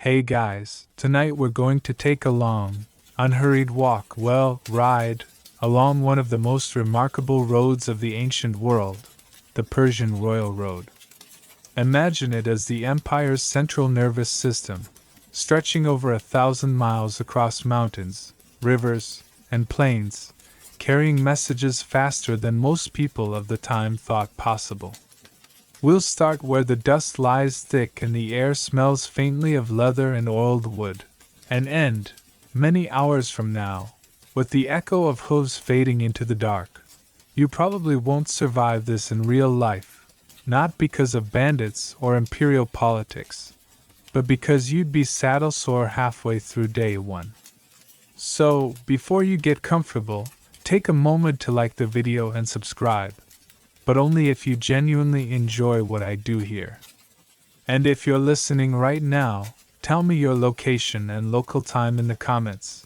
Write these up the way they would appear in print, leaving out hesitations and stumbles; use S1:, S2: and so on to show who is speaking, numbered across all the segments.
S1: Hey guys, tonight we're going to take a long, unhurried ride, along one of the most remarkable roads of the ancient world, the Persian Royal Road. Imagine it as the empire's central nervous system, stretching over 1,000 miles across mountains, rivers, and plains, carrying messages faster than most people of the time thought possible. We'll start where the dust lies thick and the air smells faintly of leather and oiled wood, and end, many hours from now, with the echo of hooves fading into the dark. You probably won't survive this in real life, not because of bandits or imperial politics, but because you'd be saddle sore halfway through day one. So, before you get comfortable, take a moment to like the video and subscribe, but only if you genuinely enjoy what I do here. And if you're listening right now, tell me your location and local time in the comments.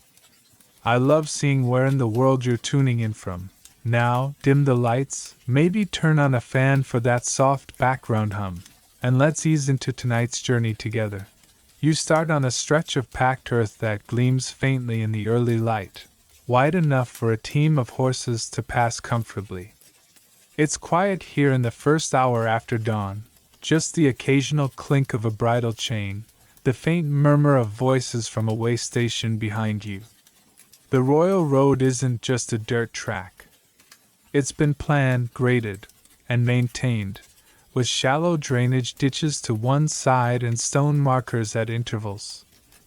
S1: I love seeing where in the world you're tuning in from. Now, dim the lights, maybe turn on a fan for that soft background hum, and let's ease into tonight's journey together. You start on a stretch of packed earth that gleams faintly in the early light, wide enough for a team of horses to pass comfortably. It's quiet here in the first hour after dawn, just the occasional clink of a bridle chain, the faint murmur of voices from a way station behind you. The Royal Road isn't just a dirt track. It's been planned, graded, and maintained, with shallow drainage ditches to one side and stone markers at intervals.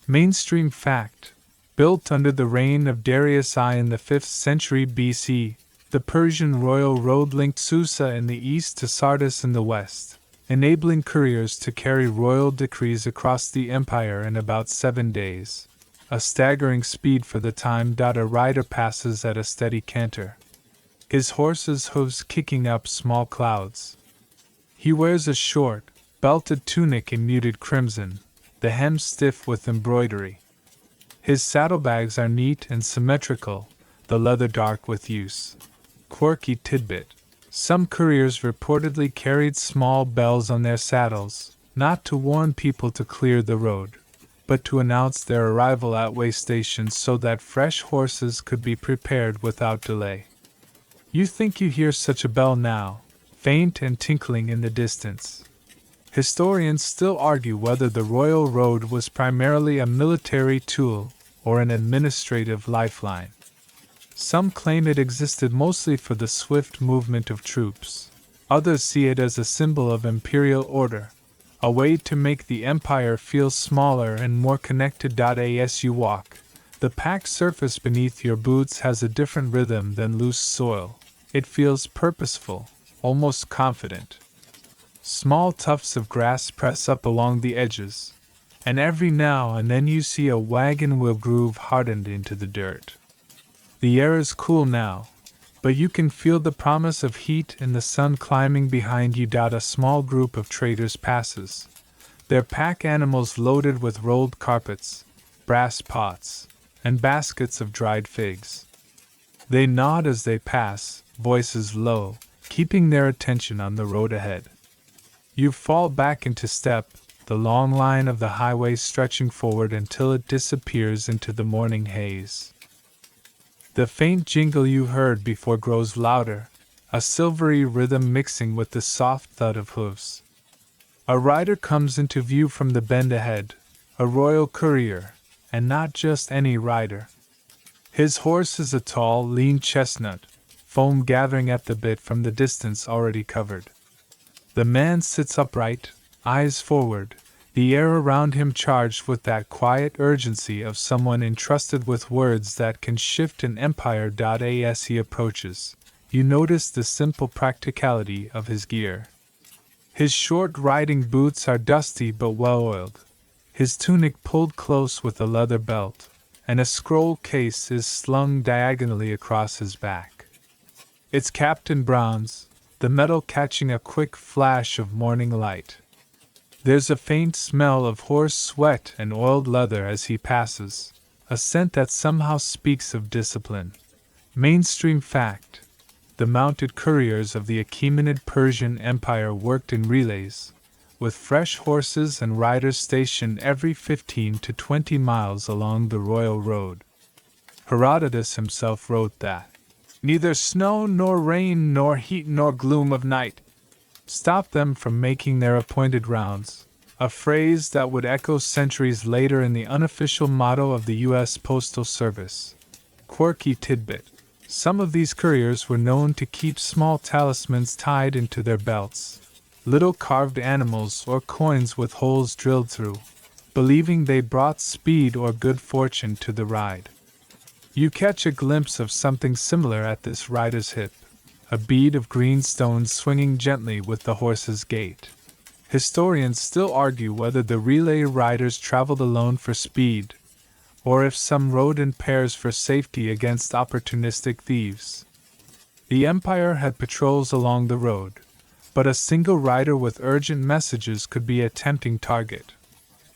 S1: Mainstream fact: built under the reign of Darius I in the 5th century BC, the Persian Royal Road linked Susa in the east to Sardis in the west, enabling couriers to carry royal decrees across the empire in about 7 days, a staggering speed for the time. A rider passes at a steady canter, his horse's hooves kicking up small clouds. He wears a short, belted tunic in muted crimson, the hem stiff with embroidery. His saddlebags are neat and symmetrical, the leather dark with use. Quirky tidbit: some couriers reportedly carried small bells on their saddles, not to warn people to clear the road, but to announce their arrival at way stations so that fresh horses could be prepared without delay. You think you hear such a bell now, faint and tinkling in the distance. Historians still argue whether the Royal Road was primarily a military tool or an administrative lifeline. Some claim it existed mostly for the swift movement of troops. Others see it as a symbol of imperial order, a way to make the empire feel smaller and more connected. As you walk, the packed surface beneath your boots has a different rhythm than loose soil. It feels purposeful, almost confident. Small tufts of grass press up along the edges, and every now and then you see a wagon wheel groove hardened into the dirt. The air is cool now, but you can feel the promise of heat and the sun climbing behind you. A small group of traders passes, their pack animals loaded with rolled carpets, brass pots, and baskets of dried figs. They nod as they pass, voices low, keeping their attention on the road ahead. You fall back into step, the long line of the highway stretching forward until it disappears into the morning haze. The faint jingle you heard before grows louder, a silvery rhythm mixing with the soft thud of hooves. A rider comes into view from the bend ahead, a royal courier, and not just any rider. His horse is a tall, lean chestnut, foam gathering at the bit from the distance already covered. The man sits upright, eyes forward, the air around him charged with that quiet urgency of someone entrusted with words that can shift an empire. As he approaches, you notice the simple practicality of his gear. His short riding boots are dusty but well-oiled, his tunic pulled close with a leather belt, and a scroll case is slung diagonally across his back. It's capped in bronze, the metal catching a quick flash of morning light. There's a faint smell of horse sweat and oiled leather as he passes, a scent that somehow speaks of discipline. Mainstream fact: the mounted couriers of the Achaemenid Persian Empire worked in relays, with fresh horses and riders stationed every 15 to 20 miles along the royal road. Herodotus himself wrote that, "Neither snow nor rain nor heat nor gloom of night stopped them from making their appointed rounds," a phrase that would echo centuries later in the unofficial motto of the U.S. Postal Service. Quirky tidbit: some of these couriers were known to keep small talismans tied into their belts, little carved animals or coins with holes drilled through, believing they brought speed or good fortune to the ride. You catch a glimpse of something similar at this rider's hip, a bead of green stones swinging gently with the horse's gait. Historians still argue whether the relay riders traveled alone for speed, or if some rode in pairs for safety against opportunistic thieves. The empire had patrols along the road, but a single rider with urgent messages could be a tempting target.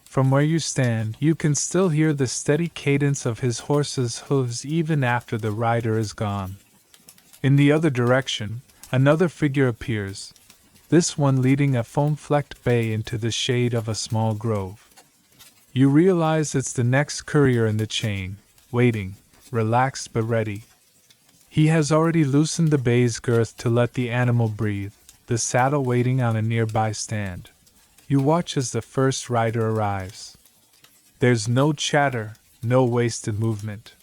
S1: From where you stand, you can still hear the steady cadence of his horse's hooves even after the rider is gone. In the other direction, another figure appears, this one leading a foam-flecked bay into the shade of a small grove. You realize it's the next courier in the chain, waiting, relaxed but ready. He has already loosened the bay's girth to let the animal breathe, the saddle waiting on a nearby stand. You watch as the first rider arrives. There's no chatter, no wasted movement.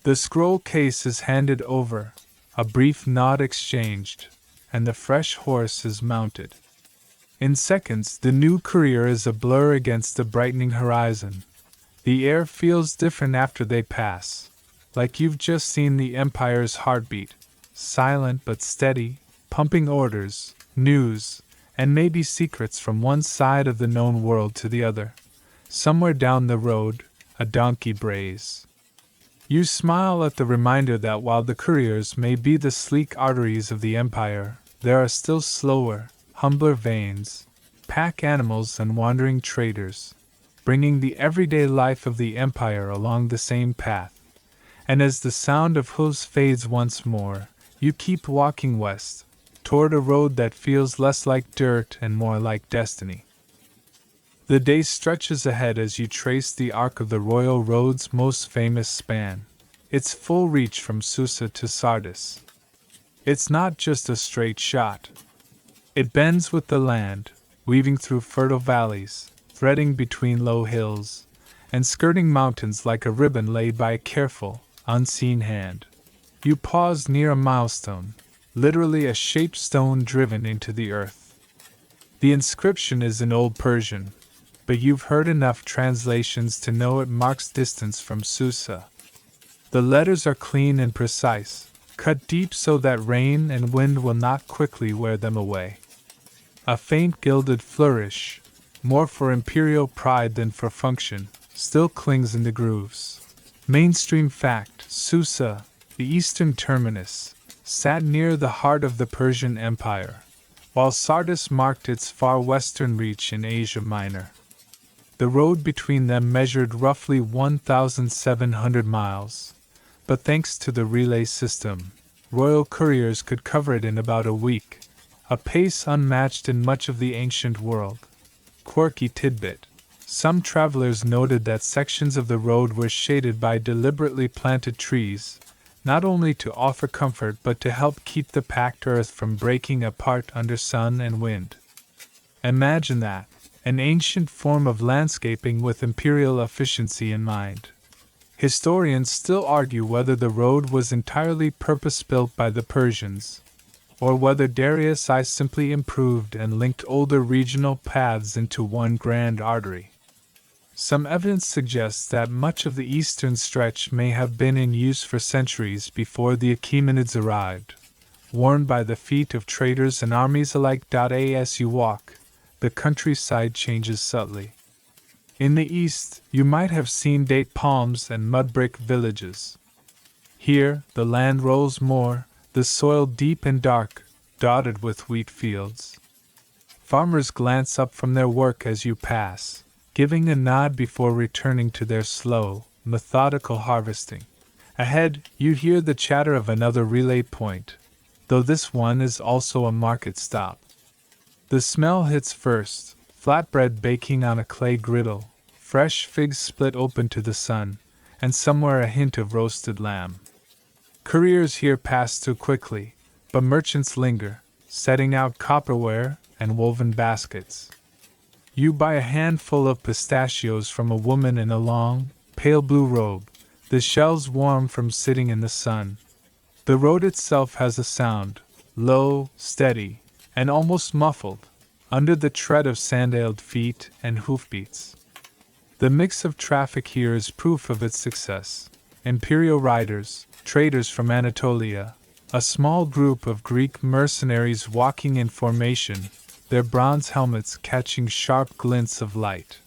S1: The scroll case is handed over, a brief nod exchanged, and the fresh horse is mounted. In seconds, the new courier is a blur against the brightening horizon. The air feels different after they pass, like you've just seen the Empire's heartbeat, silent but steady, pumping orders, news, and maybe secrets from one side of the known world to the other. Somewhere down the road, a donkey brays. You smile at the reminder that while the couriers may be the sleek arteries of the Empire, there are still slower, humbler veins, pack animals and wandering traders, bringing the everyday life of the Empire along the same path. And as the sound of hooves fades once more, you keep walking west, toward a road that feels less like dirt and more like destiny. The day stretches ahead as you trace the arc of the royal road's most famous span, its full reach from Susa to Sardis. It's not just a straight shot. It bends with the land, weaving through fertile valleys, threading between low hills, and skirting mountains like a ribbon laid by a careful, unseen hand. You pause near a milestone, literally a shaped stone driven into the earth. The inscription is in Old Persian, but you've heard enough translations to know it marks distance from Susa. The letters are clean and precise, cut deep so that rain and wind will not quickly wear them away. A faint gilded flourish, more for imperial pride than for function, still clings in the grooves. Mainstream fact: Susa, the eastern terminus, sat near the heart of the Persian Empire, while Sardis marked its far western reach in Asia Minor. The road between them measured roughly 1,700 miles, but thanks to the relay system, royal couriers could cover it in about a week, a pace unmatched in much of the ancient world. Quirky tidbit: some travelers noted that sections of the road were shaded by deliberately planted trees, not only to offer comfort but to help keep the packed earth from breaking apart under sun and wind. Imagine that, an ancient form of landscaping with imperial efficiency in mind. Historians still argue whether the road was entirely purpose-built by the Persians, or whether Darius I simply improved and linked older regional paths into one grand artery. Some evidence suggests that much of the eastern stretch may have been in use for centuries before the Achaemenids arrived, worn by the feet of traders and armies alike. As you walk, the countryside changes subtly. In the east, you might have seen date palms and mud brick villages. Here, the land rolls more, the soil deep and dark, dotted with wheat fields. Farmers glance up from their work as you pass, giving a nod before returning to their slow, methodical harvesting. Ahead, you hear the chatter of another relay point, though this one is also a market stop. The smell hits first, flatbread baking on a clay griddle, fresh figs split open to the sun, and somewhere a hint of roasted lamb. Couriers here pass through quickly, but merchants linger, setting out copperware and woven baskets. You buy a handful of pistachios from a woman in a long, pale blue robe, the shells warm from sitting in the sun. The road itself has a sound, low, steady, and almost muffled, under the tread of sandaled feet and hoofbeats. The mix of traffic here is proof of its success. Imperial riders, traders from Anatolia, a small group of Greek mercenaries walking in formation, their bronze helmets catching sharp glints of light.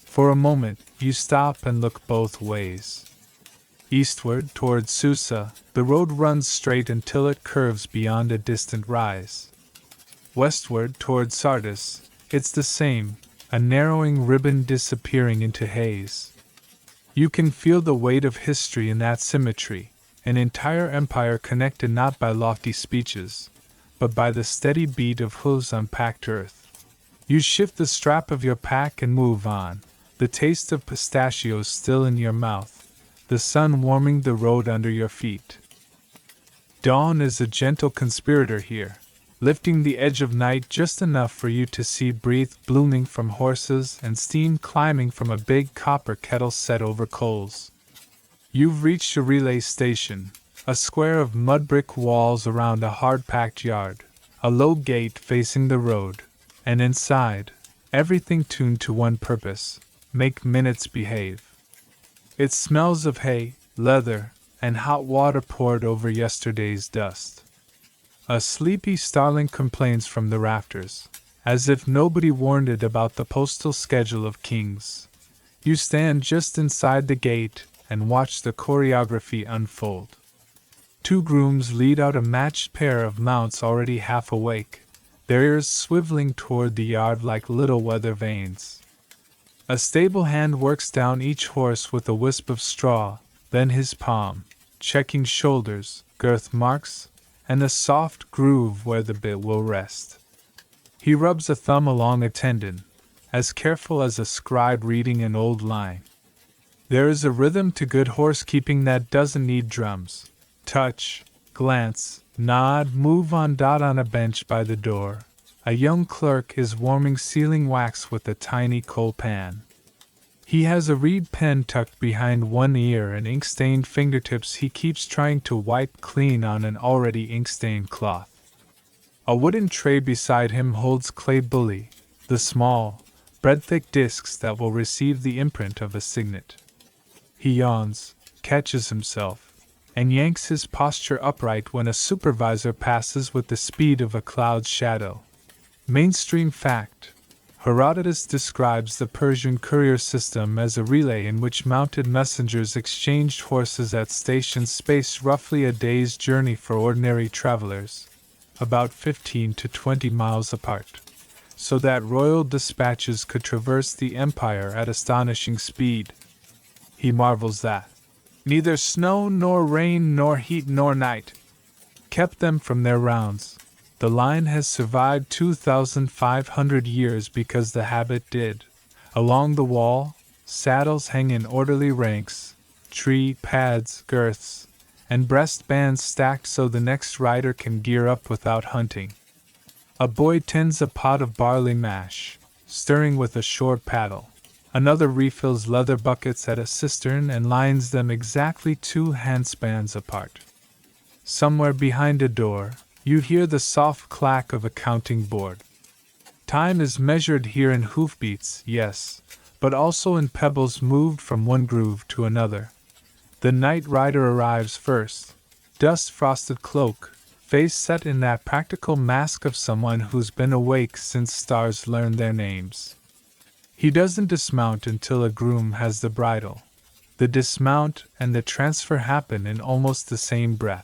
S1: For a moment, you stop and look both ways. Eastward, toward Susa, the road runs straight until it curves beyond a distant rise. Westward, toward Sardis, it's the same, a narrowing ribbon disappearing into haze. You can feel the weight of history in that symmetry, an entire empire connected not by lofty speeches, but by the steady beat of hooves on packed earth. You shift the strap of your pack and move on, the taste of pistachios still in your mouth, the sun warming the road under your feet. Dawn is a gentle conspirator here, lifting the edge of night just enough for you to see breath blooming from horses and steam climbing from a big copper kettle set over coals. You've reached a relay station, a square of mud brick walls around a hard-packed yard, a low gate facing the road, and inside, everything tuned to one purpose: make minutes behave. It smells of hay, leather, and hot water poured over yesterday's dust. A sleepy starling complains from the rafters, as if nobody warned it about the postal schedule of kings. You stand just inside the gate and watch the choreography unfold. Two grooms lead out a matched pair of mounts already half awake, their ears swiveling toward the yard like little weather vanes. A stable hand works down each horse with a wisp of straw, then his palm, checking shoulders, girth marks, and the soft groove where the bit will rest. He rubs a thumb along a tendon, as careful as a scribe reading an old line. There is a rhythm to good horsekeeping that doesn't need drums. Touch, glance, nod, move on. On a bench by the door, a young clerk is warming sealing wax with a tiny coal pan. He has a reed pen tucked behind one ear and ink-stained fingertips he keeps trying to wipe clean on an already ink-stained cloth. A wooden tray beside him holds clay bully, the small, bread-thick discs that will receive the imprint of a signet. He yawns, catches himself, and yanks his posture upright when a supervisor passes with the speed of a cloud's shadow. Mainstream fact. Herodotus describes the Persian courier system as a relay in which mounted messengers exchanged horses at stations spaced roughly a day's journey for ordinary travelers, about 15 to 20 miles apart, so that royal dispatches could traverse the empire at astonishing speed. He marvels that neither snow nor rain nor heat nor night kept them from their rounds. The line has survived 2,500 years because the habit did. Along the wall, saddles hang in orderly ranks, tree pads, girths, and breast bands stacked so the next rider can gear up without hunting. A boy tends a pot of barley mash, stirring with a short paddle. Another refills leather buckets at a cistern and lines them exactly 2 handspans apart. Somewhere behind a door, you hear the soft clack of a counting board. Time is measured here in hoofbeats, yes, but also in pebbles moved from one groove to another. The night rider arrives first, dust-frosted cloak, face set in that practical mask of someone who's been awake since stars learned their names. He doesn't dismount until a groom has the bridle. The dismount and the transfer happen in almost the same breath.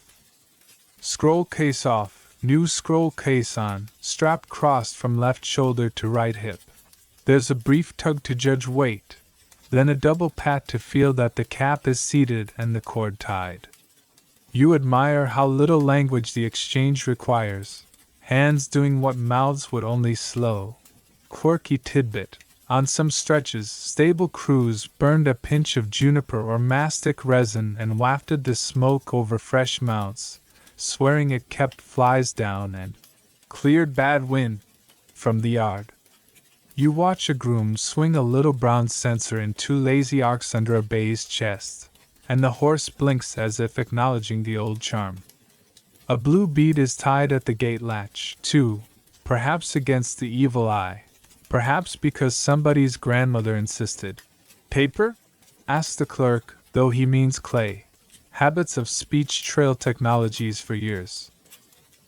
S1: Scroll case off, new scroll case on, strap crossed from left shoulder to right hip. There's a brief tug to judge weight, then a double pat to feel that the cap is seated and the cord tied. You admire how little language the exchange requires, hands doing what mouths would only slow. quirky tidbit. On some stretches, stable crews burned a pinch of juniper or mastic resin and wafted the smoke over fresh mounts, swearing it kept flies down and cleared bad wind from the yard. You watch a groom swing a little bronze censer in two lazy arcs under a bay's chest, and the horse blinks as if acknowledging the old charm. A blue bead is tied at the gate latch, too, perhaps against the evil eye, perhaps because somebody's grandmother insisted. Paper? Asks the clerk, though he means clay. Habits of speech trail technologies for years.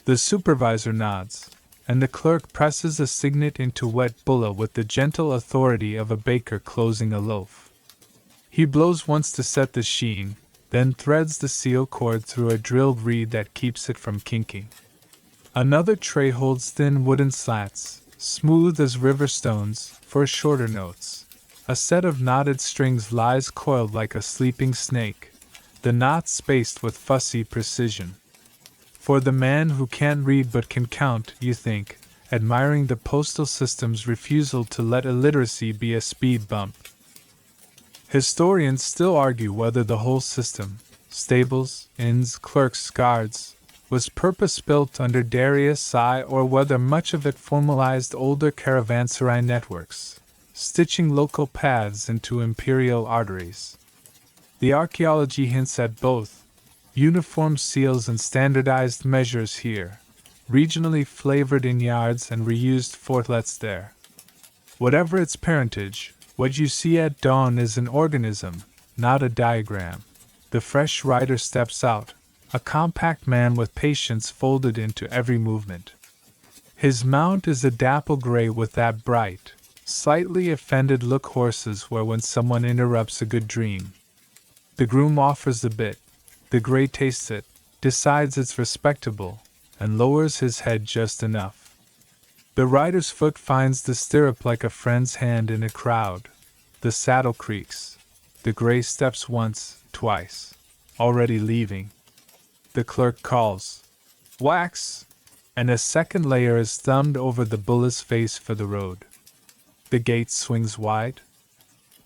S1: The supervisor nods, and the clerk presses a signet into wet bulla with the gentle authority of a baker closing a loaf. He blows once to set the sheen, then threads the seal cord through a drilled reed that keeps it from kinking. Another tray holds thin wooden slats, smooth as river stones, for shorter notes. A set of knotted strings lies coiled like a sleeping snake, the knots spaced with fussy precision. For the man who can't read but can count, you think, admiring the postal system's refusal to let illiteracy be a speed bump. Historians still argue whether the whole system, stables, inns, clerks, guards, was purpose-built under Darius I or whether much of it formalized older caravanserai networks, stitching local paths into imperial arteries. The archaeology hints at both. Uniform seals and standardized measures here, regionally flavored in yards and reused fortlets there. Whatever its parentage, what you see at dawn is an organism, not a diagram. The fresh rider steps out, a compact man with patience folded into every movement. His mount is a dapple gray with that bright, slightly offended look horses wear when someone interrupts a good dream. The groom offers the bit. The gray tastes it, decides it's respectable, and lowers his head just enough. The rider's foot finds the stirrup like a friend's hand in a crowd. The saddle creaks. The gray steps once, twice, already leaving. The clerk calls, "Wax!" and a second layer is thumbed over the bulla's face for the road. The gate swings wide.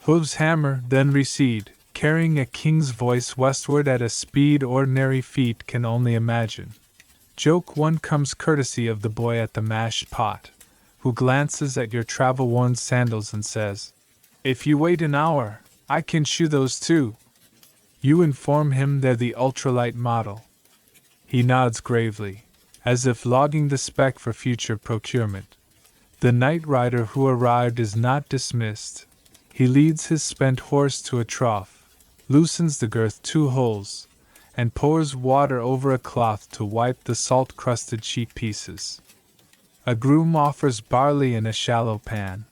S1: Hooves hammer, then recede, carrying a king's voice westward at a speed ordinary feet can only imagine. Joke one comes courtesy of the boy at the mashed pot, who glances at your travel-worn sandals and says, "If you wait an hour, I can shoe those too." You inform him they're the ultralight model. He nods gravely, as if logging the spec for future procurement. The night rider who arrived is not dismissed. He leads his spent horse to a trough, loosens the girth 2 holes, and pours water over a cloth to wipe the salt-crusted cheek pieces. A groom offers barley in a shallow pan.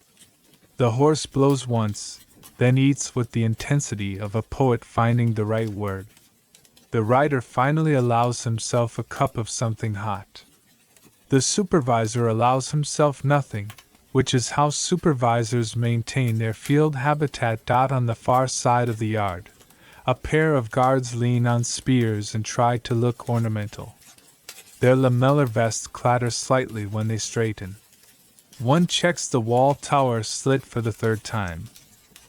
S1: The horse blows once, then eats with the intensity of a poet finding the right word. The rider finally allows himself a cup of something hot. The supervisor allows himself nothing, which is how supervisors maintain their field habitat. On the far side of the yard, a pair of guards lean on spears and try to look ornamental. Their lamellar vests clatter slightly when they straighten. One checks the wall tower slit for the 3rd time.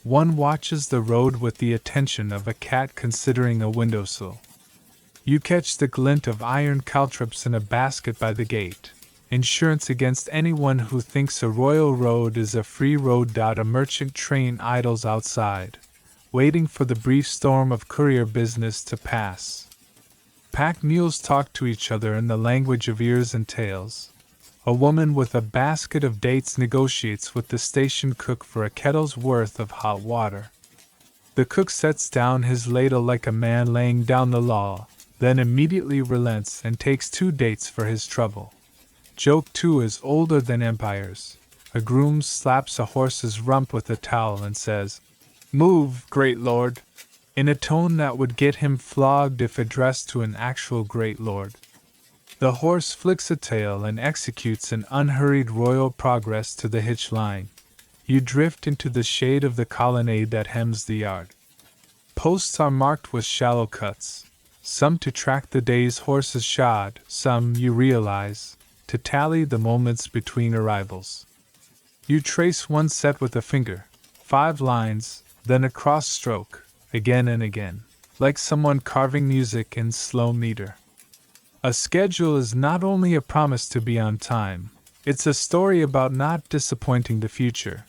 S1: One watches the road with the attention of a cat considering a windowsill. You catch the glint of iron caltrops in a basket by the gate. Insurance against anyone who thinks a royal road is a free road. A merchant train idles outside, waiting for the brief storm of courier business to pass. Pack mules talk to each other in the language of ears and tails. A woman with a basket of dates negotiates with the station cook for a kettle's worth of hot water. The cook sets down his ladle like a man laying down the law, then immediately relents and takes 2 dates for his trouble. Joke 2 is older than empires. A groom slaps a horse's rump with a towel and says, "Move, great lord," in a tone that would get him flogged if addressed to an actual great lord. The horse flicks a tail and executes an unhurried royal progress to the hitch line. You drift into the shade of the colonnade that hems the yard. Posts are marked with shallow cuts, some to track the day's horses shod, some, you realize, to tally the moments between arrivals. You trace one set with a finger, 5 lines, then a cross stroke, again and again, like someone carving music in slow meter. A schedule is not only a promise to be on time, it's a story about not disappointing the future.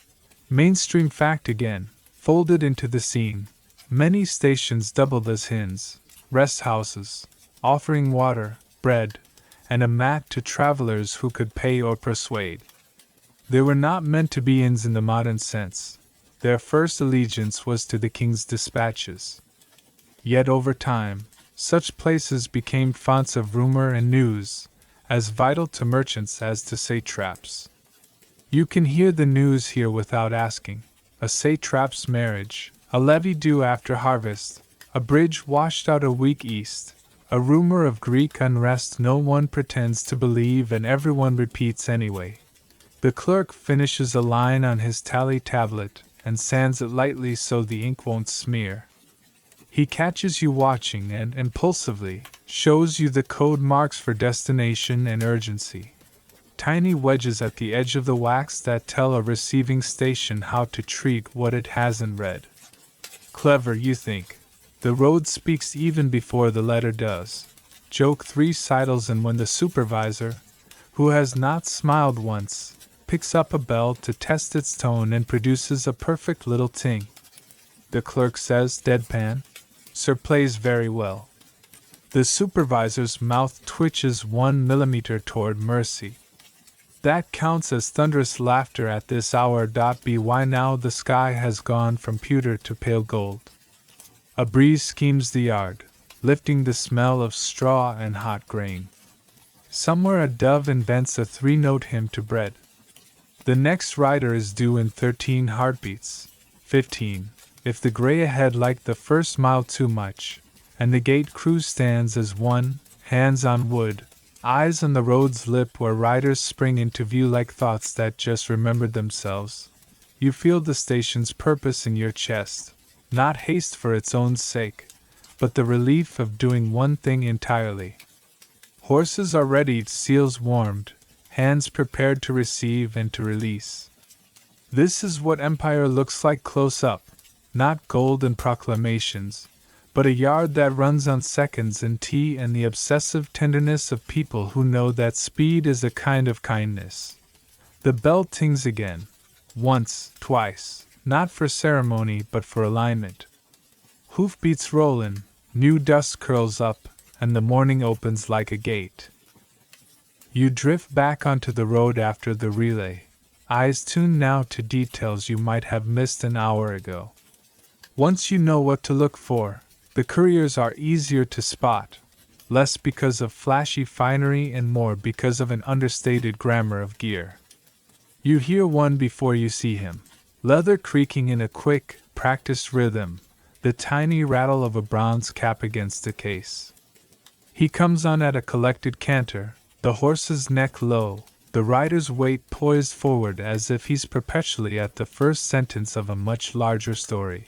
S1: Mainstream fact again, folded into the scene. Many stations doubled as inns, rest houses, offering water, bread, and a mat to travelers who could pay or persuade. They were not meant to be inns in the modern sense. Their first allegiance was to the king's dispatches. Yet over time, such places became fonts of rumor and news, as vital to merchants as to satraps. You can hear the news here without asking. A satrap's marriage, a levy due after harvest, a bridge washed out a week east, a rumor of Greek unrest no one pretends to believe and everyone repeats anyway. The clerk finishes a line on his tally tablet and sands it lightly so the ink won't smear. He catches you watching and, impulsively, shows you the code marks for destination and urgency. Tiny wedges at the edge of the wax that tell a receiving station how to treat what it hasn't read. Clever, you think. The road speaks even before the letter does. Joke 3 sidles, and when the supervisor, who has not smiled once, picks up a bell to test its tone and produces a perfect little ting, the clerk says, deadpan, "Sir, plays very well." The supervisor's mouth twitches 1 millimeter toward mercy. That counts as thunderous laughter at this hour. By now the sky has gone from pewter to pale gold. A breeze schemes the yard, lifting the smell of straw and hot grain. Somewhere a dove invents a 3-note hymn to bread. The next rider is due in 13 heartbeats, 15, if the gray ahead like the first mile too much, and the gate crew stands as one, hands on wood, eyes on the road's lip where riders spring into view like thoughts that just remembered themselves. You feel the station's purpose in your chest, not haste for its own sake, but the relief of doing one thing entirely. Horses are ready, seals warmed, hands prepared to receive and to release. This is what empire looks like close up, not golden proclamations, but a yard that runs on seconds and tea and the obsessive tenderness of people who know that speed is a kind of kindness. The bell tings again, once, twice, not for ceremony but for alignment. Hoofbeats rollin', new dust curls up, and the morning opens like a gate. You drift back onto the road after the relay, eyes tuned now to details you might have missed an hour ago. Once you know what to look for, the couriers are easier to spot, less because of flashy finery and more because of an understated grammar of gear. You hear one before you see him, leather creaking in a quick, practiced rhythm, the tiny rattle of a bronze cap against the case. He comes on at a collected canter, the horse's neck low, the rider's weight poised forward as if he's perpetually at the first sentence of a much larger story.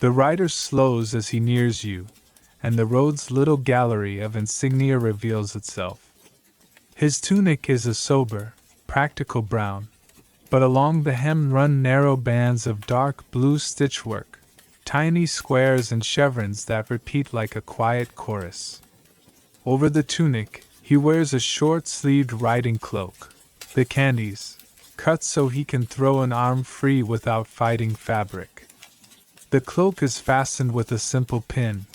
S1: The rider slows as he nears you, and the road's little gallery of insignia reveals itself. His tunic is a sober, practical brown, but along the hem run narrow bands of dark blue stitchwork, tiny squares and chevrons that repeat like a quiet chorus. Over the tunic, he wears a short-sleeved riding cloak, the candies, cut so he can throw an arm free without fighting fabric. The cloak is fastened with a simple pin,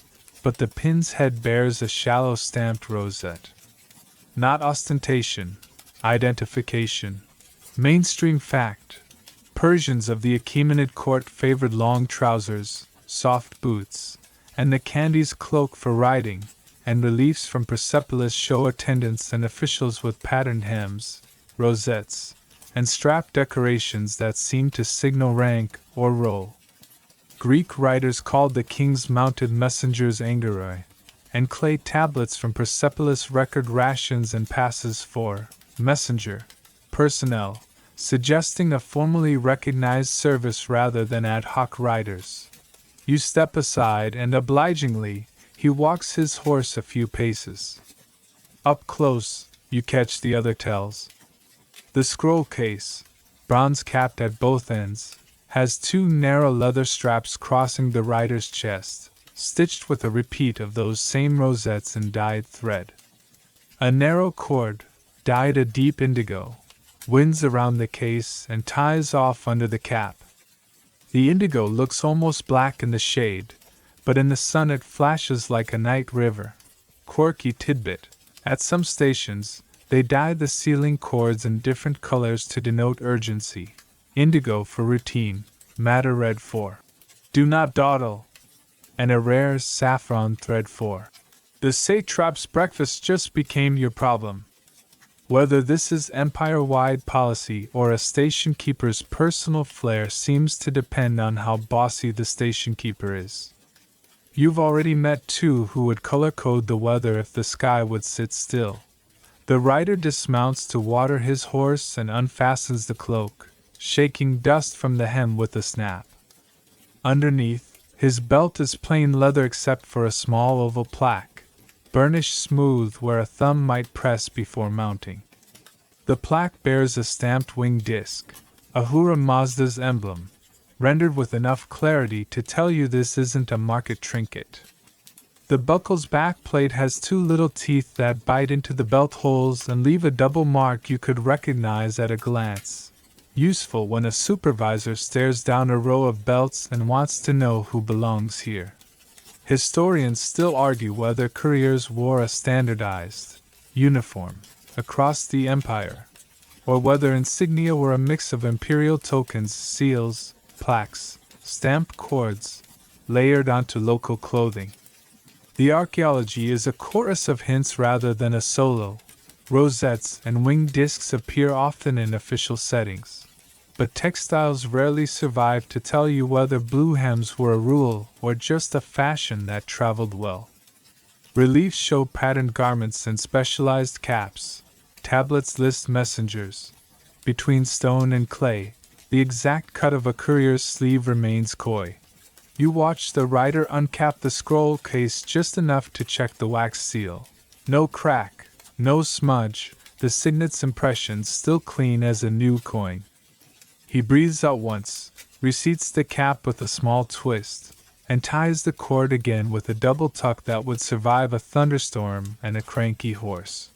S1: but the pin's head bears a shallow stamped rosette. Not ostentation, identification. Mainstream fact. Persians of the Achaemenid court favored long trousers, soft boots, and the candies cloak for riding, and reliefs from Persepolis show attendants and officials with patterned hems, rosettes, and strap decorations that seem to signal rank or role. Greek writers called the king's mounted messengers angeroi, and clay tablets from Persepolis record rations and passes for messenger personnel, suggesting a formally recognized service rather than ad hoc riders. You step aside and obligingly, he walks his horse a few paces. Up close, you catch the other tells. The scroll case, bronze-capped at both ends, has two narrow leather straps crossing the rider's chest, stitched with a repeat of those same rosettes in dyed thread. A narrow cord, dyed a deep indigo, winds around the case and ties off under the cap. The indigo looks almost black in the shade, but in the sun it flashes like a night river. Quirky tidbit: at some stations, they dye the sealing cords in different colors to denote urgency. Indigo for routine, madder red for do not dawdle, and a rare saffron thread for the satrap's breakfast just became your problem. Whether this is empire-wide policy or a station keeper's personal flair seems to depend on how bossy the station keeper is. You've already met two who would color-code the weather if the sky would sit still. The rider dismounts to water his horse and unfastens the cloak, shaking dust from the hem with a snap. Underneath, his belt is plain leather except for a small oval plaque, burnished smooth where a thumb might press before mounting. The plaque bears a stamped wing disc, Ahura Mazda's emblem, rendered with enough clarity to tell you this isn't a market trinket. The buckle's back plate has two little teeth that bite into the belt holes and leave a double mark you could recognize at a glance. Useful when a supervisor stares down a row of belts and wants to know who belongs here. Historians still argue whether couriers wore a standardized uniform across the empire, or whether insignia were a mix of imperial tokens, seals, plaques, stamped cords, layered onto local clothing. The archaeology is a chorus of hints rather than a solo. Rosettes and wing discs appear often in official settings, but textiles rarely survive to tell you whether blue hems were a rule or just a fashion that traveled well. Reliefs show patterned garments and specialized caps. Tablets list messengers. Between stone and clay, the exact cut of a courier's sleeve remains coy. You watch the rider uncap the scroll case just enough to check the wax seal. No crack, no smudge, the signet's impression still clean as a new coin. He breathes out once, reseats the cap with a small twist, and ties the cord again with a double tuck that would survive a thunderstorm and a cranky horse.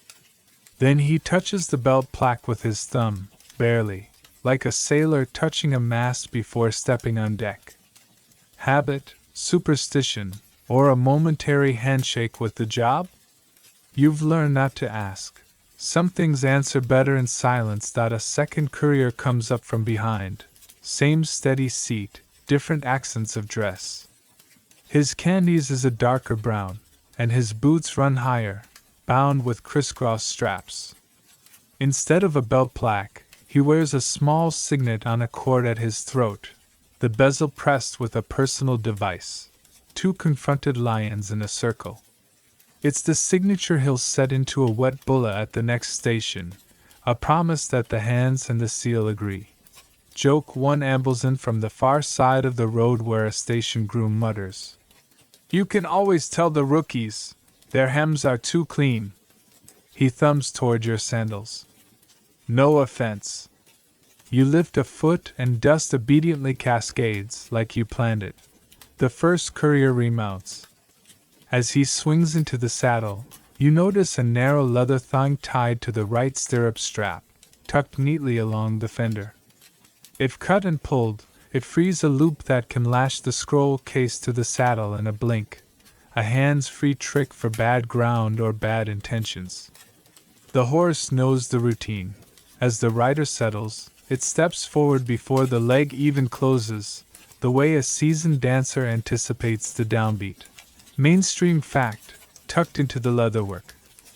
S1: Then he touches the belt plaque with his thumb, barely, like a sailor touching a mast before stepping on deck. Habit, superstition, or a momentary handshake with the job? You've learned not to ask. Some things answer better in silence. A second courier comes up from behind. Same steady seat, different accents of dress. His candies is a darker brown, and his boots run higher, bound with crisscross straps. Instead of a belt plaque, he wears a small signet on a cord at his throat, the bezel pressed with a personal device. Two confronted lions in a circle. It's the signature he'll set into a wet bulla at the next station, a promise that the hands and the seal agree. Joke one ambles in from the far side of the road where a station groom mutters. You can always tell the rookies, their hems are too clean. He thumbs toward your sandals. No offense. You lift a foot and dust obediently cascades like you planned it. The first courier remounts. As he swings into the saddle, you notice a narrow leather thong tied to the right stirrup strap, tucked neatly along the fender. If cut and pulled, it frees a loop that can lash the scroll case to the saddle in a blink, a hands-free trick for bad ground or bad intentions. The horse knows the routine. As the rider settles, it steps forward before the leg even closes, the way a seasoned dancer anticipates the downbeat. Mainstream fact, tucked into the leatherwork.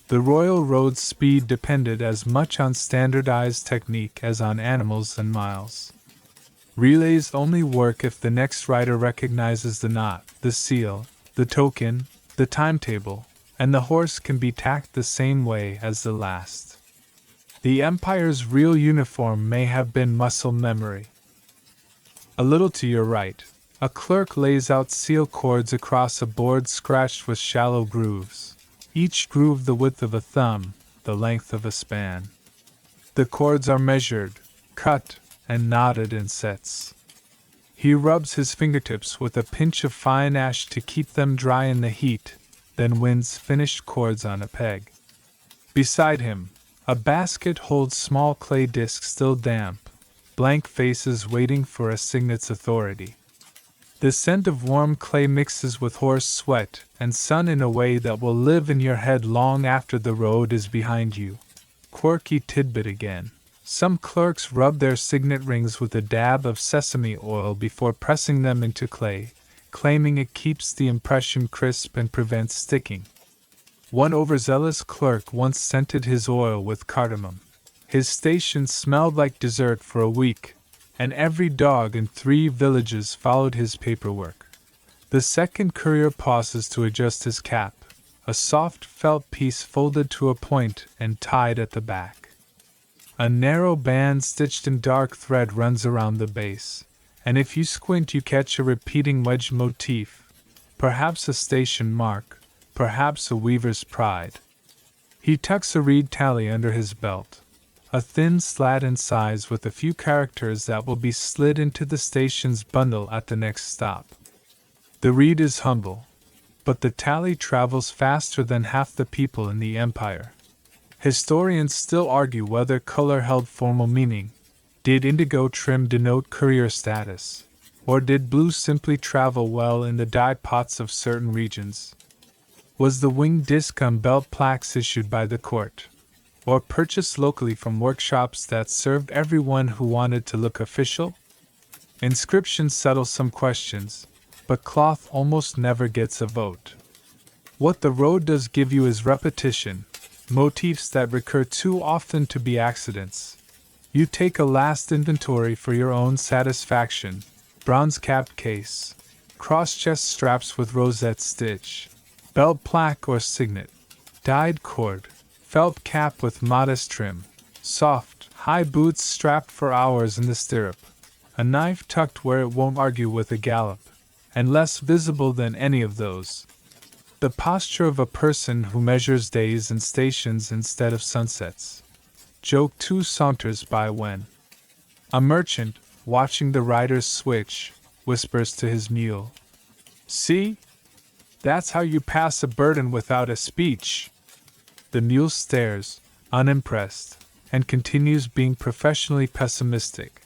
S1: The Royal Road's speed depended as much on standardized technique as on animals and miles. Relays only work if the next rider recognizes the knot, the seal, the token, the timetable, and the horse can be tacked the same way as the last. The Empire's real uniform may have been muscle memory. A little to your right, a clerk lays out seal cords across a board scratched with shallow grooves, each groove the width of a thumb, the length of a span. The cords are measured, cut, and knotted in sets. He rubs his fingertips with a pinch of fine ash to keep them dry in the heat, then winds finished cords on a peg. Beside him, a basket holds small clay discs still damp, blank faces waiting for a cygnet's authority. The scent of warm clay mixes with horse sweat and sun in a way that will live in your head long after the road is behind you. Quirky tidbit again. Some clerks rub their signet rings with a dab of sesame oil before pressing them into clay, claiming it keeps the impression crisp and prevents sticking. One overzealous clerk once scented his oil with cardamom. His station smelled like dessert for a week, and every dog in 3 villages followed his paperwork. The second courier pauses to adjust his cap, a soft felt piece folded to a point and tied at the back. A narrow band stitched in dark thread runs around the base, and if you squint you catch a repeating wedge motif, perhaps a station mark, perhaps a weaver's pride. He tucks a reed tally under his belt, a thin slat in size with a few characters that will be slid into the station's bundle at the next stop. The reed is humble, but the tally travels faster than half the people in the empire. Historians still argue whether color held formal meaning. Did indigo trim denote courier status? Or did blue simply travel well in the dye pots of certain regions? Was the winged disc on belt plaques issued by the court, or purchased locally from workshops that served everyone who wanted to look official? Inscriptions settle some questions, but cloth almost never gets a vote. What the road does give you is repetition, motifs that recur too often to be accidents. You take a last inventory for your own satisfaction. Bronze-capped case, cross-chest straps with rosette stitch, belt plaque or signet, dyed cord, felt cap with modest trim, soft, high boots strapped for hours in the stirrup, a knife tucked where it won't argue with a gallop, and less visible than any of those. The posture of a person who measures days and stations instead of sunsets. Joke 2 saunters by when a merchant, watching the riders switch, whispers to his mule, "See? That's how you pass a burden without a speech." The mule stares, unimpressed, and continues being professionally pessimistic.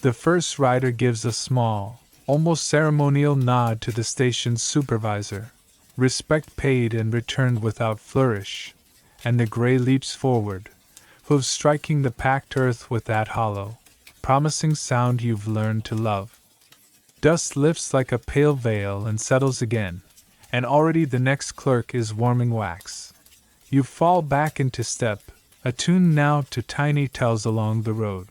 S1: The first rider gives a small, almost ceremonial nod to the station's supervisor, respect paid and returned without flourish, and the gray leaps forward, hooves striking the packed earth with that hollow, promising sound you've learned to love. Dust lifts like a pale veil and settles again, and already the next clerk is warming wax. You fall back into step, attuned now to tiny tells along the road.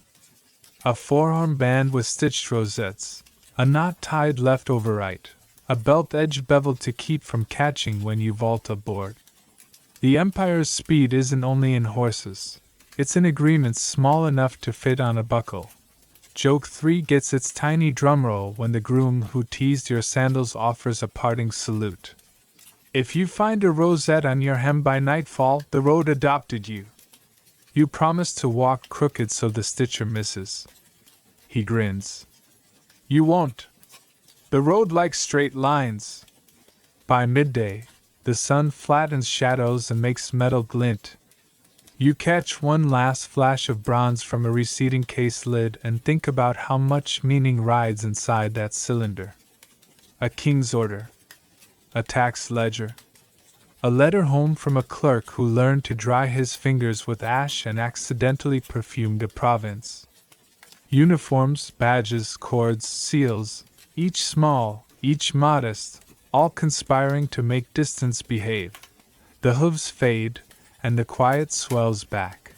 S1: A forearm band with stitched rosettes, a knot tied left over right, a belt edge beveled to keep from catching when you vault aboard. The Empire's speed isn't only in horses, it's in agreements small enough to fit on a buckle. Joke 3 gets its tiny drumroll when the groom who teased your sandals offers a parting salute. If you find a rosette on your hem by nightfall, the road adopted you. You promise to walk crooked so the stitcher misses. He grins. You won't. The road likes straight lines. By midday, the sun flattens shadows and makes metal glint. You catch one last flash of bronze from a receding case lid and think about how much meaning rides inside that cylinder. A king's order. A tax ledger. A letter home from a clerk who learned to dry his fingers with ash and accidentally perfumed a province. Uniforms, badges, cords, seals, each small, each modest, all conspiring to make distance behave. The hooves fade, and the quiet swells back.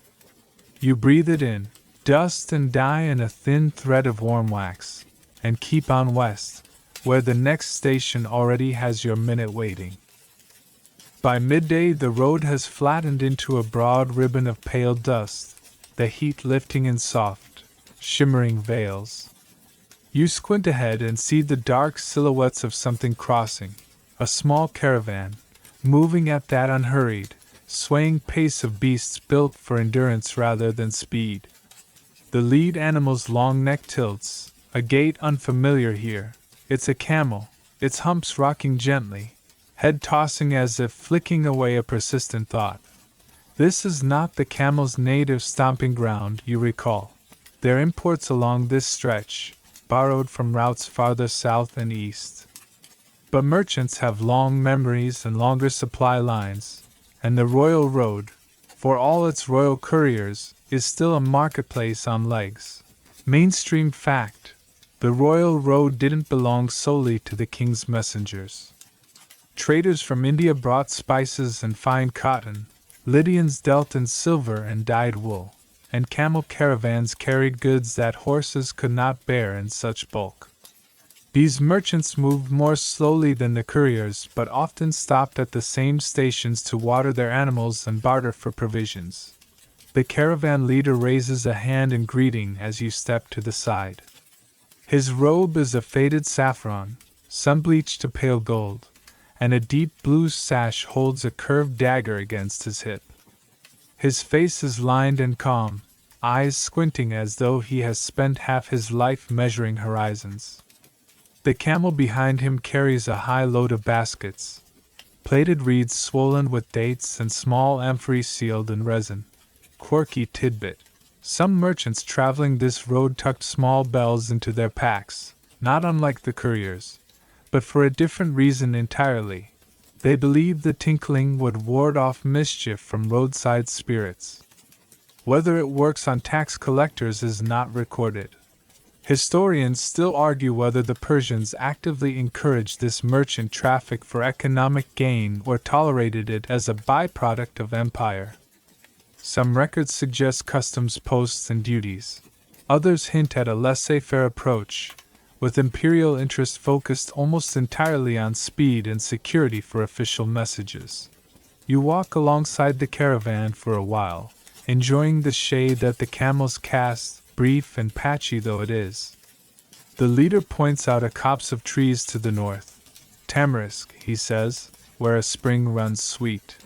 S1: You breathe it in, dust and dye in a thin thread of warm wax, and keep on west, where the next station already has your minute waiting. By midday the road has flattened into a broad ribbon of pale dust, the heat lifting in soft, shimmering veils. You squint ahead and see the dark silhouettes of something crossing, a small caravan, moving at that unhurried, swaying pace of beasts built for endurance rather than speed. The lead animal's long neck tilts, a gait unfamiliar here. It's a camel, its humps rocking gently, head tossing as if flicking away a persistent thought. This is not the camel's native stomping ground, you recall. Their imports along this stretch, borrowed from routes farther south and east. But merchants have long memories and longer supply lines, and the Royal Road, for all its royal couriers, is still a marketplace on legs. Mainstream fact: the Royal Road didn't belong solely to the king's messengers. Traders from India brought spices and fine cotton, Lydians dealt in silver and dyed wool, and camel caravans carried goods that horses could not bear in such bulk. These merchants moved more slowly than the couriers, but often stopped at the same stations to water their animals and barter for provisions. The caravan leader raises a hand in greeting as you step to the side. His robe is a faded saffron, sun-bleached to pale gold, and a deep blue sash holds a curved dagger against his hip. His face is lined and calm, eyes squinting as though he has spent half his life measuring horizons. The camel behind him carries a high load of baskets, plated reeds swollen with dates and small amphorae sealed in resin. Quirky tidbit: some merchants traveling this road tucked small bells into their packs, not unlike the couriers, but for a different reason entirely. They believed the tinkling would ward off mischief from roadside spirits. Whether it works on tax collectors is not recorded. Historians still argue whether the Persians actively encouraged this merchant traffic for economic gain or tolerated it as a byproduct of empire. Some records suggest customs posts and duties. Others hint at a laissez-faire approach, with imperial interest focused almost entirely on speed and security for official messages. You walk alongside the caravan for a while, enjoying the shade that the camels cast, brief and patchy though it is. The leader points out a copse of trees to the north. Tamarisk, he says, where a spring runs sweet.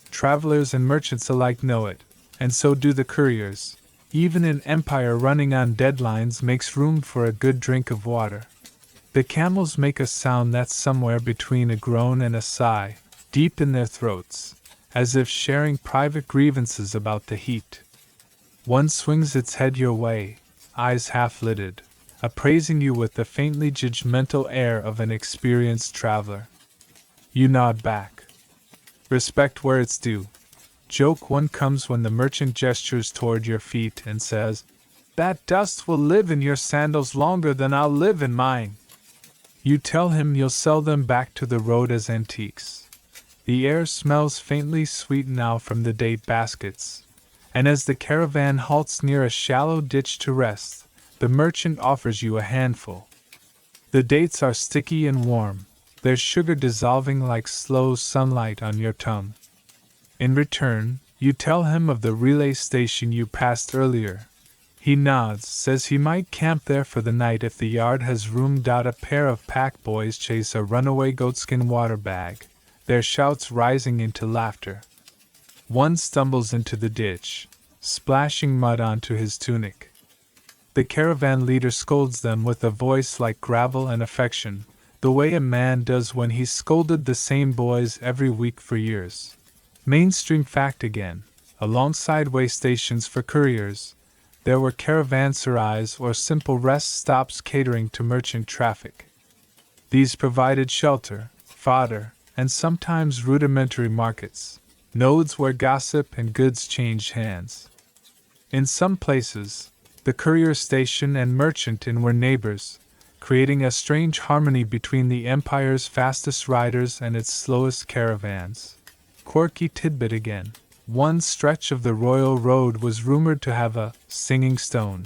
S1: Travelers and merchants alike know it, and so do the couriers. Even an empire running on deadlines makes room for a good drink of water. The camels make a sound that's somewhere between a groan and a sigh, deep in their throats, as if sharing private grievances about the heat. One swings its head your way, eyes half-lidded, appraising you with the faintly judgmental air of an experienced traveler. You nod back. Respect where it's due. Joke one comes when the merchant gestures toward your feet and says, "That dust will live in your sandals longer than I'll live in mine." You tell him you'll sell them back to the road as antiques. The air smells faintly sweet now from the date baskets, and as the caravan halts near a shallow ditch to rest, the merchant offers you a handful. The dates are sticky and warm, their sugar dissolving like slow sunlight on your tongue. In return, you tell him of the relay station you passed earlier. He nods, says he might camp there for the night if the yard has room. A pair of pack boys chase a runaway goatskin water bag, their shouts rising into laughter. One stumbles into the ditch, splashing mud onto his tunic. The caravan leader scolds them with a voice like gravel and affection, the way a man does when he's scolded the same boys every week for years. Mainstream fact again: alongside way stations for couriers, there were caravanserais or simple rest stops catering to merchant traffic. These provided shelter, fodder, and sometimes rudimentary markets, nodes where gossip and goods changed hands. In some places, the courier station and merchant inn were neighbors, creating a strange harmony between the empire's fastest riders and its slowest caravans. Quirky tidbit again: one stretch of the Royal Road was rumored to have a singing stone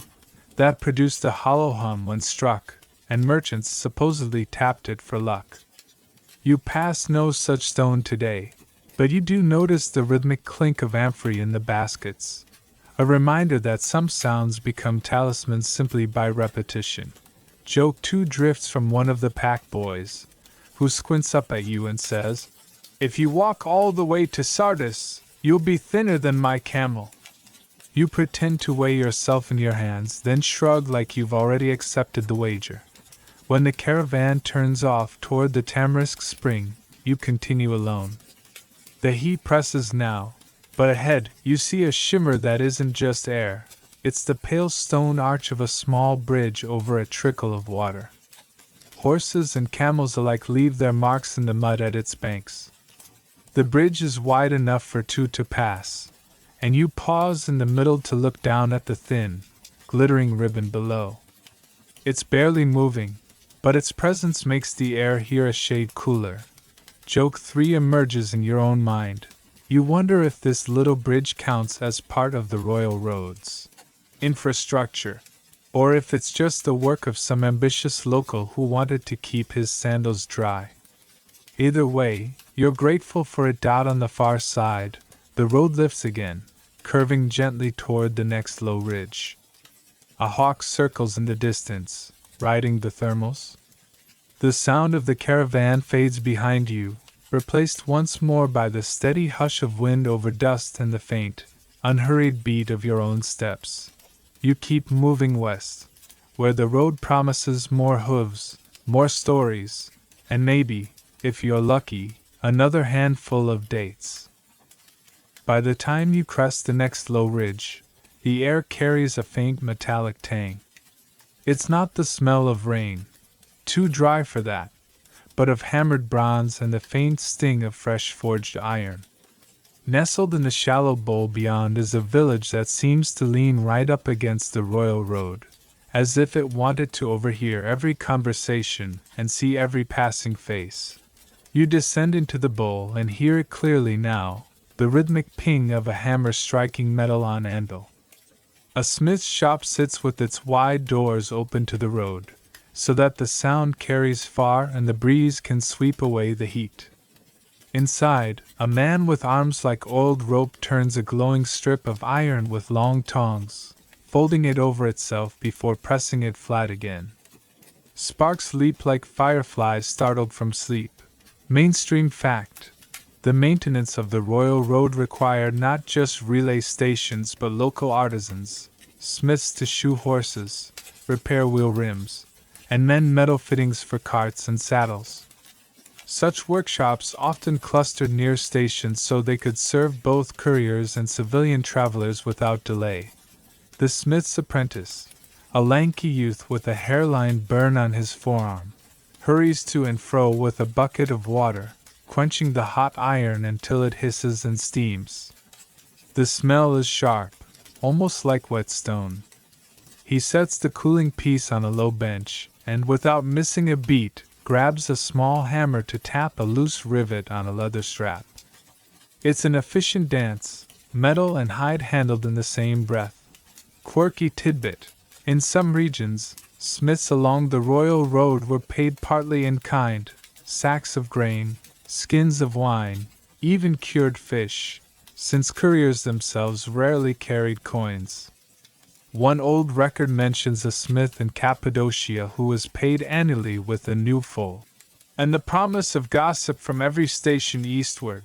S1: that produced a hollow hum when struck, and merchants supposedly tapped it for luck. You pass no such stone today, but you do notice the rhythmic clink of amphorae in the baskets, a reminder that some sounds become talismans simply by repetition. Joke 2 drifts from one of the pack boys, who squints up at you and says, "If you walk all the way to Sardis, you'll be thinner than my camel." You pretend to weigh yourself in your hands, then shrug like you've already accepted the wager. When the caravan turns off toward the tamarisk spring, you continue alone. The heat presses now, but ahead you see a shimmer that isn't just air. It's the pale stone arch of a small bridge over a trickle of water. Horses and camels alike leave their marks in the mud at its banks. The bridge is wide enough for two to pass, and you pause in the middle to look down at the thin, glittering ribbon below. It's barely moving, but its presence makes the air here a shade cooler. Joke 3 emerges in your own mind. You wonder if this little bridge counts as part of the royal road's infrastructure, or if it's just the work of some ambitious local who wanted to keep his sandals dry. Either way, you're grateful for it. On the far side, the road lifts again, curving gently toward the next low ridge. A hawk circles in the distance, riding the thermals. The sound of the caravan fades behind you, replaced once more by the steady hush of wind over dust and the faint, unhurried beat of your own steps. You keep moving west, where the road promises more hooves, more stories, and maybe, if you're lucky, another handful of dates. By the time you crest the next low ridge, the air carries a faint metallic tang. It's not the smell of rain, too dry for that, but of hammered bronze and the faint sting of fresh forged iron. Nestled in the shallow bowl beyond is a village that seems to lean right up against the royal road, as if it wanted to overhear every conversation and see every passing face. You descend into the bowl and hear it clearly now, the rhythmic ping of a hammer striking metal on anvil. A smith's shop sits with its wide doors open to the road, so that the sound carries far and the breeze can sweep away the heat. Inside, a man with arms like oiled rope turns a glowing strip of iron with long tongs, folding it over itself before pressing it flat again. Sparks leap like fireflies startled from sleep. Mainstream fact: the maintenance of the royal road required not just relay stations but local artisans, smiths to shoe horses, repair wheel rims, and mend metal fittings for carts and saddles. Such workshops often clustered near stations so they could serve both couriers and civilian travelers without delay. The smith's apprentice, a lanky youth with a hairline burn on his forearm, hurries to and fro with a bucket of water, quenching the hot iron until it hisses and steams. The smell is sharp, almost like wet stone. He sets the cooling piece on a low bench, and without missing a beat, grabs a small hammer to tap a loose rivet on a leather strap. It's an efficient dance, metal and hide handled in the same breath. Quirky tidbit: in some regions, smiths along the royal road were paid partly in kind, sacks of grain, skins of wine, even cured fish, since couriers themselves rarely carried coins. One old record mentions a smith in Cappadocia who was paid annually with a new foal, and the promise of gossip from every station eastward.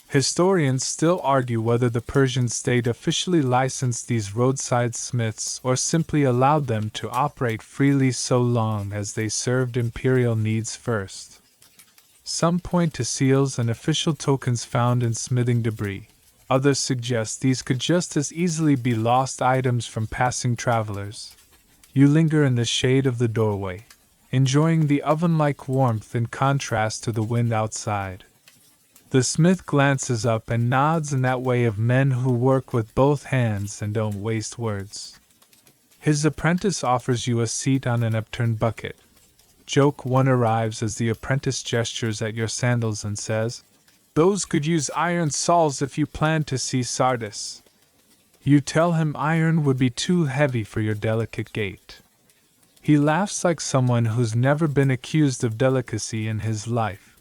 S1: Historians still argue whether the Persian state officially licensed these roadside smiths or simply allowed them to operate freely so long as they served imperial needs first. Some point to seals and official tokens found in smithing debris. Others suggest these could just as easily be lost items from passing travelers. You linger in the shade of the doorway, enjoying the oven-like warmth in contrast to the wind outside. The smith glances up and nods in that way of men who work with both hands and don't waste words. His apprentice offers you a seat on an upturned bucket. Joke 1 arrives as the apprentice gestures at your sandals and says, "Those could use iron soles if you plan to see Sardis." You tell him iron would be too heavy for your delicate gait. He laughs like someone who's never been accused of delicacy in his life.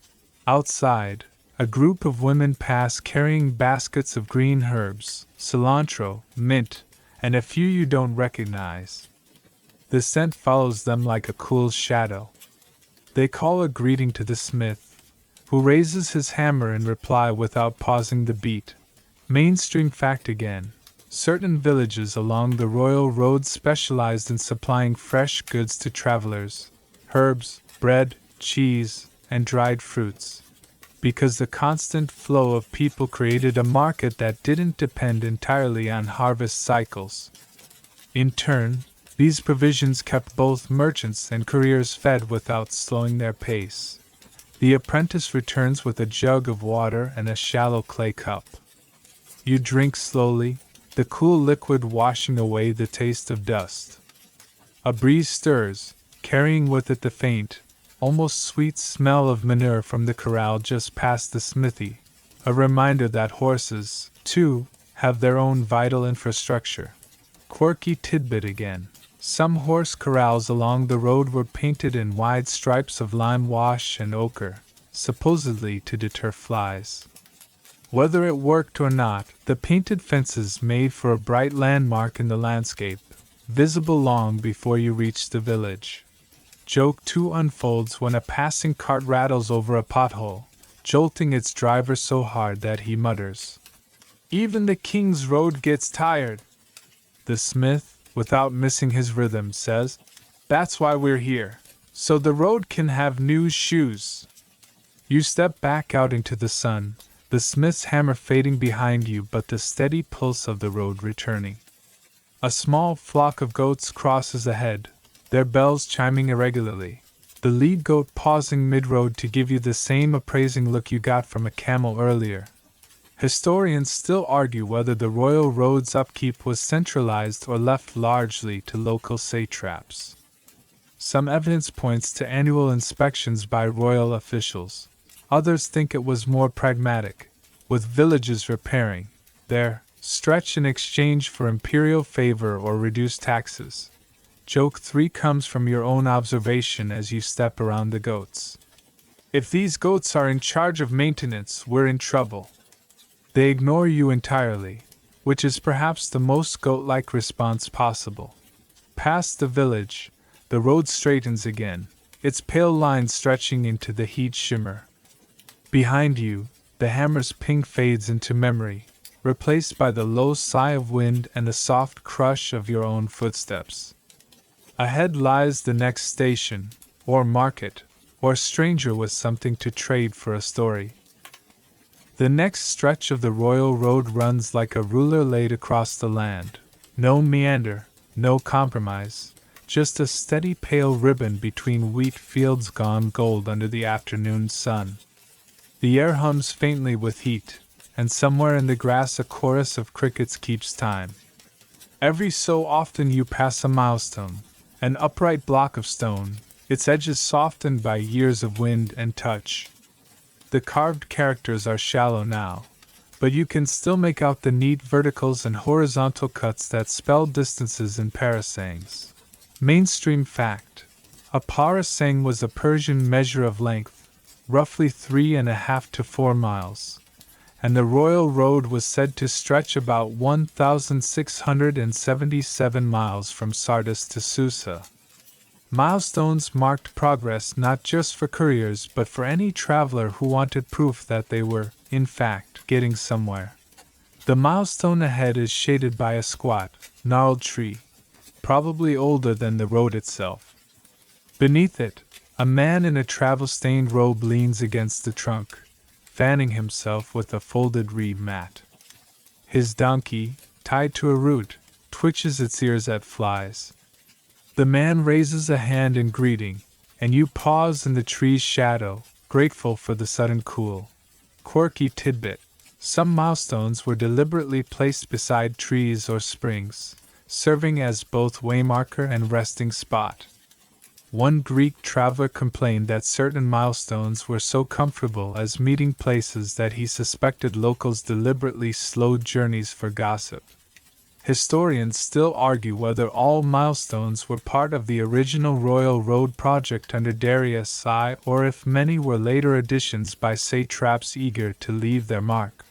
S1: Outside, a group of women pass carrying baskets of green herbs, cilantro, mint, and a few you don't recognize. The scent follows them like a cool shadow. They call a greeting to the smith, who raises his hammer in reply without pausing the beat. Mainstream fact again: Certain villages along the royal road specialized in supplying fresh goods to travelers: herbs, bread, cheese, and dried fruits. Because the constant flow of people created a market that didn't depend entirely on harvest cycles. In turn, these provisions kept both merchants and couriers fed without slowing their pace. The apprentice returns with a jug of water and a shallow clay cup. You drink slowly, the cool liquid washing away the taste of dust. A breeze stirs, carrying with it the faint, almost sweet smell of manure from the corral just past the smithy, a reminder that horses, too, have their own vital infrastructure. Quirky tidbit again. Some horse corrals along the road were painted in wide stripes of lime wash and ochre, supposedly to deter flies. Whether it worked or not, the painted fences made for a bright landmark in the landscape, visible long before you reached the village. Joke 2 unfolds when a passing cart rattles over a pothole, jolting its driver so hard that he mutters, "Even the king's road gets tired." The smith, without missing his rhythm, says, "That's why we're here, so the road can have new shoes." You step back out into the sun, the smith's hammer fading behind you but the steady pulse of the road returning. A small flock of goats crosses ahead, their bells chiming irregularly, the lead goat pausing mid-road to give you the same appraising look you got from a camel earlier. Historians still argue whether the royal road's upkeep was centralized or left largely to local satraps. Some evidence points to annual inspections by royal officials. Others think it was more pragmatic, with villages repairing their stretch in exchange for imperial favor or reduced taxes. Joke 3 comes from your own observation as you step around the goats. "If these goats are in charge of maintenance, we're in trouble." They ignore you entirely, which is perhaps the most goat-like response possible. Past the village, the road straightens again, its pale line stretching into the heat shimmer. Behind you, the hammer's ping fades into memory, replaced by the low sigh of wind and the soft crush of your own footsteps. Ahead lies the next station, or market, or stranger with something to trade for a story. The next stretch of the royal road runs like a ruler laid across the land. No meander, no compromise, just a steady pale ribbon between wheat fields gone gold under the afternoon sun. The air hums faintly with heat, and somewhere in the grass a chorus of crickets keeps time. Every so often you pass a milestone, an upright block of stone, its edges softened by years of wind and touch. The carved characters are shallow now, but you can still make out the neat verticals and horizontal cuts that spell distances in parasangs. Mainstream fact: a parasang was a Persian measure of length, roughly 3.5 to 4 miles, and the royal road was said to stretch about 1,677 miles from Sardis to Susa. Milestones marked progress not just for couriers but for any traveler who wanted proof that they were, in fact, getting somewhere. The milestone ahead is shaded by a squat, gnarled tree, probably older than the road itself. Beneath it, a man in a travel-stained robe leans against the trunk, fanning himself with a folded reed mat. His donkey, tied to a root, twitches its ears at flies. The man raises a hand in greeting, and you pause in the tree's shadow, grateful for the sudden cool. Quirky tidbit: some milestones were deliberately placed beside trees or springs, serving as both waymarker and resting spot. One Greek traveler complained that certain milestones were so comfortable as meeting places that he suspected locals deliberately slowed journeys for gossip. Historians still argue whether all milestones were part of the original Royal Road project under Darius I or if many were later additions by satraps eager to leave their mark.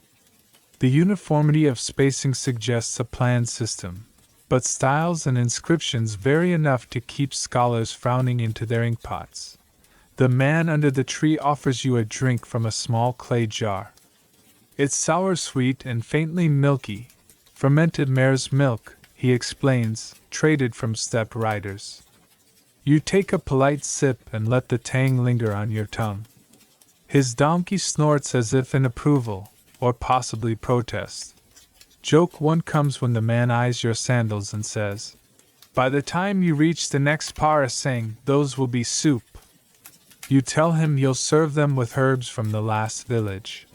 S1: The uniformity of spacing suggests a planned system, but styles and inscriptions vary enough to keep scholars frowning into their inkpots. The man under the tree offers you a drink from a small clay jar. It's sour-sweet and faintly milky, Fermented mare's milk, he explains, traded from steppe riders. You take a polite sip and let the tang linger on your tongue. His donkey snorts as if in approval, or possibly protest. Joke one comes when the man eyes your sandals and says, "By the time you reach the next parasang, those will be soup." You tell him you'll serve them with herbs from the last village.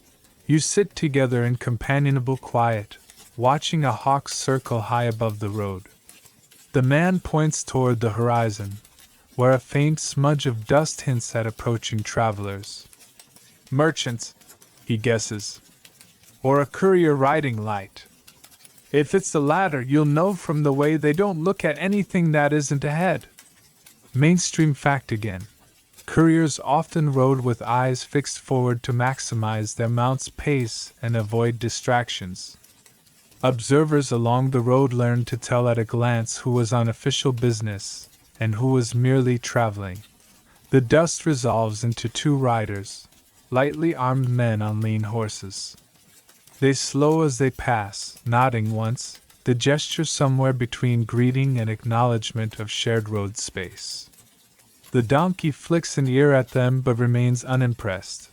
S1: You sit together in companionable quiet, watching a hawk circle high above the road. The man points toward the horizon, where a faint smudge of dust hints at approaching travelers. Merchants, he guesses. Or a courier riding light. If it's the latter, you'll know from the way they don't look at anything that isn't ahead. Mainstream fact again. Couriers often rode with eyes fixed forward to maximize their mount's pace and avoid distractions. Observers along the road learned to tell at a glance who was on official business and who was merely traveling. The dust resolves into two riders, lightly armed men on lean horses. They slow as they pass, nodding once, the gesture somewhere between greeting and acknowledgement of shared road space. The donkey flicks an ear at them but remains unimpressed.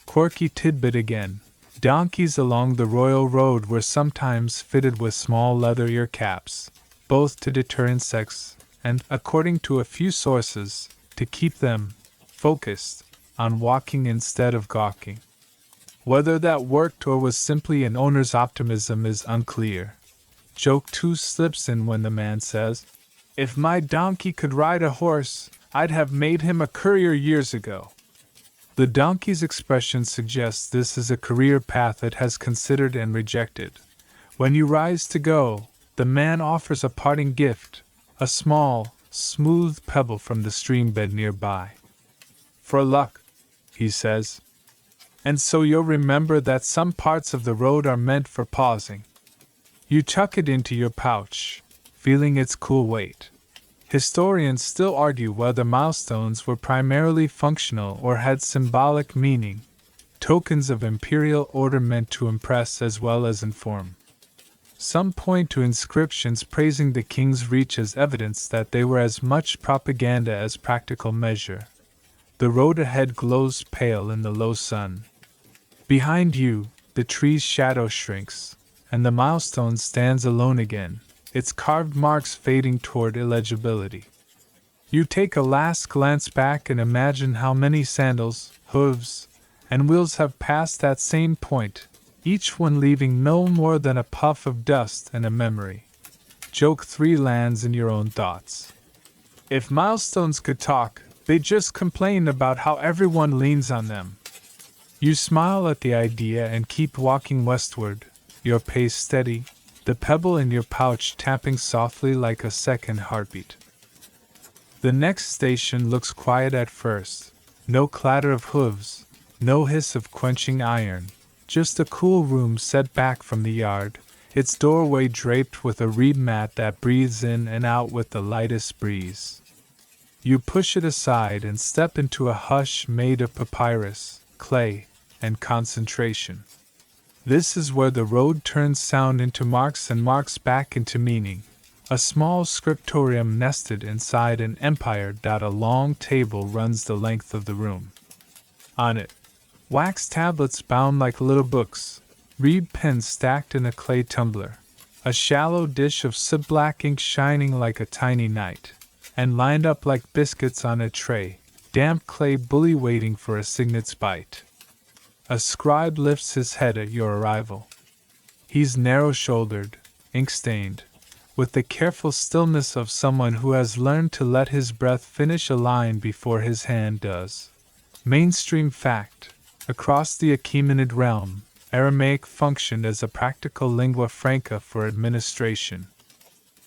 S1: Quirky tidbit again. Donkeys along the royal road were sometimes fitted with small leather ear caps, both to deter insects and, according to a few sources, to keep them focused on walking instead of gawking. Whether that worked or was simply an owner's optimism is unclear. Joke 2 slips in when the man says, "If my donkey could ride a horse, I'd have made him a courier years ago." The donkey's expression suggests this is a career path it has considered and rejected. When you rise to go, the man offers a parting gift, a small, smooth pebble from the stream bed nearby. "For luck," he says. "And so you'll remember that some parts of the road are meant for pausing." You tuck it into your pouch, feeling its cool weight. Historians still argue whether milestones were primarily functional or had symbolic meaning, tokens of imperial order meant to impress as well as inform. Some point to inscriptions praising the king's reach as evidence that they were as much propaganda as practical measure. The road ahead glows pale in the low sun. Behind you, the tree's shadow shrinks, and the milestone stands alone again, its carved marks fading toward illegibility. You take a last glance back and imagine how many sandals, hooves, and wheels have passed that same point, each one leaving no more than a puff of dust and a memory. Joke 3 lands in your own thoughts. If milestones could talk, they'd just complain about how everyone leans on them. You smile at the idea and keep walking westward, your pace steady, the pebble in your pouch tapping softly like a second heartbeat. The next station looks quiet at first. No clatter of hooves, no hiss of quenching iron, just a cool room set back from the yard, its doorway draped with a reed mat that breathes in and out with the lightest breeze. You push it aside and step into a hush made of papyrus, clay, and concentration. This is where the road turns sound into marks and marks back into meaning. A small scriptorium nested inside an empire. A long table runs the length of the room. On it, wax tablets bound like little books, reed pens stacked in a clay tumbler, a shallow dish of soot-black ink shining like a tiny knight, and lined up like biscuits on a tray, damp clay bully waiting for a cygnet's bite. A scribe lifts his head at your arrival. He's narrow-shouldered, ink-stained, with the careful stillness of someone who has learned to let his breath finish a line before his hand does. Mainstream fact: across the Achaemenid realm, Aramaic functioned as a practical lingua franca for administration.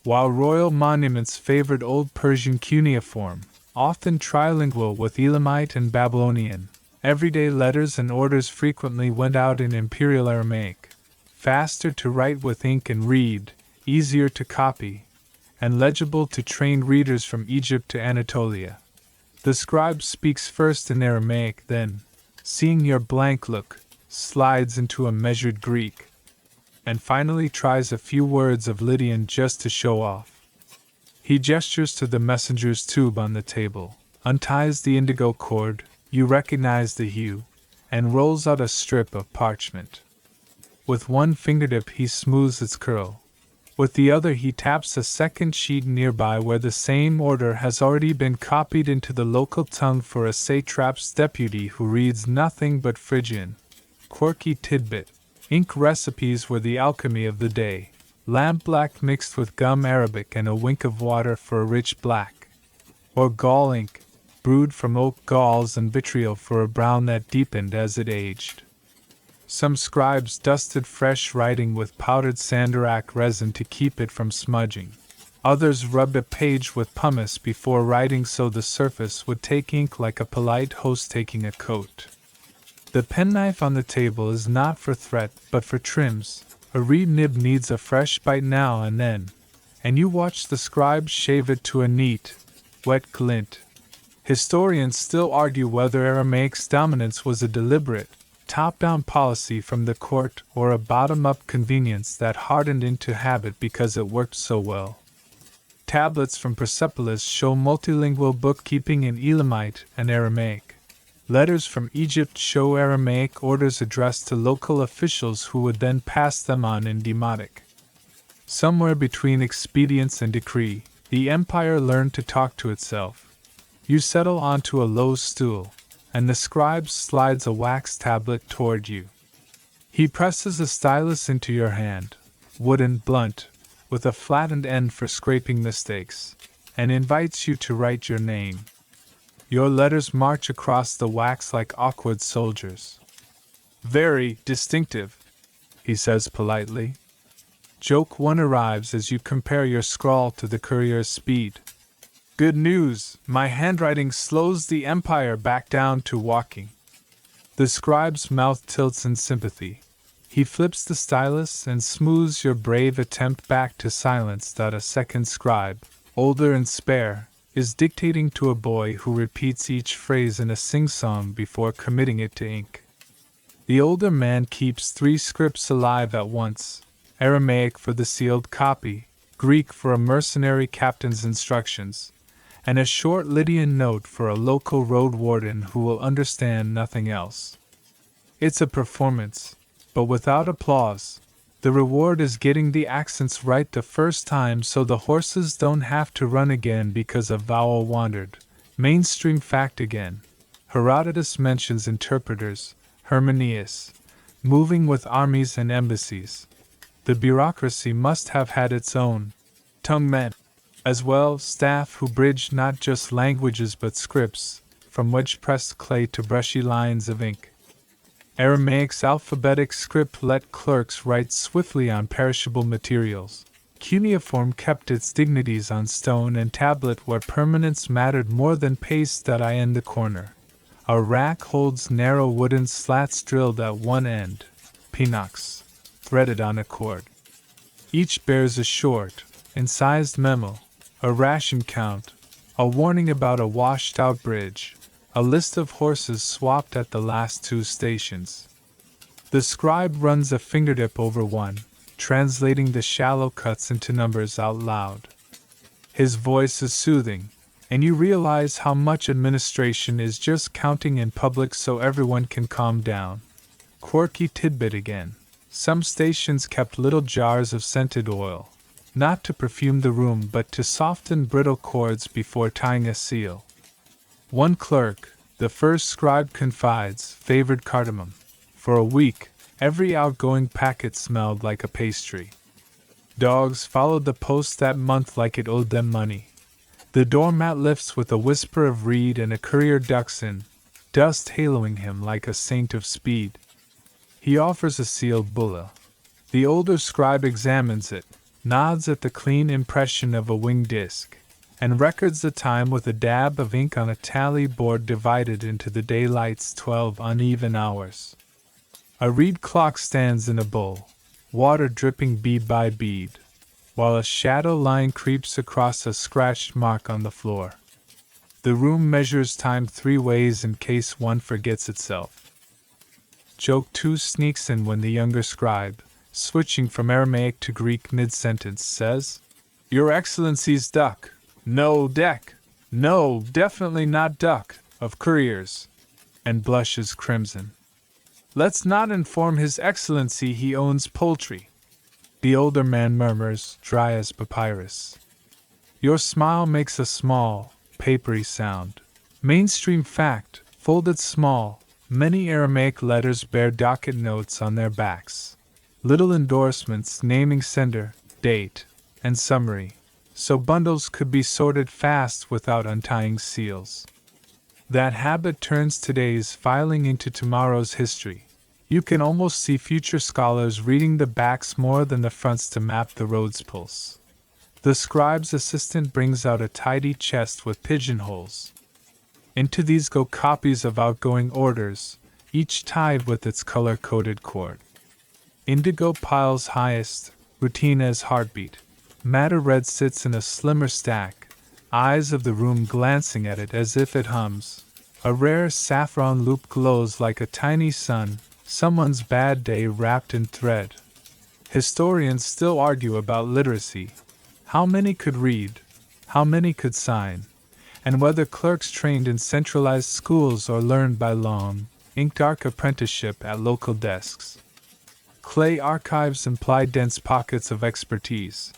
S1: While royal monuments favored Old Persian cuneiform, often trilingual with Elamite and Babylonian, everyday letters and orders frequently went out in Imperial Aramaic, faster to write with ink and read, easier to copy, and legible to trained readers from Egypt to Anatolia. The scribe speaks first in Aramaic, then, seeing your blank look, slides into a measured Greek. and finally tries a few words of Lydian just to show off. He gestures to the messenger's tube on the table, unties the indigo cord, you recognize the hue, and rolls out a strip of parchment. With one fingertip he smooths its curl. With the other he taps a second sheet nearby where the same order has already been copied into the local tongue for a satrap's deputy who reads nothing but Phrygian. Quirky tidbit. Ink recipes were the alchemy of the day. Lampblack mixed with gum arabic and a wink of water for a rich black. Or gall ink, brewed from oak galls and vitriol for a brown that deepened as it aged. Some scribes dusted fresh writing with powdered sandarac resin to keep it from smudging. Others rubbed a page with pumice before writing so the surface would take ink like a polite host taking a coat. The penknife on the table is not for threat but for trims. A reed nib needs a fresh bite now and then, and you watch the scribe shave it to a neat, wet glint. Historians still argue whether Aramaic's dominance was a deliberate, top-down policy from the court or a bottom-up convenience that hardened into habit because it worked so well. Tablets from Persepolis show multilingual bookkeeping in Elamite and Aramaic. Letters from Egypt show Aramaic orders addressed to local officials who would then pass them on in Demotic. Somewhere between expedience and decree, the empire learned to talk to itself. You settle onto a low stool, and the scribe slides a wax tablet toward you. He presses a stylus into your hand, wooden, blunt, with a flattened end for scraping mistakes, and invites you to write your name. Your letters march across the wax like awkward soldiers. Very distinctive, he says politely. Joke 1 arrives as you compare your scrawl to the courier's speed. Good news, my handwriting slows the empire back down to walking. The scribe's mouth tilts in sympathy. He flips the stylus and smooths your brave attempt back to silence. A second scribe, older and spare, is dictating to a boy who repeats each phrase in a sing-song before committing it to ink. The older man keeps 3 scripts alive at once, Aramaic for the sealed copy, Greek for a mercenary captain's instructions, and a short Lydian note for a local road warden who will understand nothing else. It's a performance, but without applause. The reward is getting the accents right the first time so the horses don't have to run again because a vowel wandered. Mainstream fact again. Herodotus mentions interpreters, Herminius, moving with armies and embassies. The bureaucracy must have had its own tongue men, as well staff who bridged not just languages but scripts, from wedge-pressed clay to brushy lines of ink. Aramaic's alphabetic script let clerks write swiftly on perishable materials. Cuneiform kept its dignities on stone and tablet where permanence mattered more than paste. I end the corner. A rack holds narrow wooden slats drilled at one end, pinox, threaded on a cord. Each bears a short, incised memo, a ration count, a warning about a washed-out bridge, a list of horses swapped at the last 2 stations. The scribe runs a fingertip over one, translating the shallow cuts into numbers out loud. His voice is soothing, and you realize how much administration is just counting in public so everyone can calm down. Quirky tidbit again. Some stations kept little jars of scented oil, not to perfume the room but to soften brittle cords before tying a seal. One clerk, the first scribe confides, favored cardamom. For a week, every outgoing packet smelled like a pastry. Dogs followed the post that month like it owed them money. The doormat lifts with a whisper of reed and a courier ducks in, dust haloing him like a saint of speed. He offers a sealed bulla. The older scribe examines it, nods at the clean impression of a winged disc, and records the time with a dab of ink on a tally board divided into the daylight's 12 uneven hours. A reed clock stands in a bowl, water dripping bead by bead, while a shadow line creeps across a scratched mark on the floor. The room measures time 3 ways in case one forgets itself. Joke 2 sneaks in when the younger scribe, switching from Aramaic to Greek mid-sentence, says, "Your Excellency's duck. No, deck. No, definitely not duck, of Couriers," and blushes crimson. "Let's not inform His Excellency he owns poultry." The older man murmurs, dry as papyrus. Your smile makes a small, papery sound. Mainstream fact, folded small, many Aramaic letters bear docket notes on their backs. Little endorsements naming sender, date, and summary, so bundles could be sorted fast without untying seals. That habit turns today's filing into tomorrow's history. You can almost see future scholars reading the backs more than the fronts to map the road's pulse. The scribe's assistant brings out a tidy chest with pigeonholes. Into these go copies of outgoing orders, each tied with its color-coded cord. Indigo piles highest, routine as heartbeat. Madder red sits in a slimmer stack, eyes of the room glancing at it as if it hums. A rare saffron loop glows like a tiny sun, someone's bad day wrapped in thread. Historians still argue about literacy. How many could read? How many could sign? And whether clerks trained in centralized schools or learned by long, ink-dark apprenticeship at local desks. Clay archives imply dense pockets of expertise.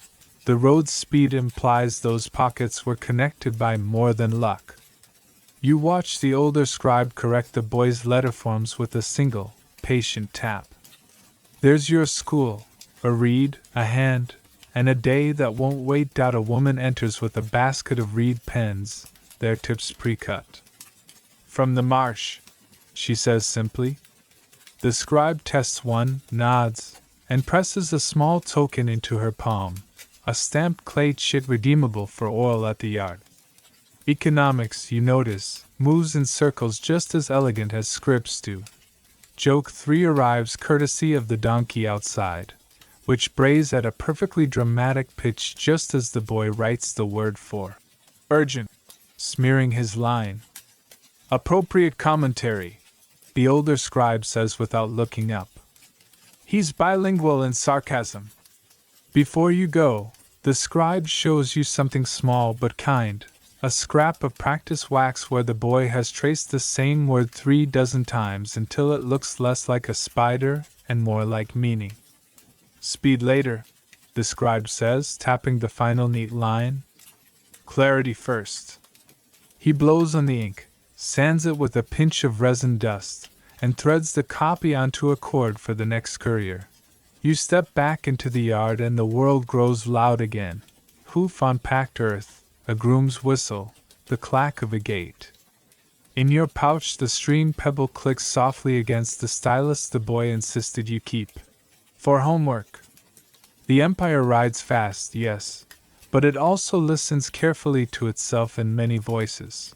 S1: The road's speed implies those pockets were connected by more than luck. You watch the older scribe correct the boy's letterforms with a single, patient tap. There's your school, a reed, a hand, and a day that won't wait. A woman enters with a basket of reed pens, their tips pre-cut. "From the marsh," she says simply. The scribe tests one, nods, and presses a small token into her palm, a stamped clay chit redeemable for oil at the yard. Economics, you notice, moves in circles just as elegant as scripts do. Joke 3 arrives courtesy of the donkey outside, which brays at a perfectly dramatic pitch just as the boy writes the word for urgent, smearing his line. "Appropriate commentary," the older scribe says without looking up. He's bilingual in sarcasm. Before you go, the scribe shows you something small but kind, a scrap of practice wax where the boy has traced the same word 3 dozen times until it looks less like a spider and more like meaning. "Speed later," the scribe says, tapping the final neat line. "Clarity first." He blows on the ink, sands it with a pinch of resin dust, and threads the copy onto a cord for the next courier. You step back into the yard and the world grows loud again. Hoof on packed earth, a groom's whistle, the clack of a gate. In your pouch the stream pebble clicks softly against the stylus the boy insisted you keep. For homework. The empire rides fast, yes, but it also listens carefully to itself in many voices.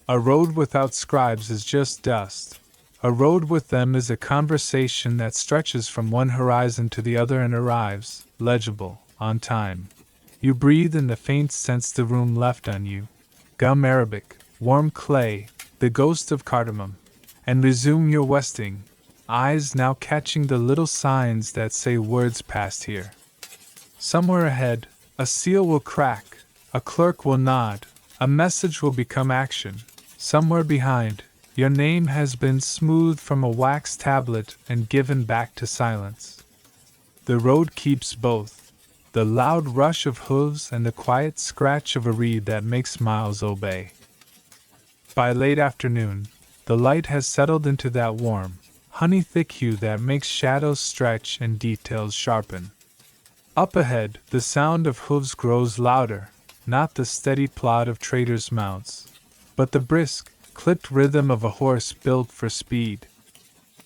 S1: A road without scribes is just dust. A road with them is a conversation that stretches from one horizon to the other and arrives, legible, on time. You breathe in the faint scents the room left on you. Gum arabic, warm clay, the ghost of cardamom, and resume your westing, eyes now catching the little signs that say words passed here. Somewhere ahead, a seal will crack, a clerk will nod, a message will become action. Somewhere behind, your name has been smoothed from a wax tablet and given back to silence. The road keeps both, the loud rush of hooves and the quiet scratch of a reed that makes miles obey. By late afternoon, the light has settled into that warm, honey-thick hue that makes shadows stretch and details sharpen. Up ahead, the sound of hooves grows louder, not the steady plod of traders' mounts, but the brisk, clipped rhythm of a horse built for speed.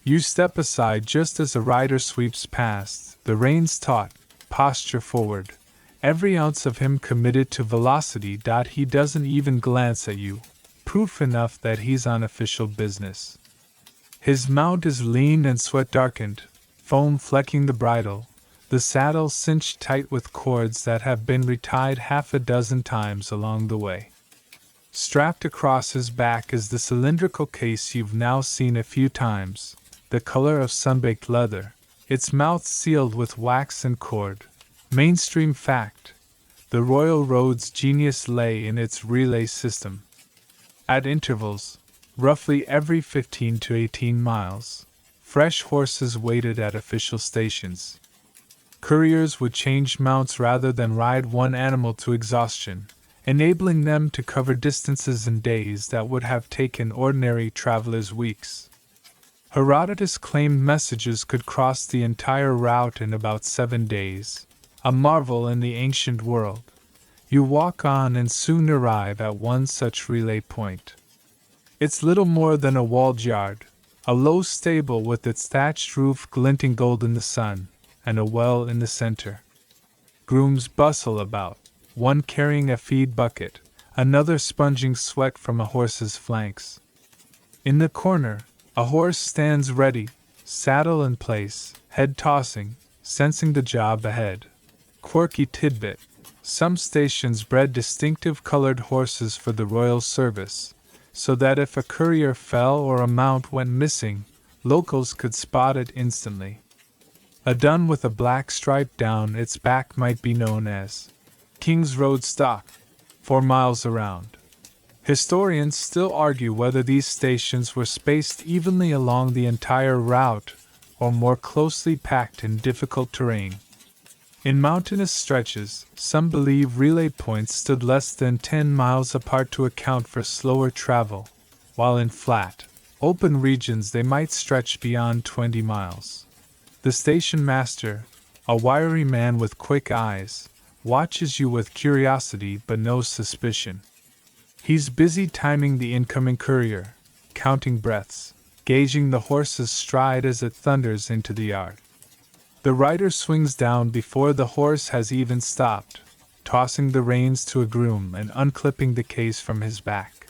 S1: You step aside just as a rider sweeps past, the reins taut, posture forward, every ounce of him committed to velocity. He doesn't even glance at you, proof enough that he's on official business. His mount is lean and sweat-darkened, foam flecking the bridle, the saddle cinched tight with cords that have been retied half a dozen times along the way. Strapped across his back is the cylindrical case you've now seen a few times, the color of sun-baked leather, its mouth sealed with wax and cord. Mainstream fact: the Royal Road's genius lay in its relay system. At intervals, roughly every 15 to 18 miles, fresh horses waited at official stations. Couriers would change mounts rather than ride one animal to exhaustion, enabling them to cover distances in days that would have taken ordinary travelers weeks. Herodotus claimed messages could cross the entire route in about 7 days, a marvel in the ancient world. You walk on and soon arrive at one such relay point. It's little more than a walled yard, a low stable with its thatched roof glinting gold in the sun, and a well in the center. Grooms bustle about, one carrying a feed bucket, another sponging sweat from a horse's flanks. In the corner, a horse stands ready, saddle in place, head tossing, sensing the job ahead. Quirky tidbit: some stations bred distinctive colored horses for the royal service, so that if a courier fell or a mount went missing, locals could spot it instantly. A dun with a black stripe down its back might be known as King's Road Stock, 4 miles around. Historians still argue whether these stations were spaced evenly along the entire route or more closely packed in difficult terrain. In mountainous stretches, some believe relay points stood less than 10 miles apart to account for slower travel, while in flat, open regions they might stretch beyond 20 miles. The station master, a wiry man with quick eyes, watches you with curiosity but no suspicion. He's busy timing the incoming courier, counting breaths, gauging the horse's stride as it thunders into the yard. The rider swings down before the horse has even stopped, tossing the reins to a groom and unclipping the case from his back.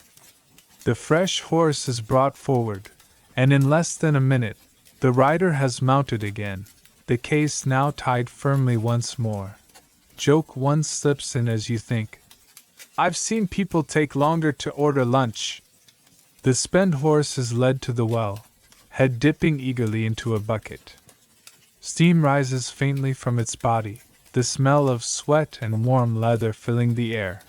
S1: The fresh horse is brought forward, and in less than a minute, the rider has mounted again, the case now tied firmly once more. Joke one slips in as you think. I've seen people take longer to order lunch. The spent horse is led to the well, head dipping eagerly into a bucket. Steam rises faintly from its body, the smell of sweat and warm leather filling the air.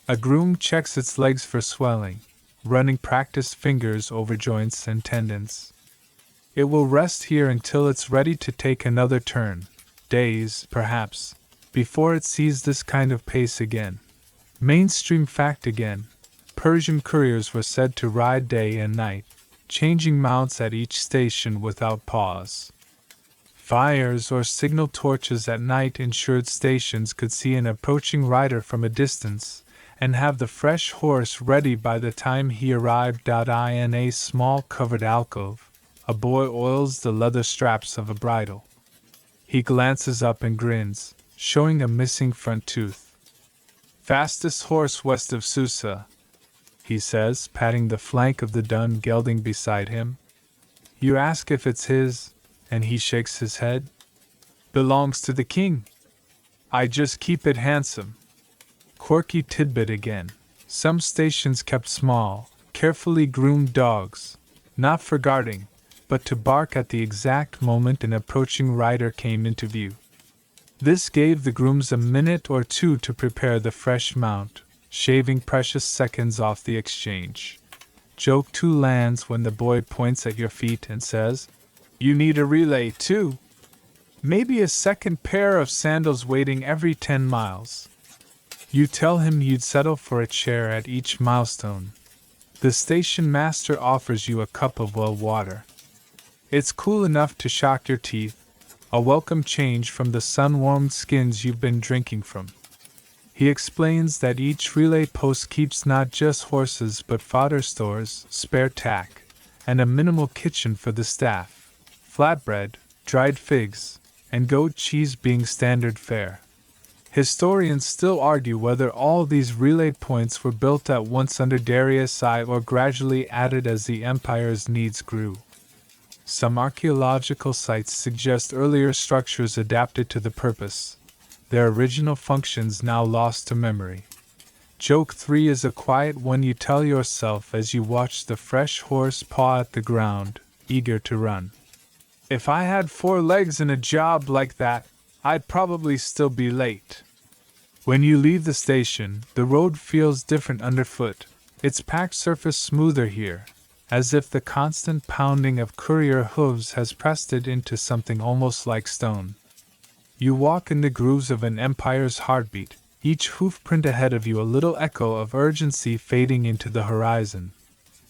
S1: A groom checks its legs for swelling, running practiced fingers over joints and tendons. It will rest here until it's ready to take another turn, days, perhaps, before it sees this kind of pace again. Mainstream fact again: Persian couriers were said to ride day and night, changing mounts at each station without pause. Fires or signal torches at night ensured stations could see an approaching rider from a distance, and have the fresh horse ready by the time he arrived. In a small covered alcove, a boy oils the leather straps of a bridle. He glances up and grins, showing a missing front tooth. "Fastest horse west of Susa," he says, patting the flank of the dun gelding beside him. You ask if it's his, and he shakes his head. "Belongs to the king. I just keep it handsome." Quirky tidbit again: some stations kept small, carefully groomed dogs, not for guarding, but to bark at the exact moment an approaching rider came into view. This gave the grooms a minute or two to prepare the fresh mount, shaving precious seconds off the exchange. Joke 2 lands when the boy points at your feet and says, "You need a relay too. Maybe a second pair of sandals waiting every 10 miles. You tell him you'd settle for a chair at each milestone. The station master offers you a cup of well water. It's cool enough to shock your teeth, a welcome change from the sun-warmed skins you've been drinking from. He explains that each relay post keeps not just horses but fodder stores, spare tack, and a minimal kitchen for the staff, flatbread, dried figs, and goat cheese being standard fare. Historians still argue whether all these relay points were built at once under Darius I or gradually added as the empire's needs grew. Some archaeological sites suggest earlier structures adapted to the purpose, their original functions now lost to memory. Joke 3 is a quiet one you tell yourself as you watch the fresh horse paw at the ground, eager to run. If I had 4 legs and a job like that, I'd probably still be late. When you leave the station, the road feels different underfoot, its packed surface smoother here, as if the constant pounding of Courier hooves has pressed it into something almost like stone. You walk in the grooves of an empire's heartbeat, each hoofprint ahead of you a little echo of urgency fading into the horizon.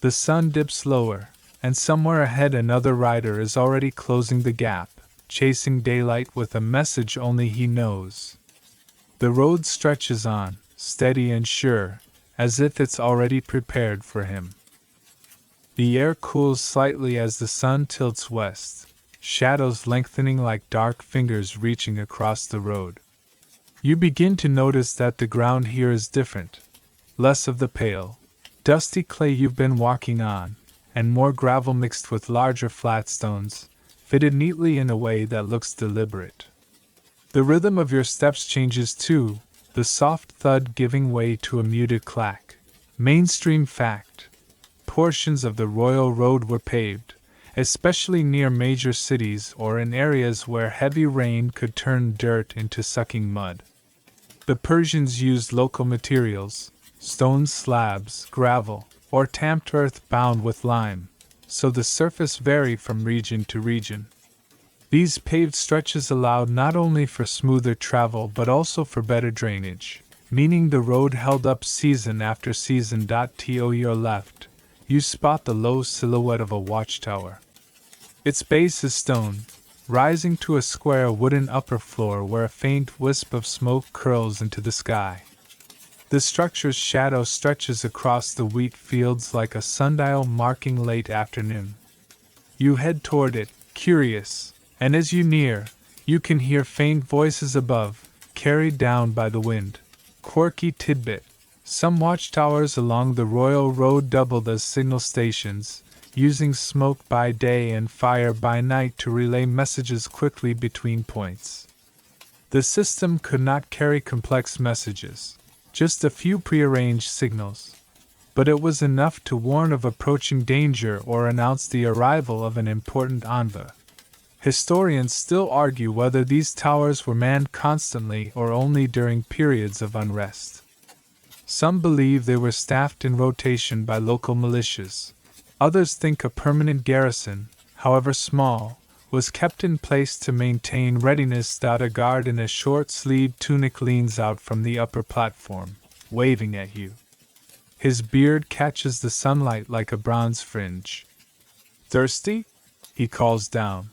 S1: The sun dips lower, and somewhere ahead another rider is already closing the gap, chasing daylight with a message only he knows. The road stretches on, steady and sure, as if it's already prepared for him. The air cools slightly as the sun tilts west, shadows lengthening like dark fingers reaching across the road. You begin to notice that the ground here is different, less of the pale, dusty clay you've been walking on, and more gravel mixed with larger flat stones, fitted neatly in a way that looks deliberate. The rhythm of your steps changes too, the soft thud giving way to a muted clack. Mainstream fact: portions of the Royal Road were paved, especially near major cities or in areas where heavy rain could turn dirt into sucking mud. The Persians used local materials, stone slabs, gravel, or tamped earth bound with lime, so the surface varied from region to region. These paved stretches allowed not only for smoother travel but also for better drainage, meaning the road held up season after season. To your left, you spot the low silhouette of a watchtower. Its base is stone, rising to a square wooden upper floor where a faint wisp of smoke curls into the sky. The structure's shadow stretches across the wheat fields like a sundial marking late afternoon. You head toward it, curious, and as you near, you can hear faint voices above, carried down by the wind. Quirky tidbit: some watchtowers along the Royal Road doubled as signal stations, using smoke by day and fire by night to relay messages quickly between points. The system could not carry complex messages, just a few prearranged signals, but it was enough to warn of approaching danger or announce the arrival of an important envoy. Historians still argue whether these towers were manned constantly or only during periods of unrest. Some believe they were staffed in rotation by local militias. Others think a permanent garrison, however small, was kept in place to maintain readiness. A guard in a short-sleeved tunic leans out from the upper platform, waving at you. His beard catches the sunlight like a bronze fringe. "Thirsty?" he calls down.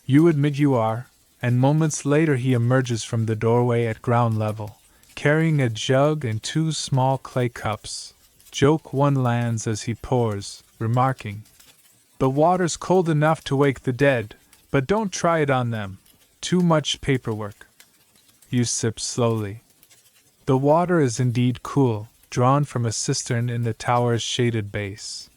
S1: You admit you are, and moments later he emerges from the doorway at ground level, carrying a jug and 2 small clay cups. Joke one lands as he pours, remarking, "The water's cold enough to wake the dead, but don't try it on them. Too much paperwork." You sip slowly. The water is indeed cool, drawn from a cistern in the tower's shaded base.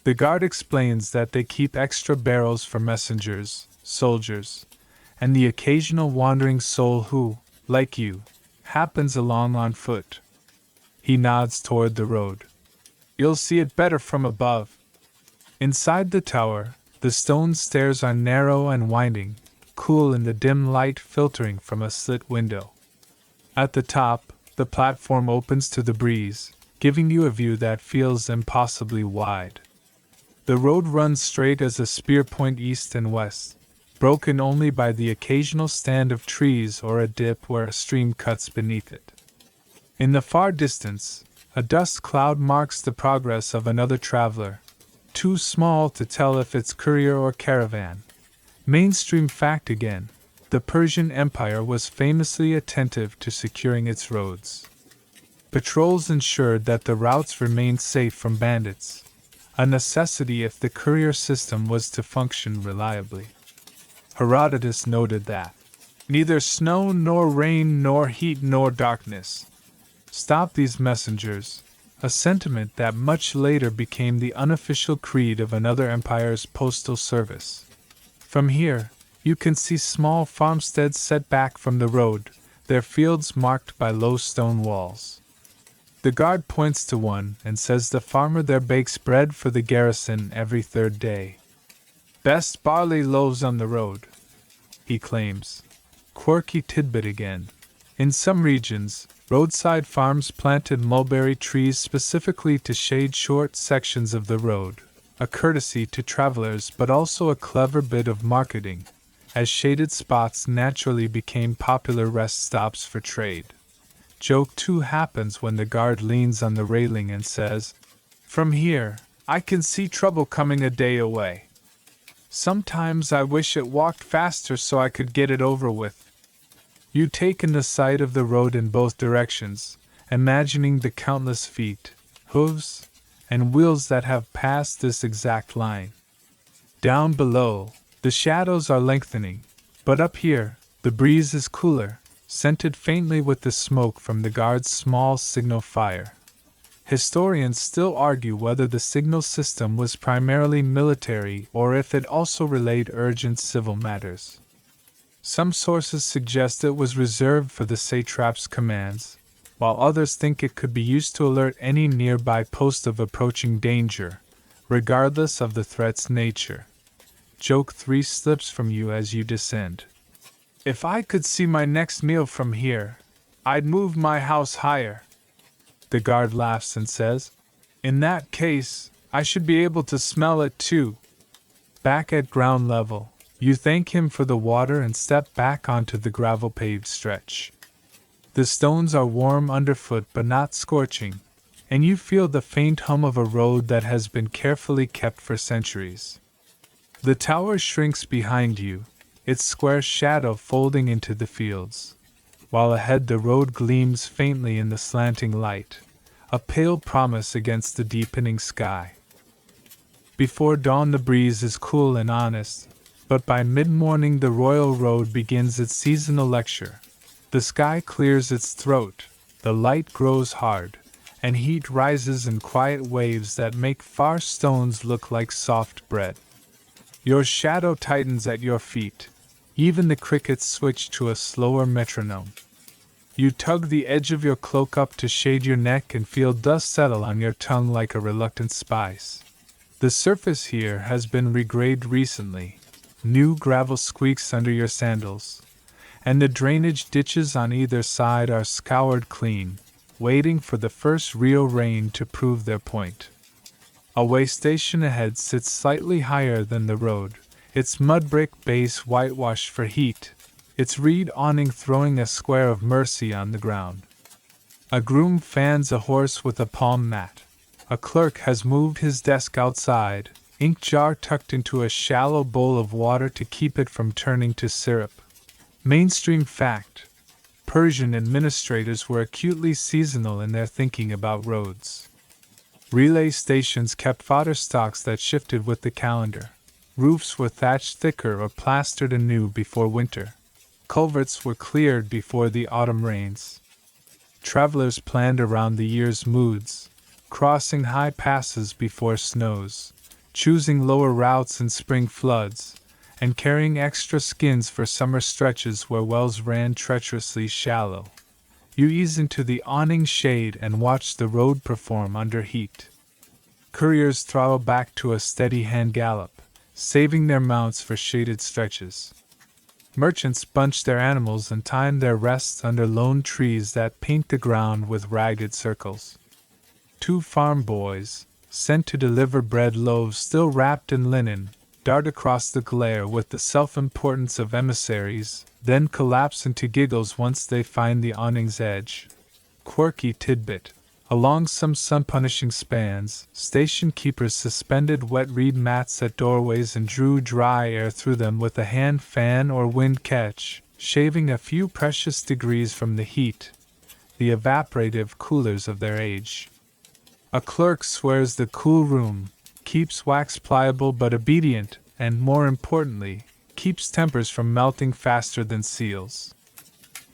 S1: The guard explains that they keep extra barrels for messengers, soldiers, and the occasional wandering soul who, like you, happens along on foot. He nods toward the road. "You'll see it better from above." Inside the tower, the stone stairs are narrow and winding, cool in the dim light filtering from a slit window. At the top, the platform opens to the breeze, giving you a view that feels impossibly wide. The road runs straight as a spear point east and west, broken only by the occasional stand of trees or a dip where a stream cuts beneath it. In the far distance, a dust cloud marks the progress of another traveler, too small to tell if it's courier or caravan. Mainstream fact again: the Persian Empire was famously attentive to securing its roads. Patrols ensured that the routes remained safe from bandits, a necessity if the courier system was to function reliably. Herodotus noted that neither snow nor rain nor heat nor darkness stopped these messengers, a sentiment that much later became the unofficial creed of another empire's postal service. From here, you can see small farmsteads set back from the road, their fields marked by low stone walls. The guard points to one and says the farmer there bakes bread for the garrison every 3rd day. Best barley loaves on the road, he claims. Quirky tidbit again. In some regions, roadside farms planted mulberry trees specifically to shade short sections of the road, a courtesy to travelers but also a clever bit of marketing, as shaded spots naturally became popular rest stops for trade. Joke 2 happens when the guard leans on the railing and says, "From here, I can see trouble coming a day away. Sometimes I wish it walked faster so I could get it over with." You take in the sight of the road in both directions, imagining the countless feet, hooves, and wheels that have passed this exact line. Down below, the shadows are lengthening, but up here, the breeze is cooler, scented faintly with the smoke from the guard's small signal fire. Historians still argue whether the signal system was primarily military or if it also relayed urgent civil matters. Some sources suggest it was reserved for the satrap's commands, while others think it could be used to alert any nearby post of approaching danger, regardless of the threat's nature. Joke 3 slips from you as you descend. "If I could see my next meal from here, I'd move my house higher." The guard laughs and says, "In that case, I should be able to smell it too." Back at ground level, you thank him for the water and step back onto the gravel-paved stretch. The stones are warm underfoot but not scorching, and you feel the faint hum of a road that has been carefully kept for centuries. The tower shrinks behind you, its square shadow folding into the fields, while ahead the road gleams faintly in the slanting light, a pale promise against the deepening sky. Before dawn the breeze is cool and honest, but by mid-morning the Royal Road begins its seasonal lecture. The sky clears its throat, the light grows hard, and heat rises in quiet waves that make far stones look like soft bread. Your shadow tightens at your feet, even the crickets switch to a slower metronome. You tug the edge of your cloak up to shade your neck and feel dust settle on your tongue like a reluctant spice. The surface here has been regraded recently. New gravel squeaks under your sandals, and the drainage ditches on either side are scoured clean, waiting for the first real rain to prove their point. A way station ahead sits slightly higher than the road, its mud brick base whitewashed for heat, its reed awning throwing a square of mercy on the ground. A groom fans a horse with a palm mat. A clerk has moved his desk outside, ink jar tucked into a shallow bowl of water to keep it from turning to syrup. Mainstream fact: Persian administrators were acutely seasonal in their thinking about roads. Relay stations kept fodder stocks that shifted with the calendar. Roofs were thatched thicker or plastered anew before winter. Culverts were cleared before the autumn rains. Travelers planned around the year's moods, crossing high passes before snows, choosing lower routes in spring floods, and carrying extra skins for summer stretches where wells ran treacherously shallow. You ease into the awning shade and watch the road perform under heat. Couriers throttle back to a steady hand gallop, saving their mounts for shaded stretches. Merchants bunch their animals and time their rests under lone trees that paint the ground with ragged circles. Two farm boys, sent to deliver bread loaves still wrapped in linen, dart across the glare with the self-importance of emissaries, then collapse into giggles once they find the awning's edge. Quirky tidbit: along some sun-punishing spans, station keepers suspended wet reed mats at doorways and drew dry air through them with a hand fan or wind catch, shaving a few precious degrees from the heat, the evaporative coolers of their age. A clerk swears the cool room keeps wax pliable but obedient, and more importantly, keeps tempers from melting faster than seals.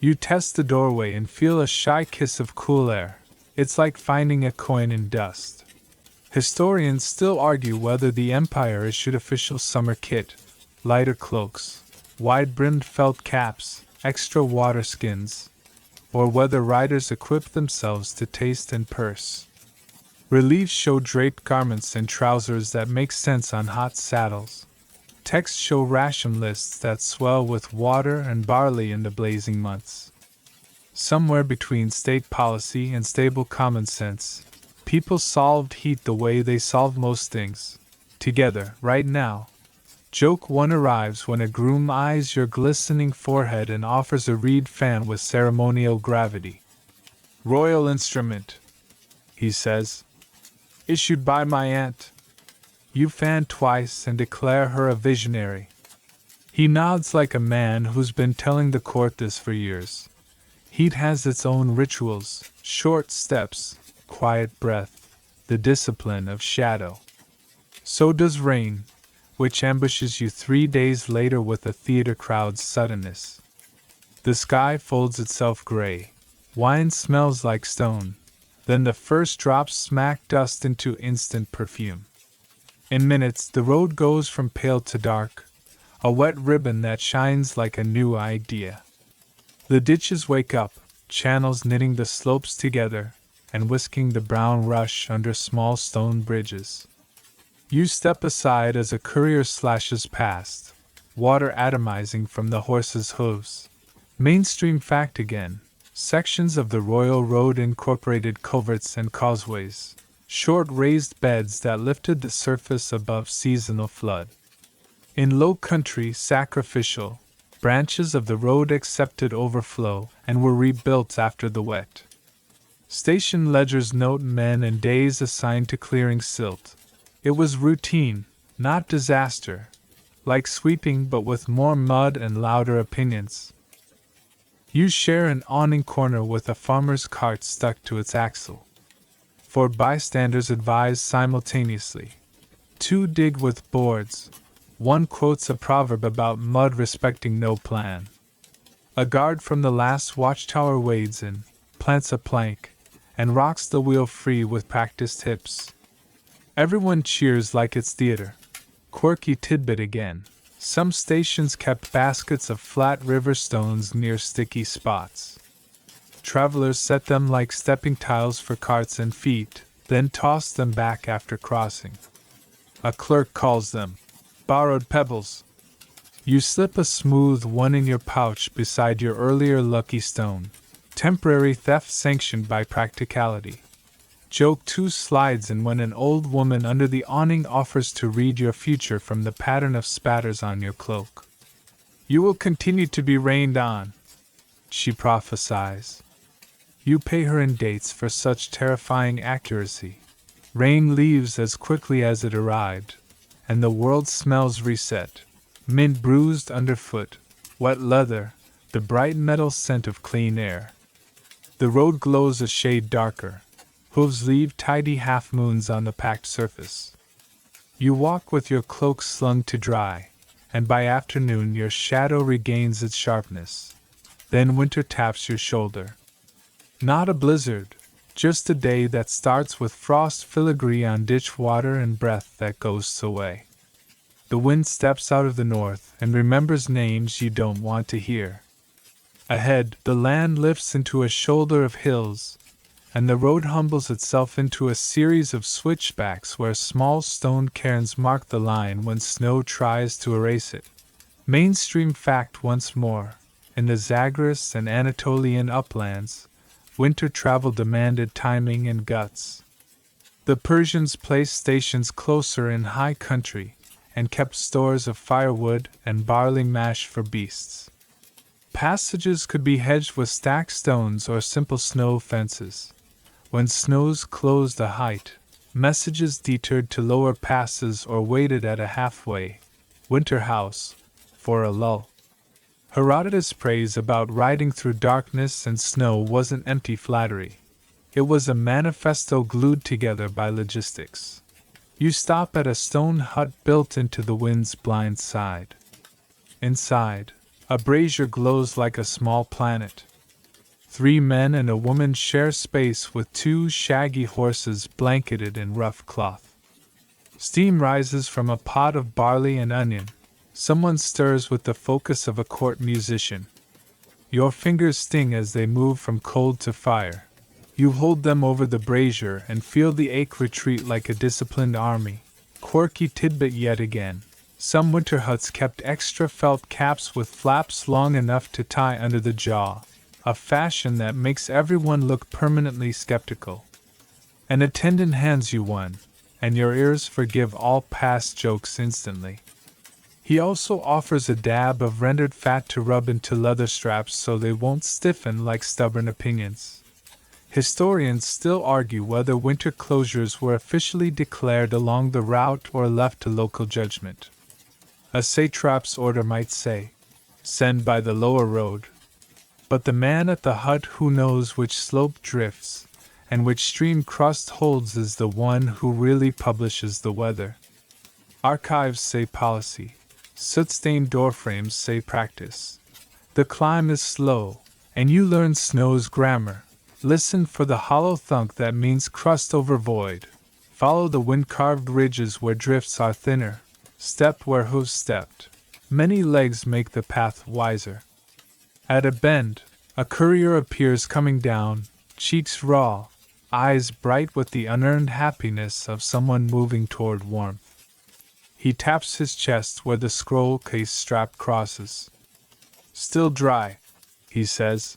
S1: You test the doorway and feel a shy kiss of cool air. It's like finding a coin in dust. Historians still argue whether the empire issued official summer kit, lighter cloaks, wide-brimmed felt caps, extra water skins, or whether riders equipped themselves to taste and purse. Reliefs show draped garments and trousers that make sense on hot saddles. Texts show ration lists that swell with water and barley in the blazing months. Somewhere between state policy and stable common sense, people solved heat the way they solve most things. Together, right now. Joke 1 arrives when a groom eyes your glistening forehead and offers a reed fan with ceremonial gravity. Royal instrument, he says. Issued by my aunt. You fan twice and declare her a visionary. He nods like a man who's been telling the court this for years. Heat has its own rituals, short steps, quiet breath, the discipline of shadow. So does rain, which ambushes you 3 days later with a theater crowd's suddenness. The sky folds itself gray, wine smells like stone, then the first drops smack dust into instant perfume. In minutes the road goes from pale to dark, a wet ribbon that shines like a new idea. The ditches wake up, channels knitting the slopes together and whisking the brown rush under small stone bridges. You step aside as a courier slashes past, water atomizing from the horse's hooves. Mainstream fact again, sections of the Royal Road incorporated culverts and causeways, short raised beds that lifted the surface above seasonal flood. In low country, sacrificial, branches of the road accepted overflow and were rebuilt after the wet. Station ledgers note men and days assigned to clearing silt. It was routine, not disaster, like sweeping but with more mud and louder opinions. You share an awning corner with a farmer's cart stuck to its axle. 4 bystanders advise simultaneously. 2 dig with boards. 1 quotes a proverb about mud respecting no plan. A guard from the last watchtower wades in, plants a plank, and rocks the wheel free with practiced hips. Everyone cheers like it's theater. Quirky tidbit again. Some stations kept baskets of flat river stones near sticky spots. Travelers set them like stepping tiles for carts and feet, then toss them back after crossing. A clerk calls them borrowed pebbles. You slip a smooth one in your pouch beside your earlier lucky stone. Temporary theft sanctioned by practicality. Joke 2 slides in when an old woman under the awning offers to read your future from the pattern of spatters on your cloak. You will continue to be rained on, she prophesies. You pay her in dates for such terrifying accuracy. Rain leaves as quickly as it arrived, and the world smells reset. Mint bruised underfoot, wet leather, the bright metal scent of clean air. The road glows a shade darker. Hooves leave tidy half-moons on the packed surface. You walk with your cloak slung to dry, and by afternoon your shadow regains its sharpness. Then winter taps your shoulder. Not a blizzard, just a day that starts with frost filigree on ditch water and breath that goes away. The wind steps out of the north and remembers names you don't want to hear. Ahead, the land lifts into a shoulder of hills, and the road humbles itself into a series of switchbacks where small stone cairns mark the line when snow tries to erase it. Mainstream fact once more, in the Zagros and Anatolian uplands, winter travel demanded timing and guts. The Persians placed stations closer in high country and kept stores of firewood and barley mash for beasts. Passages could be hedged with stacked stones or simple snow fences. When snows closed the height, messages deterred to lower passes or waited at a halfway winter house for a lull. Herodotus' praise about riding through darkness and snow wasn't empty flattery. It was a manifesto glued together by logistics. You stop at a stone hut built into the wind's blind side. Inside, a brazier glows like a small planet. 3 men and a woman share space with 2 shaggy horses blanketed in rough cloth. Steam rises from a pot of barley and onion. Someone stirs with the focus of a court musician. Your fingers sting as they move from cold to fire. You hold them over the brazier and feel the ache retreat like a disciplined army. Quirky tidbit yet again. Some winter huts kept extra felt caps with flaps long enough to tie under the jaw, a fashion that makes everyone look permanently skeptical. An attendant hands you one, and your ears forgive all past jokes instantly. He also offers a dab of rendered fat to rub into leather straps so they won't stiffen like stubborn opinions. Historians still argue whether winter closures were officially declared along the route or left to local judgment. A satrap's order might say, "Send by the lower road." But the man at the hut who knows which slope drifts and which stream crust holds is the one who really publishes the weather. Archives say policy. Soot-stained doorframes say practice. The climb is slow, and you learn snow's grammar. Listen for the hollow thunk that means crust over void. Follow the wind-carved ridges where drifts are thinner. Step where hooves stepped. Many legs make the path wiser. At a bend, a courier appears coming down, cheeks raw, eyes bright with the unearned happiness of someone moving toward warmth. He taps his chest where the scroll case strap crosses. "Still dry," he says.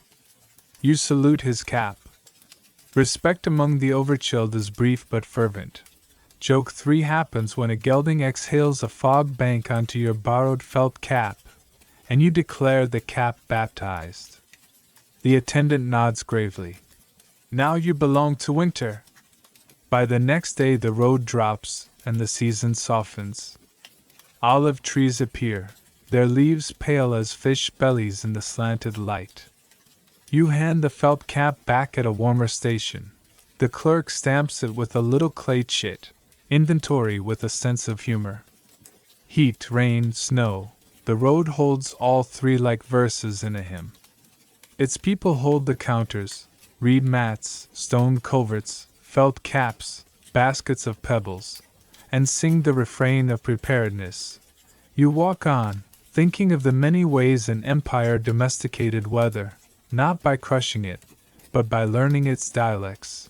S1: You salute his cap. Respect among the overchilled is brief but fervent. Joke 3 happens when a gelding exhales a fog bank onto your borrowed felt cap, and you declare the cap baptized. The attendant nods gravely. Now you belong to winter. By the next day the road drops, and the season softens. Olive trees appear, their leaves pale as fish bellies in the slanted light. You hand the felt cap back at a warmer station. The clerk stamps it with a little clay chit, inventory with a sense of humor. Heat, rain, snow, the road holds all three like verses in a hymn. Its people hold the counters, reed mats, stone coverts, felt caps, baskets of pebbles, and sing the refrain of preparedness. You walk on, thinking of the many ways an empire domesticated weather, not by crushing it, but by learning its dialects.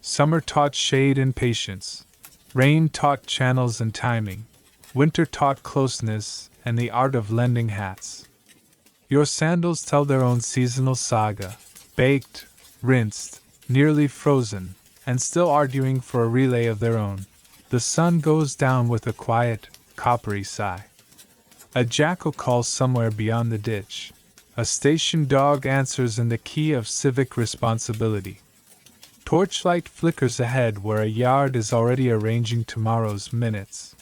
S1: Summer taught shade and patience. Rain taught channels and timing. Winter taught closeness and the art of lending hats. Your sandals tell their own seasonal saga, baked, rinsed, nearly frozen, and still arguing for a relay of their own. The sun goes down with a quiet, coppery sigh. A jackal calls somewhere beyond the ditch. A station dog answers in the key of civic responsibility. Torchlight flickers ahead where a yard is already arranging tomorrow's minutes.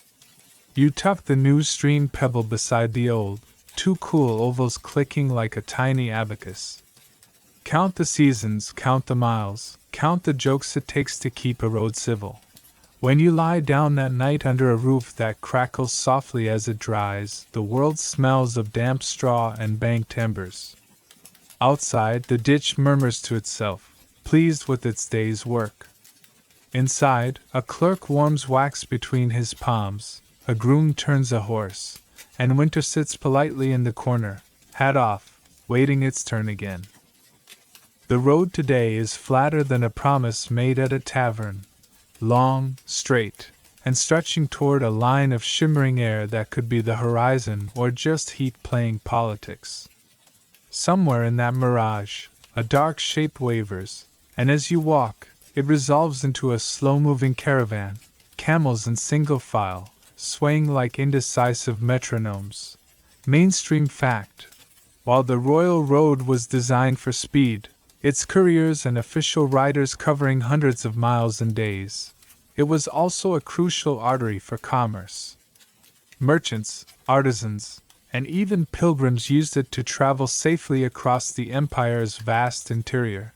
S1: You tuck the new strewn pebble beside the old, two cool ovals clicking like a tiny abacus. Count the seasons, count the miles, count the jokes it takes to keep a road civil. When you lie down that night under a roof that crackles softly as it dries, the world smells of damp straw and banked embers. Outside, the ditch murmurs to itself, pleased with its day's work. Inside, a clerk warms wax between his palms, a groom turns a horse, and winter sits politely in the corner, hat off, waiting its turn again. The road today is flatter than a promise made at a tavern. Long, straight, and stretching toward a line of shimmering air that could be the horizon or just heat playing politics. Somewhere in that mirage, a dark shape wavers, and as you walk, it resolves into a slow-moving caravan, camels in single file, swaying like indecisive metronomes. Mainstream fact: while the Royal Road was designed for speed, its couriers and official riders covering hundreds of miles in days, it was also a crucial artery for commerce. Merchants, artisans, and even pilgrims used it to travel safely across the empire's vast interior.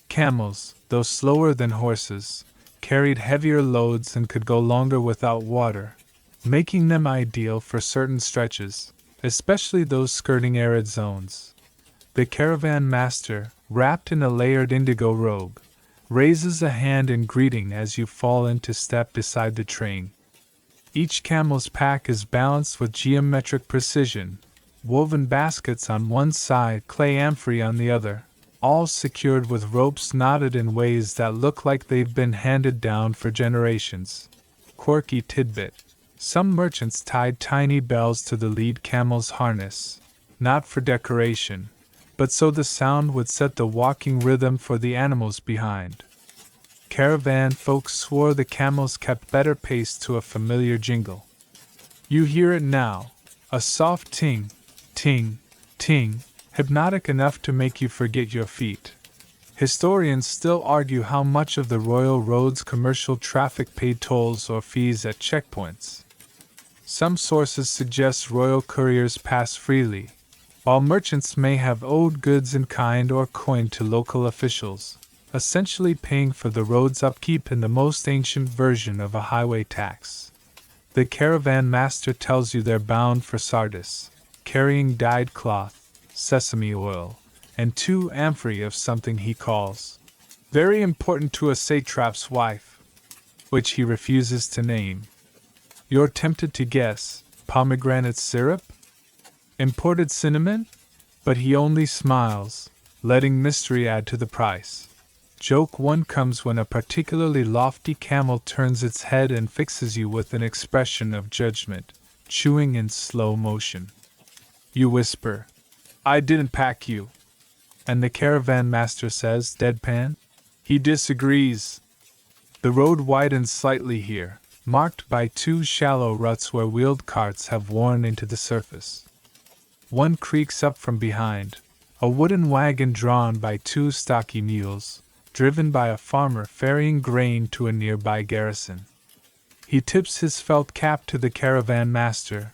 S1: Camels, though slower than horses, carried heavier loads and could go longer without water, making them ideal for certain stretches, especially those skirting arid zones. The caravan master, wrapped in a layered indigo robe, raises a hand in greeting as you fall into step beside the train. Each camel's pack is balanced with geometric precision, woven baskets on one side, clay amphory on the other, all secured with ropes knotted in ways that look like they've been handed down for generations. Quirky tidbit: Some merchants tied tiny bells to the lead camel's harness, not for decoration, but so the sound would set the walking rhythm for the animals behind. Caravan folks swore the camels kept better pace to a familiar jingle. You hear it now, a soft ting, ting, ting, hypnotic enough to make you forget your feet. Historians still argue how much of the royal road's commercial traffic paid tolls or fees at checkpoints. Some sources suggest royal couriers pass freely, while merchants may have owed goods in kind or coin to local officials, essentially paying for the road's upkeep in the most ancient version of a highway tax. The caravan master tells you they're bound for Sardis, carrying dyed cloth, sesame oil, and 2 amphorae of something he calls very important to a satrap's wife, which he refuses to name. You're tempted to guess, pomegranate syrup? Imported cinnamon? But he only smiles, letting mystery add to the price. Joke 1 comes when a particularly lofty camel turns its head and fixes you with an expression of judgment, chewing in slow motion. You whisper, "I didn't pack you." And the caravan master says, deadpan, he disagrees. The road widens slightly here, marked by 2 shallow ruts where wheeled carts have worn into the surface. One creaks up from behind, a wooden wagon drawn by 2 stocky mules, driven by a farmer ferrying grain to a nearby garrison. He tips his felt cap to the caravan master,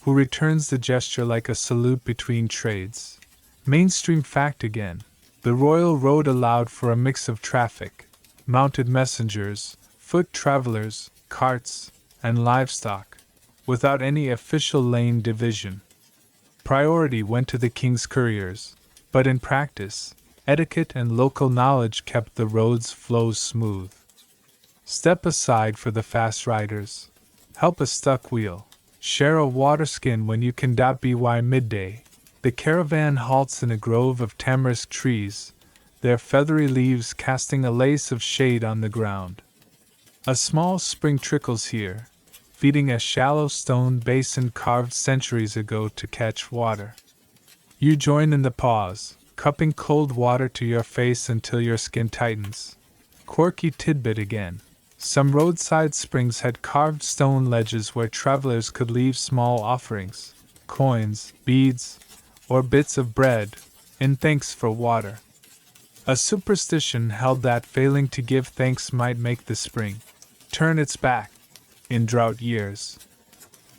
S1: who returns the gesture like a salute between trades. Mainstream fact again, the royal road allowed for a mix of traffic, mounted messengers, foot travelers, carts, and livestock, without any official lane division. Priority went to the king's couriers, but in practice, etiquette and local knowledge kept the road's flows smooth. Step aside for the fast riders. Help a stuck wheel. Share a water skin when you can. By midday, the caravan halts in a grove of tamarisk trees, their feathery leaves casting a lace of shade on the ground. A small spring trickles here, feeding a shallow stone basin carved centuries ago to catch water. You join in the pause, cupping cold water to your face until your skin tightens. Quirky tidbit again. Some roadside springs had carved stone ledges where travelers could leave small offerings, coins, beads, or bits of bread, in thanks for water. A superstition held that failing to give thanks might make the spring turn its back in drought years.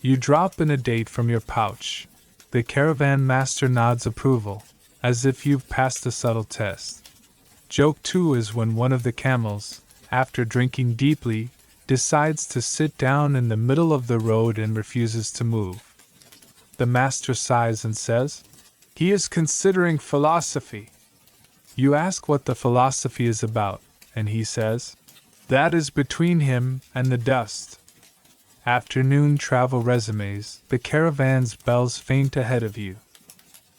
S1: You drop in a date from your pouch. The caravan master nods approval, as if you've passed a subtle test. Joke 2 is when one of the camels, after drinking deeply, decides to sit down in the middle of the road and refuses to move. The master sighs and says, "He is considering philosophy." You ask what the philosophy is about, and he says, "That is between him and the dust." Afternoon travel resumes. The caravan's bells faint ahead of you.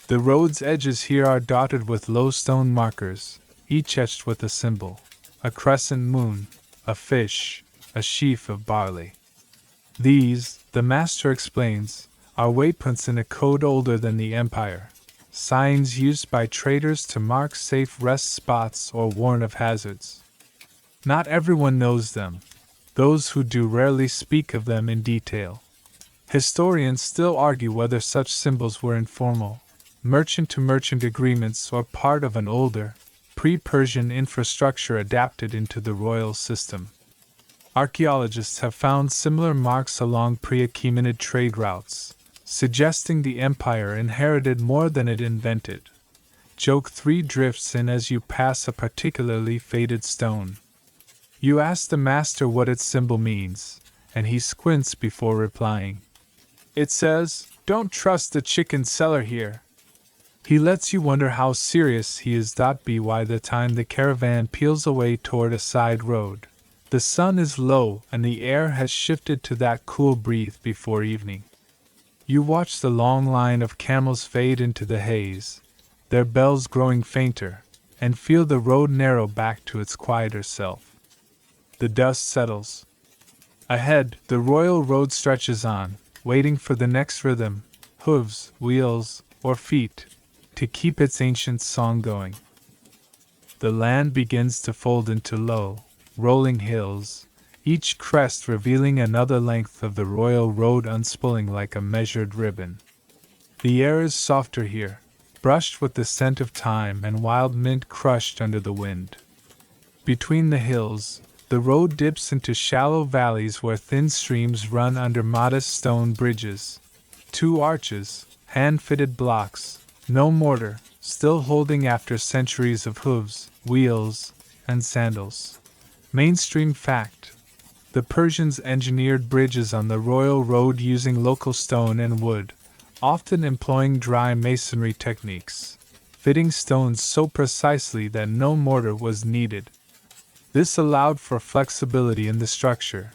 S1: The road's edges here are dotted with low stone markers, each etched with a symbol: a crescent moon, a fish, a sheaf of barley. These, the master explains, are waypoints in a code older than the empire, signs used by traders to mark safe rest spots or warn of hazards. Not everyone knows them. Those who do rarely speak of them in detail. Historians still argue whether such symbols were informal, merchant-to-merchant agreements or part of an older, pre-Persian infrastructure adapted into the royal system. Archaeologists have found similar marks along pre-Achaemenid trade routes, suggesting the empire inherited more than it invented. Joke 3 drifts in as you pass a particularly faded stone. You ask the master what its symbol means, and he squints before replying. It says, "Don't trust the chicken seller here." He lets you wonder how serious he is. By the time the caravan peels away toward a side road, the sun is low and the air has shifted to that cool breeze before evening. You watch the long line of camels fade into the haze, their bells growing fainter, and feel the road narrow back to its quieter self. The dust settles. Ahead, the royal road stretches on, waiting for the next rhythm, hooves, wheels, or feet, to keep its ancient song going. The land begins to fold into low, rolling hills, each crest revealing another length of the royal road unspooling like a measured ribbon. The air is softer here, brushed with the scent of thyme and wild mint crushed under the wind. Between the hills, the road dips into shallow valleys where thin streams run under modest stone bridges. 2 arches, hand-fitted blocks, no mortar, still holding after centuries of hooves, wheels, and sandals. Mainstream fact: the Persians engineered bridges on the royal road using local stone and wood, often employing dry masonry techniques, fitting stones so precisely that no mortar was needed. This allowed for flexibility in the structure,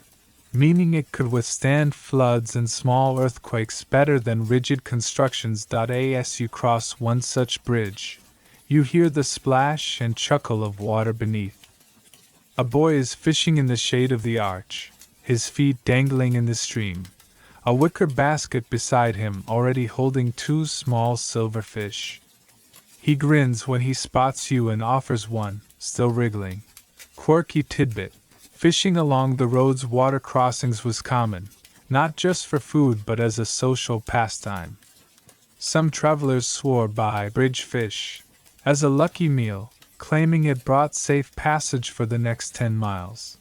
S1: meaning it could withstand floods and small earthquakes better than rigid constructions. As you cross one such bridge, you hear the splash and chuckle of water beneath. A boy is fishing in the shade of the arch, his feet dangling in the stream, a wicker basket beside him already holding 2 small silver fish. He grins when he spots you and offers one, still wriggling. Quirky tidbit: fishing along the road's water crossings was common, not just for food but as a social pastime. Some travelers swore by bridge fish as a lucky meal, claiming it brought safe passage for the next 10 miles.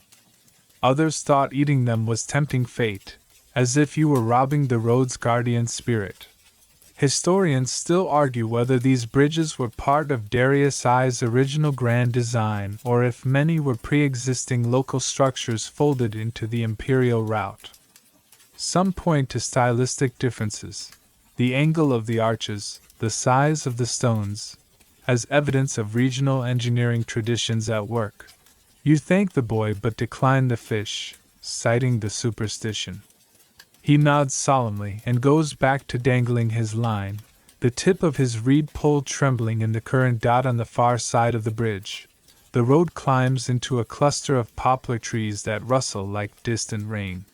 S1: Others thought eating them was tempting fate, as if you were robbing the road's guardian spirit. Historians still argue whether these bridges were part of Darius I's original grand design or if many were pre-existing local structures folded into the imperial route. Some point to stylistic differences: the angle of the arches, the size of the stones, as evidence of regional engineering traditions at work. You thank the boy but decline the fish, citing the superstition. He nods solemnly and goes back to dangling his line, the tip of his reed pole trembling in the current. On the far side of the bridge, the road climbs into a cluster of poplar trees that rustle like distant rain.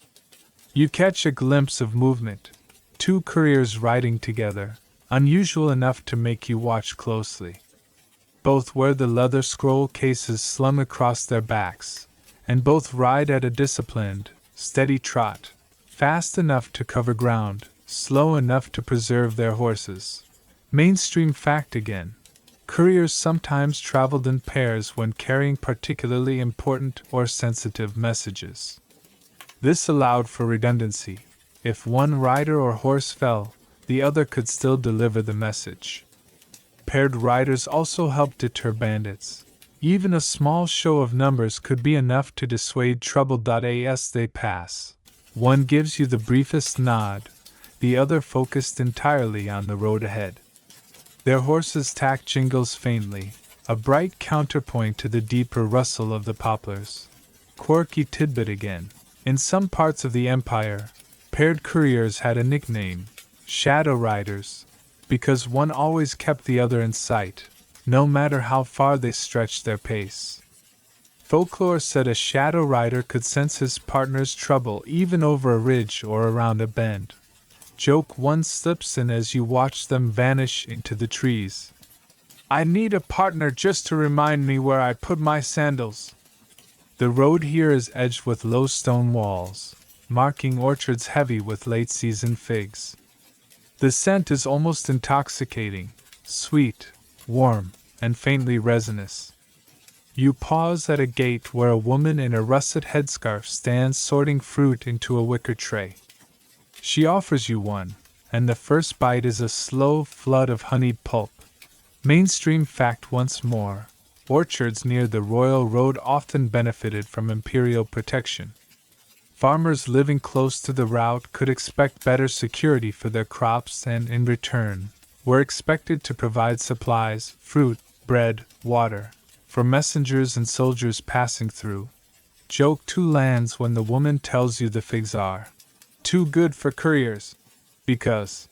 S1: You catch a glimpse of movement, 2 couriers riding together, unusual enough to make you watch closely. Both wear the leather scroll cases slung across their backs, and both ride at a disciplined, steady trot, fast enough to cover ground, slow enough to preserve their horses. Mainstream fact again: couriers sometimes traveled in pairs when carrying particularly important or sensitive messages. This allowed for redundancy. If one rider or horse fell, the other could still deliver the message. Paired riders also helped deter bandits. Even a small show of numbers could be enough to dissuade trouble. As they pass, one gives you the briefest nod, the other focused entirely on the road ahead. Their horses' tack jingles faintly, a bright counterpoint to the deeper rustle of the poplars. Quirky tidbit again: in some parts of the empire, paired couriers had a nickname, shadow riders, because one always kept the other in sight, no matter how far they stretched their pace. Folklore said a shadow rider could sense his partner's trouble even over a ridge or around a bend. Joke one slips in as you watch them vanish into the trees. I need a partner just to remind me where I put my sandals. The road here is edged with low stone walls, marking orchards heavy with late-season figs. The scent is almost intoxicating, sweet, warm, and faintly resinous. You pause at a gate where a woman in a russet headscarf stands sorting fruit into a wicker tray. She offers you one, and the first bite is a slow flood of honeyed pulp. Mainstream fact once more: orchards near the royal road often benefited from imperial protection. Farmers living close to the route could expect better security for their crops and, in return, were expected to provide supplies, fruit, bread, water, for messengers and soldiers passing through. Joke 2 lands when the woman tells you the figs are too good for couriers, because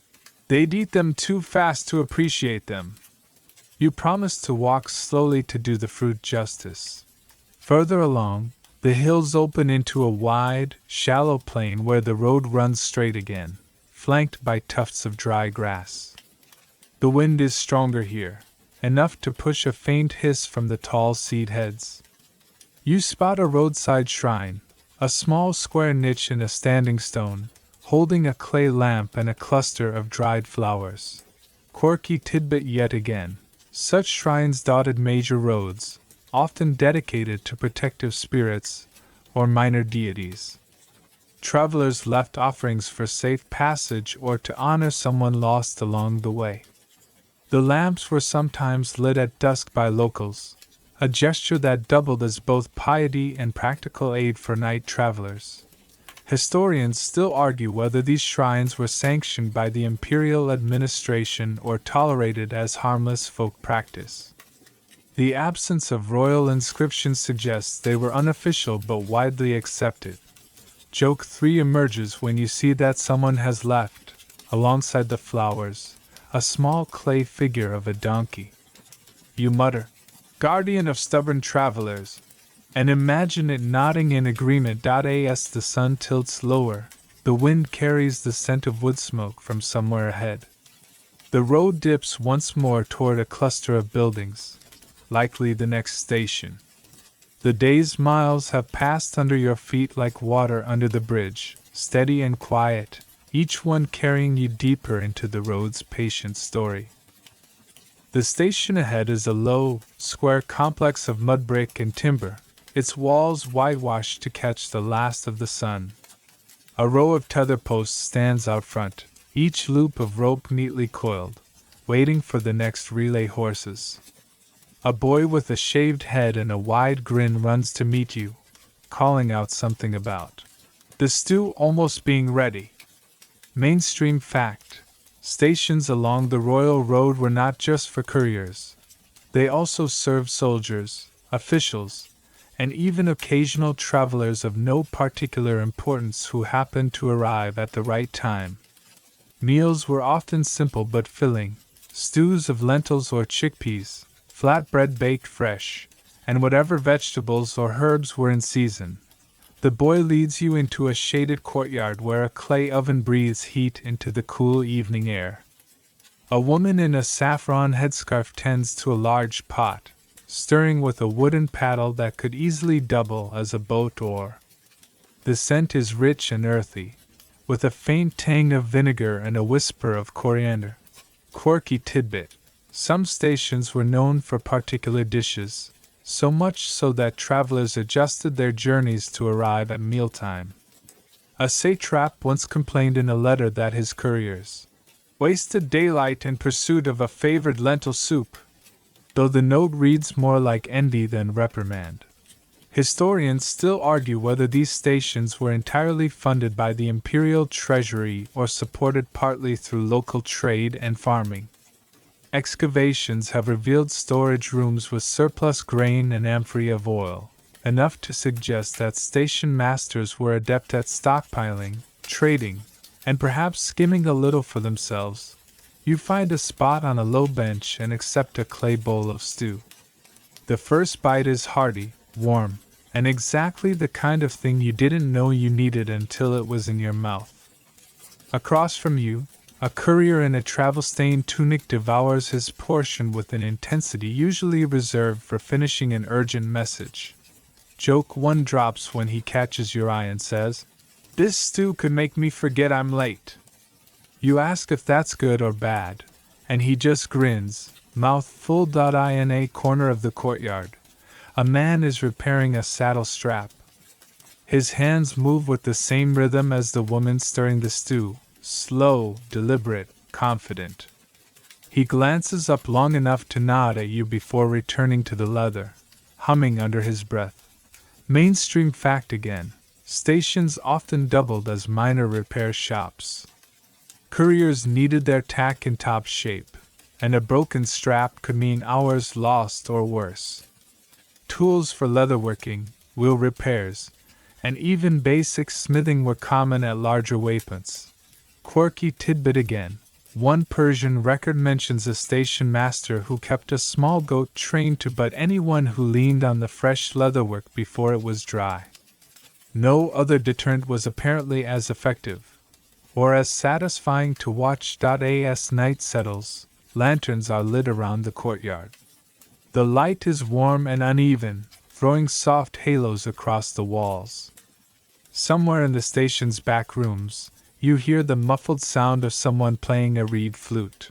S1: they'd eat them too fast to appreciate them. You promise to walk slowly to do the fruit justice. Further along, The hills open into a wide, shallow plain where the road runs straight again, flanked by tufts of dry grass. The wind is stronger here, enough to push a faint hiss from the tall seed heads. You spot a roadside shrine, a small square niche in a standing stone, holding a clay lamp and a cluster of dried flowers. Quirky tidbit yet again. Such shrines dotted major roads, often dedicated to protective spirits or minor deities. Travelers left offerings for safe passage or to honor someone lost along the way. The lamps were sometimes lit at dusk by locals, a gesture that doubled as both piety and practical aid for night travelers. Historians still argue whether these shrines were sanctioned by the imperial administration or tolerated as harmless folk practice. The absence of royal inscriptions suggests they were unofficial but widely accepted. Joke 3 emerges when you see that someone has left, alongside the flowers, a small clay figure of a donkey. You mutter, "Guardian of stubborn travelers," and imagine it nodding in agreement. As the sun tilts lower, the wind carries the scent of wood smoke from somewhere ahead. The road dips once more toward a cluster of buildings, likely the next station. The day's miles have passed under your feet like water under the bridge, steady and quiet, each one carrying you deeper into the road's patient story. The station ahead is a low, square complex of mud brick and timber, its walls whitewashed to catch the last of the sun. A row of tether posts stands out front, each loop of rope neatly coiled, waiting for the next relay horses. A boy with a shaved head and a wide grin runs to meet you, calling out something about the stew almost being ready. Mainstream fact: stations along the Royal Road were not just for couriers. They also served soldiers, officials, and even occasional travelers of no particular importance who happened to arrive at the right time. Meals were often simple but filling: stews of lentils or chickpeas, flatbread baked fresh, and whatever vegetables or herbs were in season. The boy leads you into a shaded courtyard where a clay oven breathes heat into the cool evening air. A woman in a saffron headscarf tends to a large pot, stirring with a wooden paddle that could easily double as a boat oar. The scent is rich and earthy, with a faint tang of vinegar and a whisper of coriander. Quirky tidbit: some stations were known for particular dishes, so much so that travelers adjusted their journeys to arrive at mealtime. A satrap once complained in a letter that his couriers wasted daylight in pursuit of a favored lentil soup, though the note reads more like envy than reprimand. Historians still argue whether these stations were entirely funded by the imperial treasury or supported partly through local trade and farming. Excavations have revealed storage rooms with surplus grain and amphorae of oil, enough to suggest that station masters were adept at stockpiling, trading, and perhaps skimming a little for themselves. You find a spot on a low bench and accept a clay bowl of stew. The first bite is hearty, warm, and exactly the kind of thing you didn't know you needed until it was in your mouth. Across from you, a courier in a travel-stained tunic devours his portion with an intensity usually reserved for finishing an urgent message. Joke 1 drops when he catches your eye and says, "This stew could make me forget I'm late." You ask if that's good or bad, and he just grins, mouth full. In a corner of the courtyard, a man is repairing a saddle strap. His hands move with the same rhythm as the woman stirring the stew. Slow, deliberate, confident. He glances up long enough to nod at you before returning to the leather, humming under his breath. Mainstream fact again: stations often doubled as minor repair shops. Couriers needed their tack in top shape, and a broken strap could mean hours lost or worse. Tools for leatherworking, wheel repairs, and even basic smithing were common at larger waypoints. Quirky tidbit again: one Persian record mentions a station master who kept a small goat trained to butt anyone who leaned on the fresh leatherwork before it was dry. No other deterrent was apparently as effective, or as satisfying to watch. As night settles, lanterns are lit around the courtyard. The light is warm and uneven, throwing soft halos across the walls. Somewhere in the station's back rooms, you hear the muffled sound of someone playing a reed flute.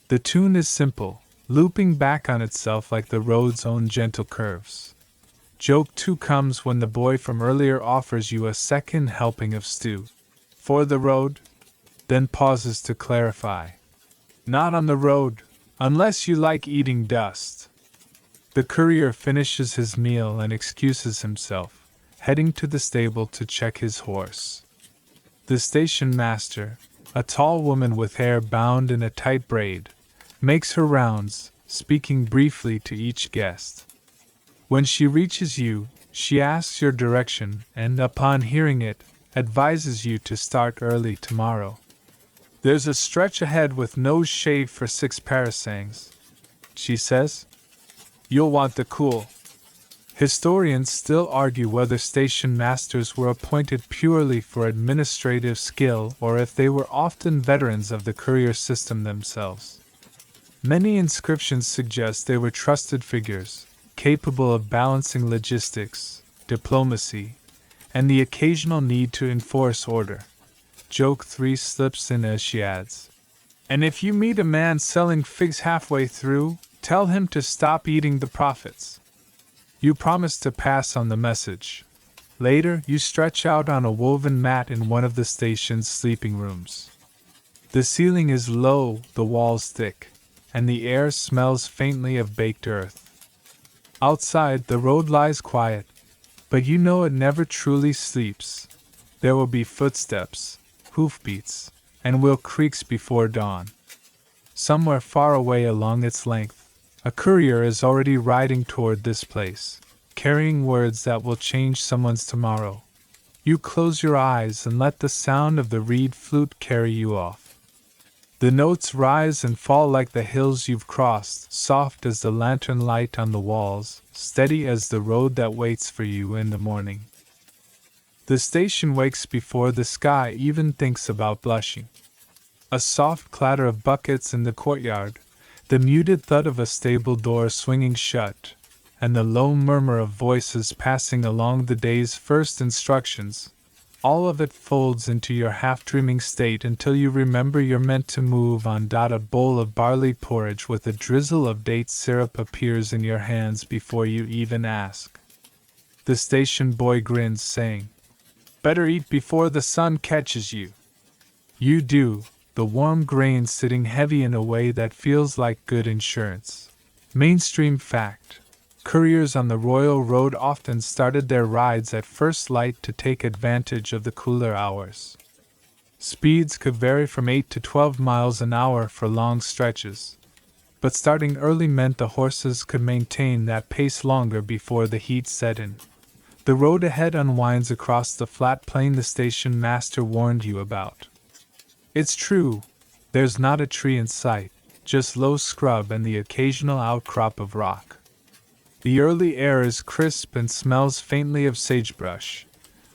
S1: The tune is simple, looping back on itself like the road's own gentle curves. Joke 2 comes when the boy from earlier offers you a second helping of stew. For the road? Then pauses to clarify. Not on the road, unless you like eating dust. The courier finishes his meal and excuses himself, heading to the stable to check his horse. The station master, a tall woman with hair bound in a tight braid, makes her rounds, speaking briefly to each guest. When she reaches you, she asks your direction and, upon hearing it, advises you to start early tomorrow. There's a stretch ahead with no shade for 6 parasangs, she says. You'll want the cool. Historians still argue whether station masters were appointed purely for administrative skill or if they were often veterans of the courier system themselves. Many inscriptions suggest they were trusted figures, capable of balancing logistics, diplomacy, and the occasional need to enforce order. Joke 3 slips in as she adds, "And if you meet a man selling figs halfway through, tell him to stop eating the profits." You promise to pass on the message. Later, you stretch out on a woven mat in one of the station's sleeping rooms. The ceiling is low, the walls thick, and the air smells faintly of baked earth. Outside, the road lies quiet, but you know it never truly sleeps. There will be footsteps, hoofbeats, and wheel creaks before dawn. Somewhere far away along its length, a courier is already riding toward this place, carrying words that will change someone's tomorrow. You close your eyes and let the sound of the reed flute carry you off. The notes rise and fall like the hills you've crossed, soft as the lantern light on the walls, steady as the road that waits for you in the morning. The station wakes before the sky even thinks about blushing. A soft clatter of buckets in the courtyard, the muted thud of a stable door swinging shut, and the low murmur of voices passing along the day's first instructions, all of it folds into your half-dreaming state until you remember you're meant to move on. A bowl of barley porridge with a drizzle of date syrup appears in your hands before you even ask. The station boy grins, saying, "Better eat before the sun catches you." You do, the warm grain sitting heavy in a way that feels like good insurance. Mainstream fact. Couriers on the Royal Road often started their rides at first light to take advantage of the cooler hours. Speeds could vary from 8 to 12 miles an hour for long stretches, but starting early meant the horses could maintain that pace longer before the heat set in. The road ahead unwinds across the flat plain the station master warned you about. It's true, there's not a tree in sight, just low scrub and the occasional outcrop of rock. The early air is crisp and smells faintly of sagebrush,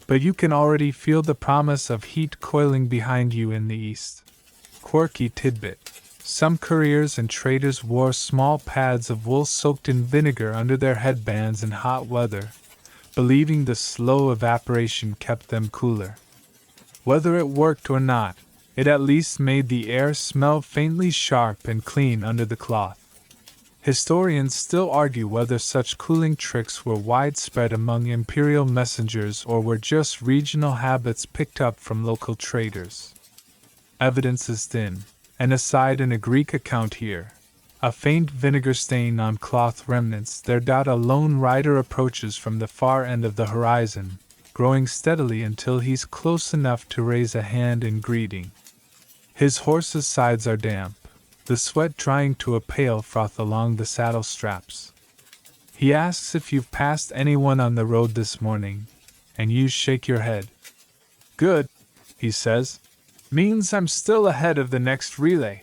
S1: but you can already feel the promise of heat coiling behind you in the east. Quirky tidbit. Some couriers and traders wore small pads of wool soaked in vinegar under their headbands in hot weather, believing the slow evaporation kept them cooler. Whether it worked or not, it at least made the air smell faintly sharp and clean under the cloth. Historians still argue whether such cooling tricks were widespread among imperial messengers or were just regional habits picked up from local traders. Evidence is thin, and aside in a Greek account here, a faint vinegar stain on cloth remnants there. A lone rider approaches from the far end of the horizon, growing steadily until he's close enough to raise a hand in greeting. His horse's sides are damp, the sweat drying to a pale froth along the saddle straps. He asks if you've passed anyone on the road this morning, and you shake your head. "Good," he says. "Means I'm still ahead of the next relay."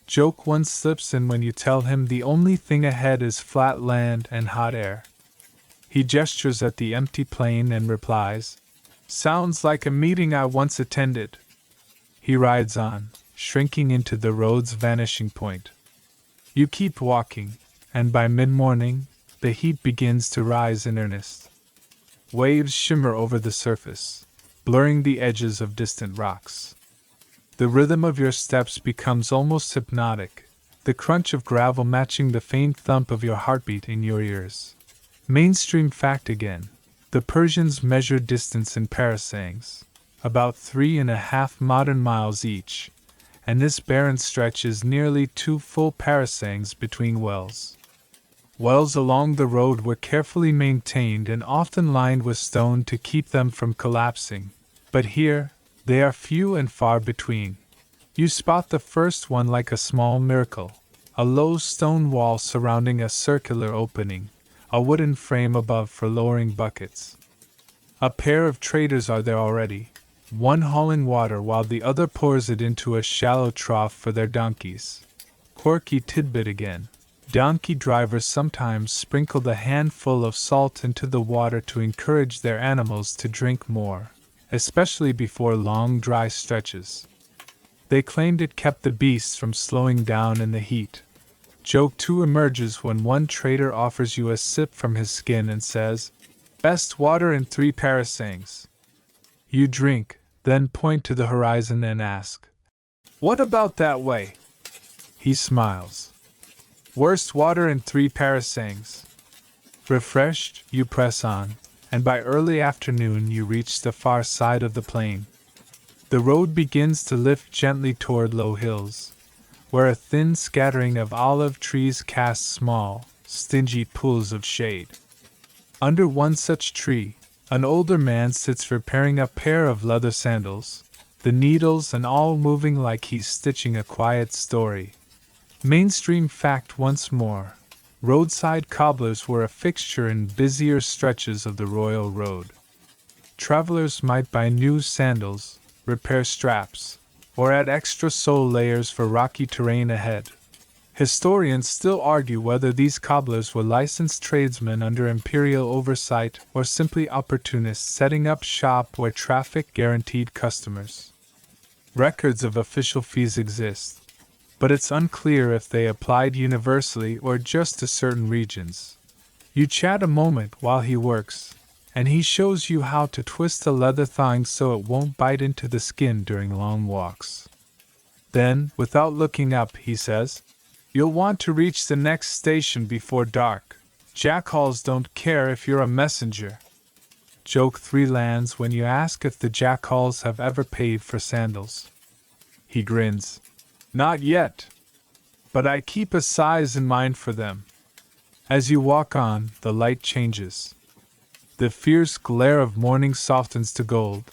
S1: Joke 1 slips in when you tell him the only thing ahead is flat land and hot air. He gestures at the empty plain and replies, "Sounds like a meeting I once attended." He rides on, shrinking into the road's vanishing point. You keep walking, and by mid-morning, the heat begins to rise in earnest. Waves shimmer over the surface, blurring the edges of distant rocks. The rhythm of your steps becomes almost hypnotic, the crunch of gravel matching the faint thump of your heartbeat in your ears. Mainstream fact again. The Persians measured distance in parasangs, about 3.5 modern miles each, and this barren stretch is nearly 2 full parasangs between wells. Wells along the road were carefully maintained and often lined with stone to keep them from collapsing, but here, they are few and far between. You spot the first one like a small miracle, a low stone wall surrounding a circular opening, a wooden frame above for lowering buckets. A pair of traders are there already, one hauling water while the other pours it into a shallow trough for their donkeys. Quirky tidbit again. Donkey drivers sometimes sprinkle a handful of salt into the water to encourage their animals to drink more, especially before long dry stretches. They claimed it kept the beasts from slowing down in the heat. Joke 2 emerges when one trader offers you a sip from his skin and says, "Best water in 3 parasangs." You drink, then point to the horizon and ask, "What about that way?" He smiles. "Worst water in 3 parasangs." Refreshed, you press on, and by early afternoon you reach the far side of the plain. The road begins to lift gently toward low hills, where a thin scattering of olive trees casts small, stingy pools of shade. Under one such tree, an older man sits repairing a pair of leather sandals, the needles and all moving like he's stitching a quiet story. Mainstream fact once more. Roadside cobblers were a fixture in busier stretches of the Royal Road. Travelers might buy new sandals, repair straps, or add extra sole layers for rocky terrain ahead. Historians still argue whether these cobblers were licensed tradesmen under imperial oversight or simply opportunists setting up shop where traffic guaranteed customers. Records of official fees exist, but it's unclear if they applied universally or just to certain regions. You chat a moment while he works, and he shows you how to twist the leather thong so it won't bite into the skin during long walks. Then, without looking up, he says, "You'll want to reach the next station before dark. Jackals don't care if you're a messenger." Joke 3 lands when you ask if the jackals have ever paid for sandals. He grins. "Not yet. But I keep a size in mind for them." As you walk on, the light changes. The fierce glare of morning softens to gold,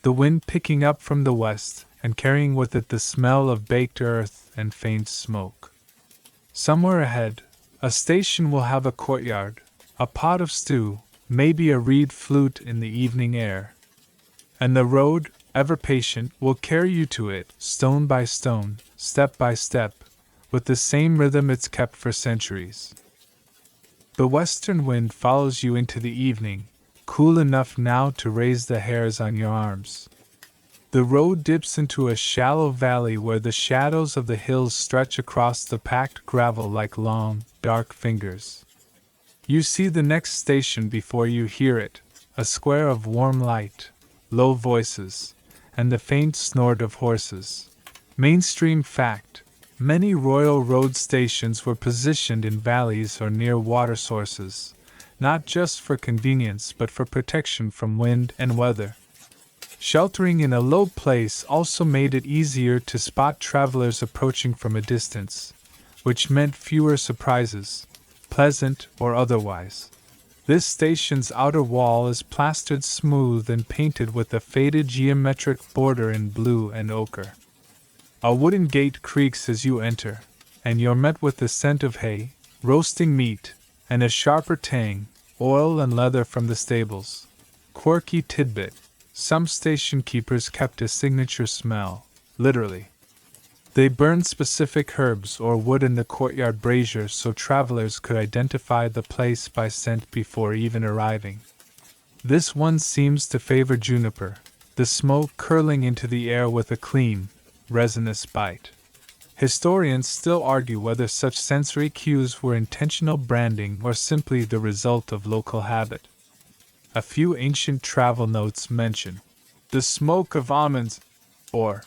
S1: the wind picking up from the west and carrying with it the smell of baked earth and faint smoke. Somewhere ahead, a station will have a courtyard, a pot of stew, maybe a reed flute in the evening air. And the road, ever patient, will carry you to it, stone by stone, step by step, with the same rhythm it's kept for centuries. The western wind follows you into the evening, cool enough now to raise the hairs on your arms. The road dips into a shallow valley where the shadows of the hills stretch across the packed gravel like long, dark fingers. You see the next station before you hear it, a square of warm light, low voices, and the faint snort of horses. Mainstream fact. Many Royal Road stations were positioned in valleys or near water sources, not just for convenience but for protection from wind and weather. Sheltering in a low place also made it easier to spot travelers approaching from a distance, which meant fewer surprises, pleasant or otherwise. This station's outer wall is plastered smooth and painted with a faded geometric border in blue and ochre. A wooden gate creaks as you enter, and you're met with the scent of hay, roasting meat, and a sharper tang, oil and leather from the stables. Quirky tidbit. Some station keepers kept a signature smell, literally. They burned specific herbs or wood in the courtyard brazier so travelers could identify the place by scent before even arriving. This one seems to favor juniper, the smoke curling into the air with a clean, resinous bite. Historians still argue whether such sensory cues were intentional branding or simply the result of local habit. A few ancient travel notes mention the smoke of almonds or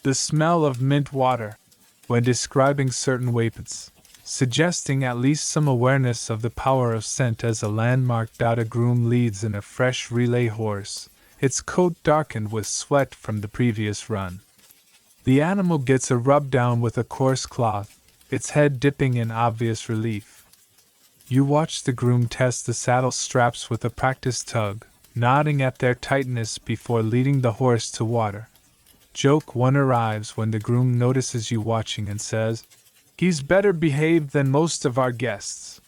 S1: the smell of mint water when describing certain weapons, suggesting at least some awareness of the power of scent as a landmark. A groom leads in a fresh relay horse, its coat darkened with sweat from the previous run. The animal gets a rub down with a coarse cloth, its head dipping in obvious relief. You watch the groom test the saddle straps with a practiced tug, nodding at their tightness before leading the horse to water. Joke 1 arrives when the groom notices you watching and says, "He's better behaved than most of our guests."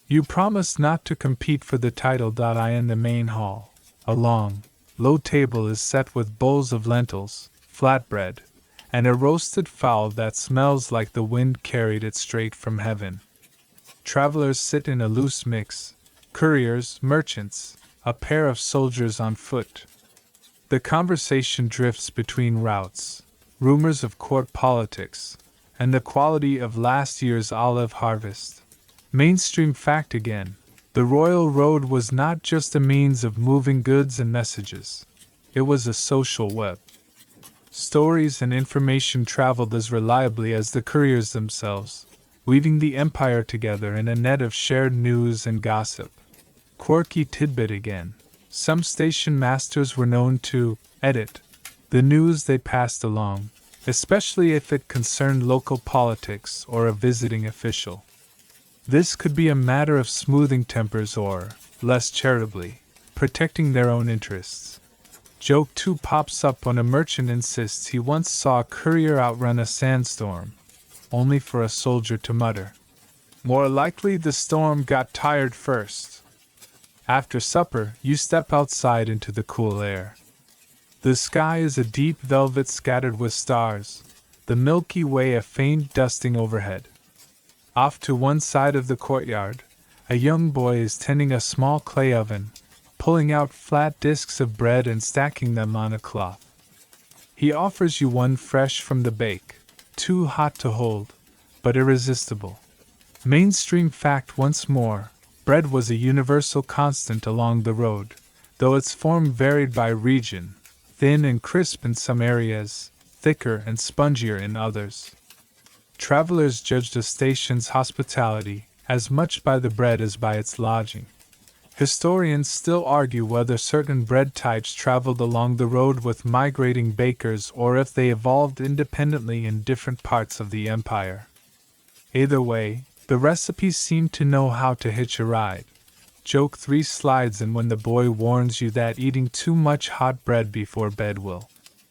S1: You promise not to compete for the title. In the main hall, a long, low table is set with bowls of lentils, flatbread, and a roasted fowl that smells like the wind carried it straight from heaven. Travelers sit in a loose mix, couriers, merchants, a pair of soldiers on foot. The conversation drifts between routes, rumors of court politics, and the quality of last year's olive harvest. Mainstream fact again, the Royal Road was not just a means of moving goods and messages. It was a social web. Stories and information traveled as reliably as the couriers themselves, weaving the empire together in a net of shared news and gossip. Quirky tidbit again. Some station masters were known to edit the news they passed along, especially if it concerned local politics or a visiting official. This could be a matter of smoothing tempers or, less charitably, protecting their own interests. Joke 2 pops up when a merchant insists he once saw a courier outrun a sandstorm, only for a soldier to mutter, "More likely the storm got tired first." After supper, you step outside into the cool air. The sky is a deep velvet scattered with stars, the Milky Way a faint dusting overhead. Off to one side of the courtyard, a young boy is tending a small clay oven, pulling out flat discs of bread and stacking them on a cloth. He offers you one fresh from the bake, too hot to hold, but irresistible. Mainstream fact once more, bread was a universal constant along the road, though its form varied by region, thin and crisp in some areas, thicker and spongier in others. Travelers judged a station's hospitality as much by the bread as by its lodging. Historians still argue whether certain bread types traveled along the road with migrating bakers or if they evolved independently in different parts of the empire. Either way, the recipes seem to know how to hitch a ride. Joke 3 slides in when the boy warns you that eating too much hot bread before bed will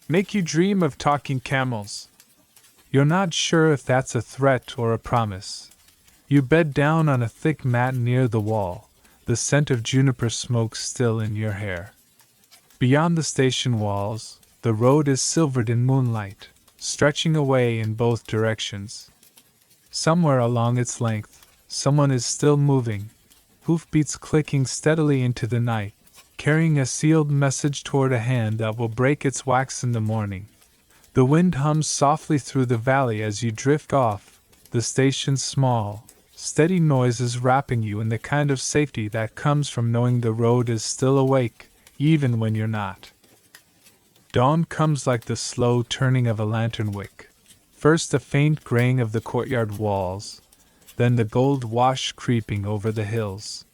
S1: make you dream of talking camels. You're not sure if that's a threat or a promise. You bed down on a thick mat near the wall, the scent of juniper smoke still in your hair. Beyond the station walls, the road is silvered in moonlight, stretching away in both directions. Somewhere along its length, someone is still moving, hoofbeats clicking steadily into the night, carrying a sealed message toward a hand that will break its wax in the morning. The wind hums softly through the valley as you drift off, the station's small, steady noises wrapping you in the kind of safety that comes from knowing the road is still awake, even when you're not. Dawn comes like the slow turning of a lantern wick. First a faint graying of the courtyard walls, then the gold wash creeping over the hills.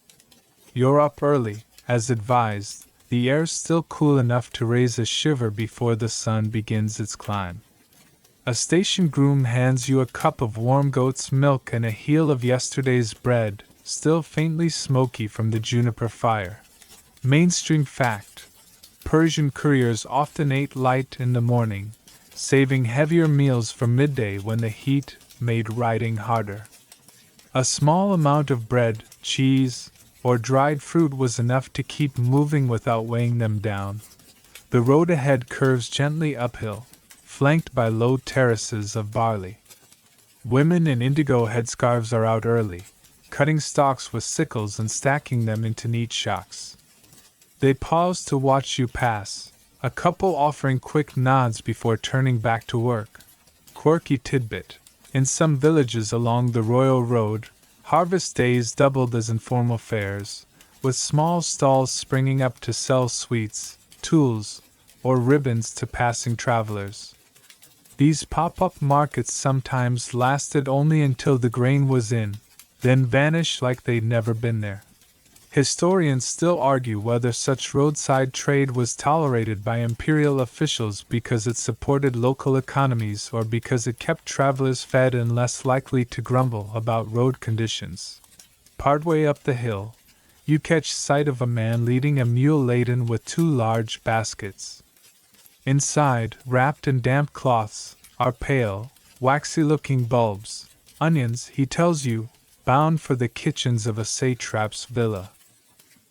S1: You're up early, as advised, the air's still cool enough to raise a shiver before the sun begins its climb. A station groom hands you a cup of warm goat's milk and a heel of yesterday's bread, still faintly smoky from the juniper fire. Mainstream fact: Persian couriers often ate light in the morning, saving heavier meals for midday when the heat made riding harder. A small amount of bread, cheese, or dried fruit was enough to keep moving without weighing them down. The road ahead curves gently uphill, flanked by low terraces of barley. Women in indigo headscarves are out early, cutting stalks with sickles and stacking them into neat shocks. They pause to watch you pass, a couple offering quick nods before turning back to work. Quirky tidbit: in some villages along the Royal Road, harvest days doubled as informal fairs, with small stalls springing up to sell sweets, tools, or ribbons to passing travelers. These pop-up markets sometimes lasted only until the grain was in, then vanished like they'd never been there. Historians still argue whether such roadside trade was tolerated by imperial officials because it supported local economies or because it kept travelers fed and less likely to grumble about road conditions. Partway up the hill, you catch sight of a man leading a mule laden with 2 large baskets. Inside, wrapped in damp cloths, are pale, waxy-looking bulbs, onions, he tells you, bound for the kitchens of a satrap's villa.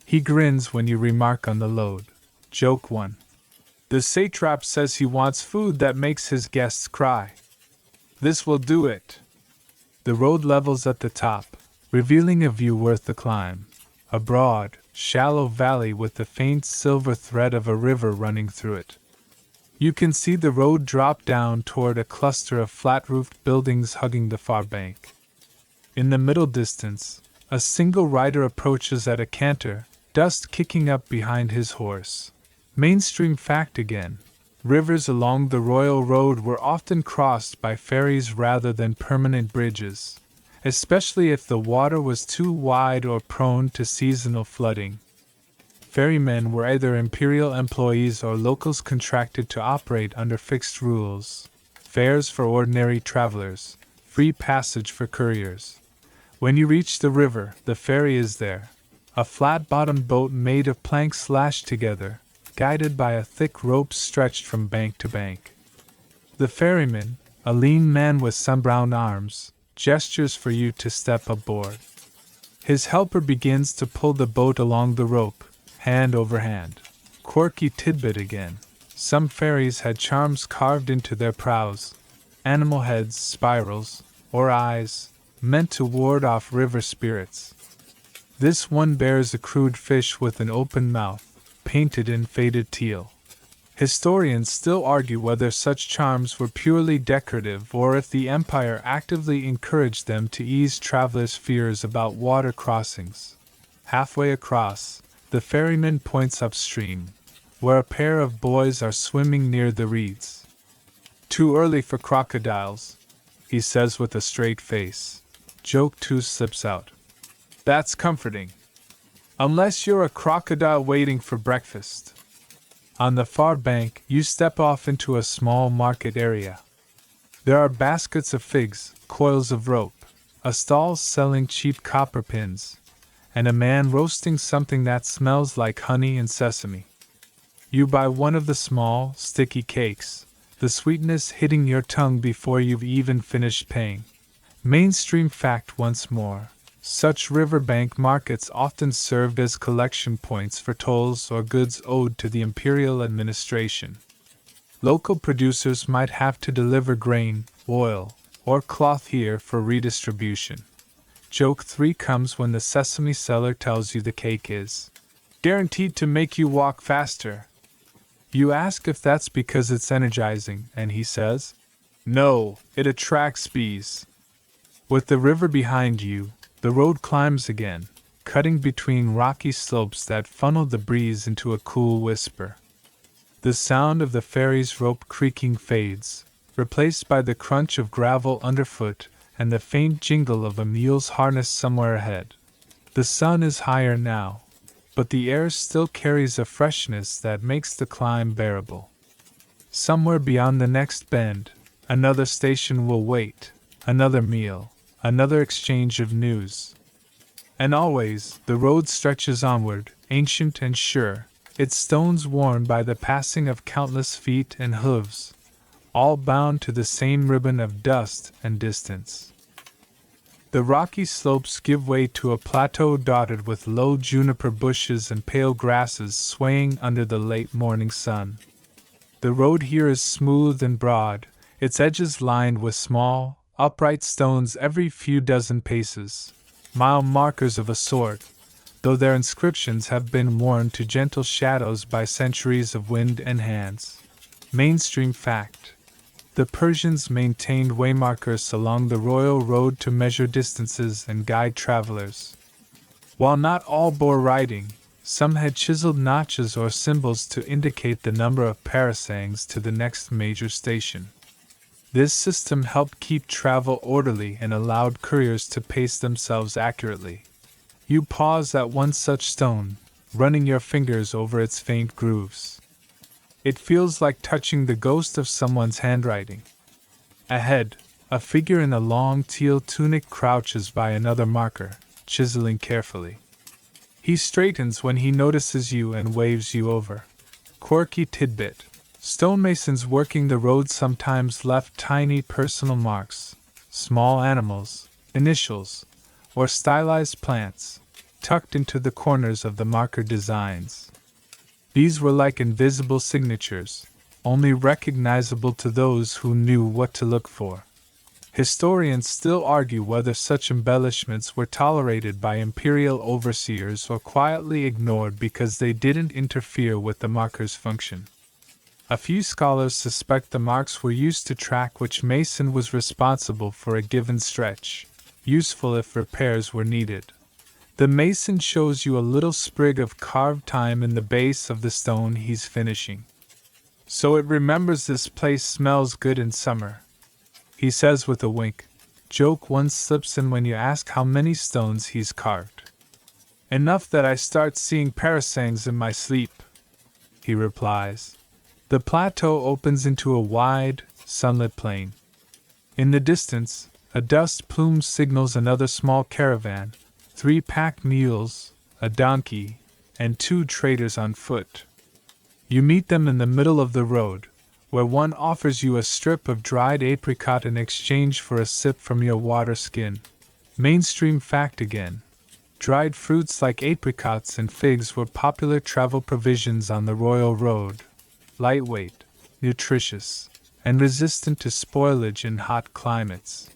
S1: He grins when you remark on the load. Joke 1. The satrap says he wants food that makes his guests cry. This will do it. The road levels at the top, revealing a view worth the climb. A broad, shallow valley with the faint silver thread of a river running through it. You can see the road drop down toward a cluster of flat-roofed buildings hugging the far bank. In the middle distance, a single rider approaches at a canter, dust kicking up behind his horse. Mainstream fact again: rivers along the Royal Road were often crossed by ferries rather than permanent bridges, especially if the water was too wide or prone to seasonal flooding. Ferrymen were either imperial employees or locals contracted to operate under fixed rules: fares for ordinary travelers, free passage for couriers. When you reach the river, the ferry is there, a flat-bottomed boat made of planks lashed together, guided by a thick rope stretched from bank to bank. The ferryman, a lean man with sunbrowned arms, gestures for you to step aboard. His helper begins to pull the boat along the rope, hand over hand. Quirky tidbit again: some ferries had charms carved into their prows, animal heads, spirals, or eyes, meant to ward off river spirits. This one bears a crude fish with an open mouth, painted in faded teal. Historians still argue whether such charms were purely decorative or if the Empire actively encouraged them to ease travelers' fears about water crossings. Halfway across, the ferryman points upstream, where a pair of boys are swimming near the reeds. Too early for crocodiles, he says with a straight face. Joke 2 slips out. That's comforting. Unless you're a crocodile waiting for breakfast. On the far bank, you step off into a small market area. There are baskets of figs, coils of rope, a stall selling cheap copper pins, and a man roasting something that smells like honey and sesame. You buy one of the small, sticky cakes, the sweetness hitting your tongue before you've even finished paying. Mainstream fact once more: such riverbank markets often served as collection points for tolls or goods owed to the imperial administration. Local producers might have to deliver grain, oil, or cloth here for redistribution. Joke 3 comes when the sesame seller tells you the cake is guaranteed to make you walk faster. You ask if that's because it's energizing, and he says, no, it attracts bees. With the river behind you, the road climbs again, cutting between rocky slopes that funnel the breeze into a cool whisper. The sound of the ferry's rope creaking fades, replaced by the crunch of gravel underfoot and the faint jingle of a mule's harness somewhere ahead. The sun is higher now, but the air still carries a freshness that makes the climb bearable. Somewhere beyond the next bend, another station will wait, another meal, another exchange of news. And always, the road stretches onward, ancient and sure, its stones worn by the passing of countless feet and hooves, all bound to the same ribbon of dust and distance. The rocky slopes give way to a plateau dotted with low juniper bushes and pale grasses swaying under the late morning sun. The road here is smooth and broad, its edges lined with small, upright stones every few dozen paces, mile markers of a sort, though their inscriptions have been worn to gentle shadows by centuries of wind and hands. Mainstream fact: the Persians maintained waymarkers along the royal road to measure distances and guide travelers. While not all bore writing, some had chiseled notches or symbols to indicate the number of parasangs to the next major station. This system helped keep travel orderly and allowed couriers to pace themselves accurately. You pause at one such stone, running your fingers over its faint grooves. It feels like touching the ghost of someone's handwriting. Ahead, a figure in a long teal tunic crouches by another marker, chiseling carefully. He straightens when he notices you and waves you over. Quirky tidbit: stonemasons working the road sometimes left tiny personal marks, small animals, initials, or stylized plants, tucked into the corners of the marker designs. These were like invisible signatures, only recognizable to those who knew what to look for. Historians still argue whether such embellishments were tolerated by imperial overseers or quietly ignored because they didn't interfere with the marker's function. A few scholars suspect the marks were used to track which mason was responsible for a given stretch, useful if repairs were needed. The mason shows you a little sprig of carved thyme in the base of the stone he's finishing. So it remembers this place smells good in summer, he says with a wink. Joke one slips in when you ask how many stones he's carved. Enough that I start seeing parasangs in my sleep, he replies. The plateau opens into a wide, sunlit plain. In the distance, a dust plume signals another small caravan, 3 pack mules, a donkey, and 2 traders on foot. You meet them in the middle of the road, where one offers you a strip of dried apricot in exchange for a sip from your water skin. Mainstream fact again: dried fruits like apricots and figs were popular travel provisions on the royal road. Lightweight, nutritious, and resistant to spoilage in hot climates.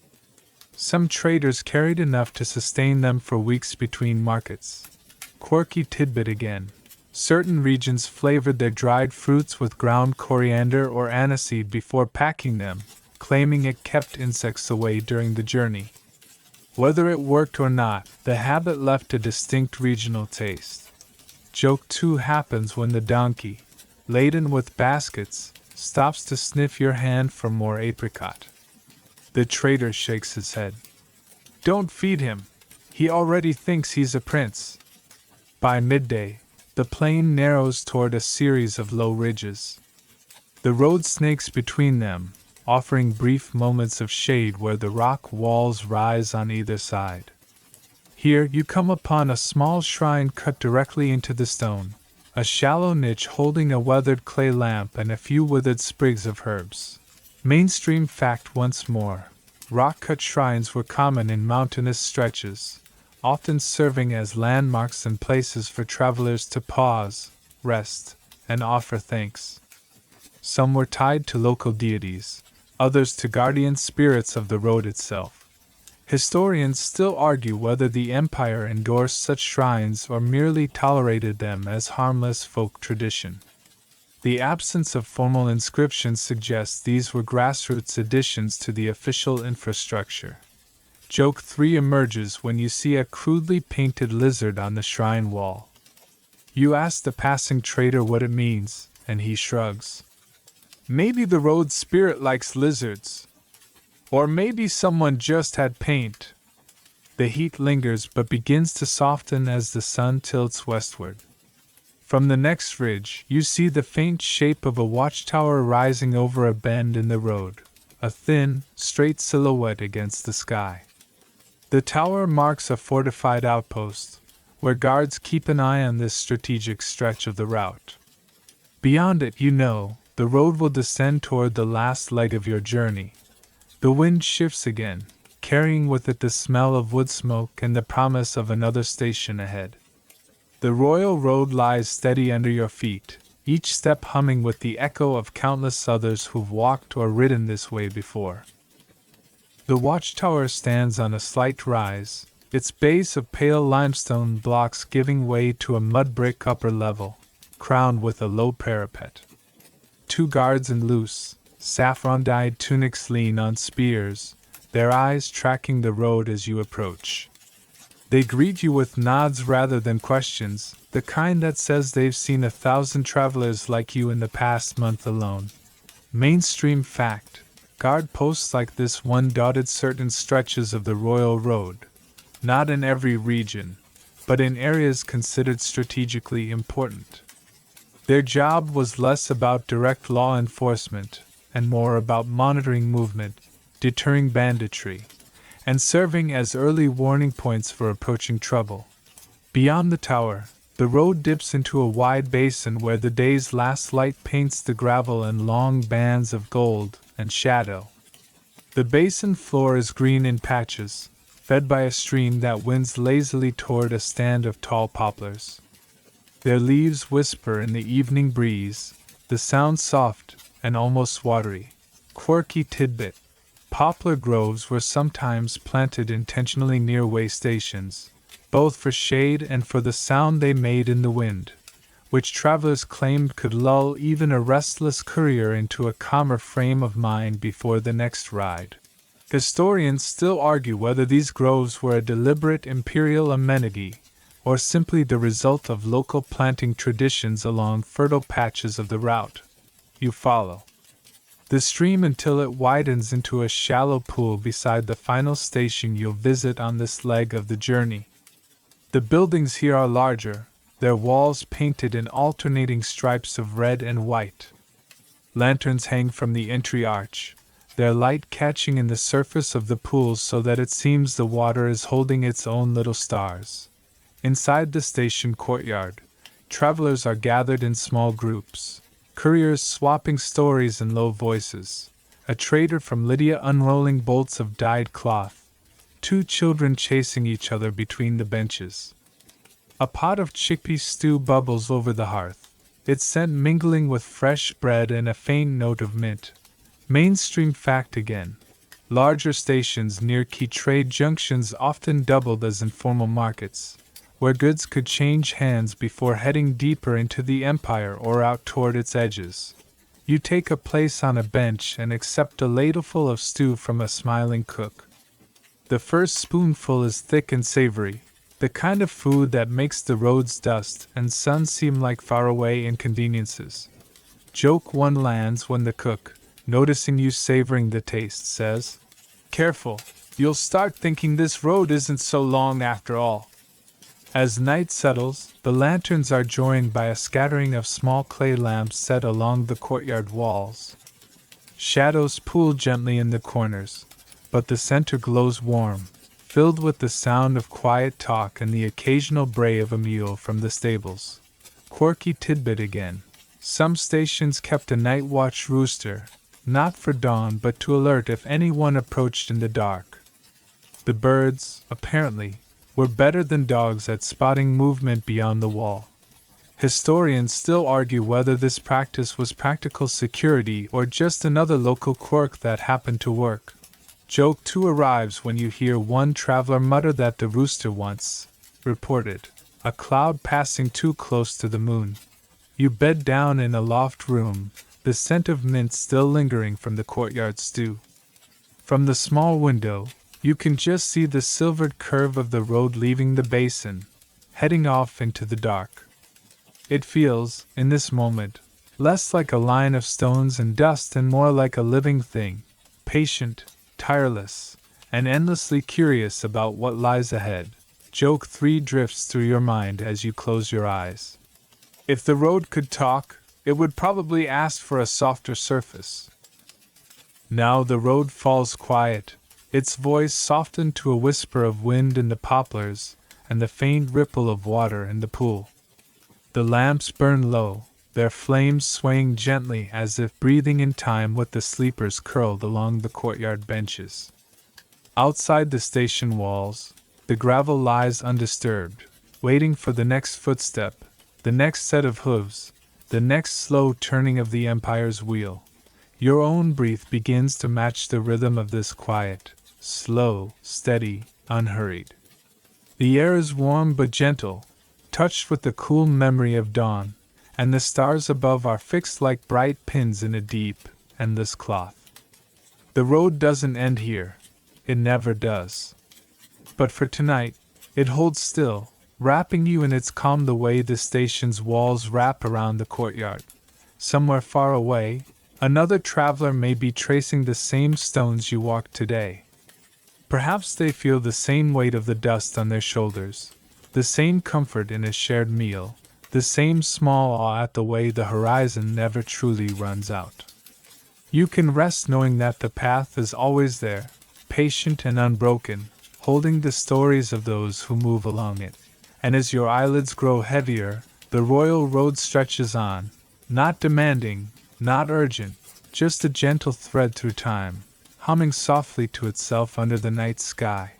S1: Some traders carried enough to sustain them for weeks between markets. Quirky tidbit again: certain regions flavored their dried fruits with ground coriander or aniseed before packing them, claiming it kept insects away during the journey. Whether it worked or not, the habit left a distinct regional taste. Joke 2 happens when the donkey, laden with baskets, stops to sniff your hand for more apricot. The trader shakes his head. Don't feed him. He already thinks he's a prince. By midday, the plain narrows toward a series of low ridges. The road snakes between them, offering brief moments of shade where the rock walls rise on either side. Here you come upon a small shrine cut directly into the stone, a shallow niche holding a weathered clay lamp and a few withered sprigs of herbs. Mainstream fact once more: rock-cut shrines were common in mountainous stretches, often serving as landmarks and places for travelers to pause, rest, and offer thanks. Some were tied to local deities, others to guardian spirits of the road itself. Historians still argue whether the empire endorsed such shrines or merely tolerated them as harmless folk tradition. The absence of formal inscriptions suggests these were grassroots additions to the official infrastructure. Joke 3 emerges when you see a crudely painted lizard on the shrine wall. You ask the passing trader what it means, and he shrugs. Maybe the road spirit likes lizards. Or maybe someone just had paint. The heat lingers but begins to soften as the sun tilts westward. From the next ridge, you see the faint shape of a watchtower rising over a bend in the road, a thin, straight silhouette against the sky. The tower marks a fortified outpost, where guards keep an eye on this strategic stretch of the route. Beyond it, the road will descend toward the last leg of your journey. The wind shifts again, carrying with it the smell of wood smoke and the promise of another station ahead. The royal road lies steady under your feet, each step humming with the echo of countless others who've walked or ridden this way before. The watchtower stands on a slight rise, its base of pale limestone blocks giving way to a mud brick upper level, crowned with a low parapet. Two guards in loose, saffron-dyed tunics lean on spears, their eyes tracking the road as you approach. They greet you with nods rather than questions, the kind that says they've seen 1,000 travelers like you in the past month alone. Mainstream fact: guard posts like this one dotted certain stretches of the Royal Road, not in every region, but in areas considered strategically important. Their job was less about direct law enforcement and more about monitoring movement, deterring banditry, and serving as early warning points for approaching trouble. Beyond the tower, the road dips into a wide basin where the day's last light paints the gravel in long bands of gold and shadow. The basin floor is green in patches, fed by a stream that winds lazily toward a stand of tall poplars. Their leaves whisper in the evening breeze, the sound soft and almost watery. Quirky tidbit: poplar groves were sometimes planted intentionally near way stations, both for shade and for the sound they made in the wind, which travelers claimed could lull even a restless courier into a calmer frame of mind before the next ride. Historians still argue whether these groves were a deliberate imperial amenity, or simply the result of local planting traditions along fertile patches of the route. You follow the stream until it widens into a shallow pool beside the final station you'll visit on this leg of the journey. The buildings here are larger, their walls painted in alternating stripes of red and white. Lanterns hang from the entry arch, their light catching in the surface of the pools so that it seems the water is holding its own little stars. Inside the station courtyard, travelers are gathered in small groups, couriers swapping stories in low voices, a trader from Lydia unrolling bolts of dyed cloth, two children chasing each other between the benches. A pot of chickpea stew bubbles over the hearth, its scent mingling with fresh bread and a faint note of mint. Mainstream fact again: larger stations near key trade junctions often doubled as informal markets, where goods could change hands before heading deeper into the empire or out toward its edges. You take a place on a bench and accept a ladleful of stew from a smiling cook. The first spoonful is thick and savory, the kind of food that makes the road's dust and sun seem like faraway inconveniences. Joke one lands when the cook, noticing you savoring the taste, says, "Careful, you'll start thinking this road isn't so long after all." As night settles, the lanterns are joined by a scattering of small clay lamps set along the courtyard walls. Shadows pool gently in the corners, but the center glows warm, filled with the sound of quiet talk and the occasional bray of a mule from the stables. Quirky tidbit again: some stations kept a night watch rooster, not for dawn but to alert if anyone approached in the dark. The birds, apparently, were better than dogs at spotting movement beyond the wall. Historians still argue whether this practice was practical security or just another local quirk that happened to work. Joke 2 arrives when you hear one traveler mutter that the rooster once reported a cloud passing too close to the moon. You bed down in a loft room, the scent of mint still lingering from the courtyard stew. From the small window, you can just see the silvered curve of the road leaving the basin, heading off into the dark. It feels, in this moment, less like a line of stones and dust and more like a living thing, patient, tireless, and endlessly curious about what lies ahead. Joke 3 drifts through your mind as you close your eyes. If the road could talk, it would probably ask for a softer surface. Now the road falls quiet, its voice softened to a whisper of wind in the poplars and the faint ripple of water in the pool. The lamps burn low, their flames swaying gently as if breathing in time with the sleepers curled along the courtyard benches. Outside the station walls, the gravel lies undisturbed, waiting for the next footstep, the next set of hooves, the next slow turning of the empire's wheel. Your own breath begins to match the rhythm of this quiet, slow, steady, unhurried. The air is warm but gentle, touched with the cool memory of dawn, and the stars above are fixed like bright pins in a deep, endless cloth. The road doesn't end here. It never does. But for tonight, it holds still, wrapping you in its calm the way the station's walls wrap around the courtyard. Somewhere far away, another traveler may be tracing the same stones you walked today. Perhaps they feel the same weight of the dust on their shoulders, the same comfort in a shared meal, the same small awe at the way the horizon never truly runs out. You can rest knowing that the path is always there, patient and unbroken, holding the stories of those who move along it. And as your eyelids grow heavier, the royal road stretches on, not demanding, not urgent, just a gentle thread through time, humming softly to itself under the night sky.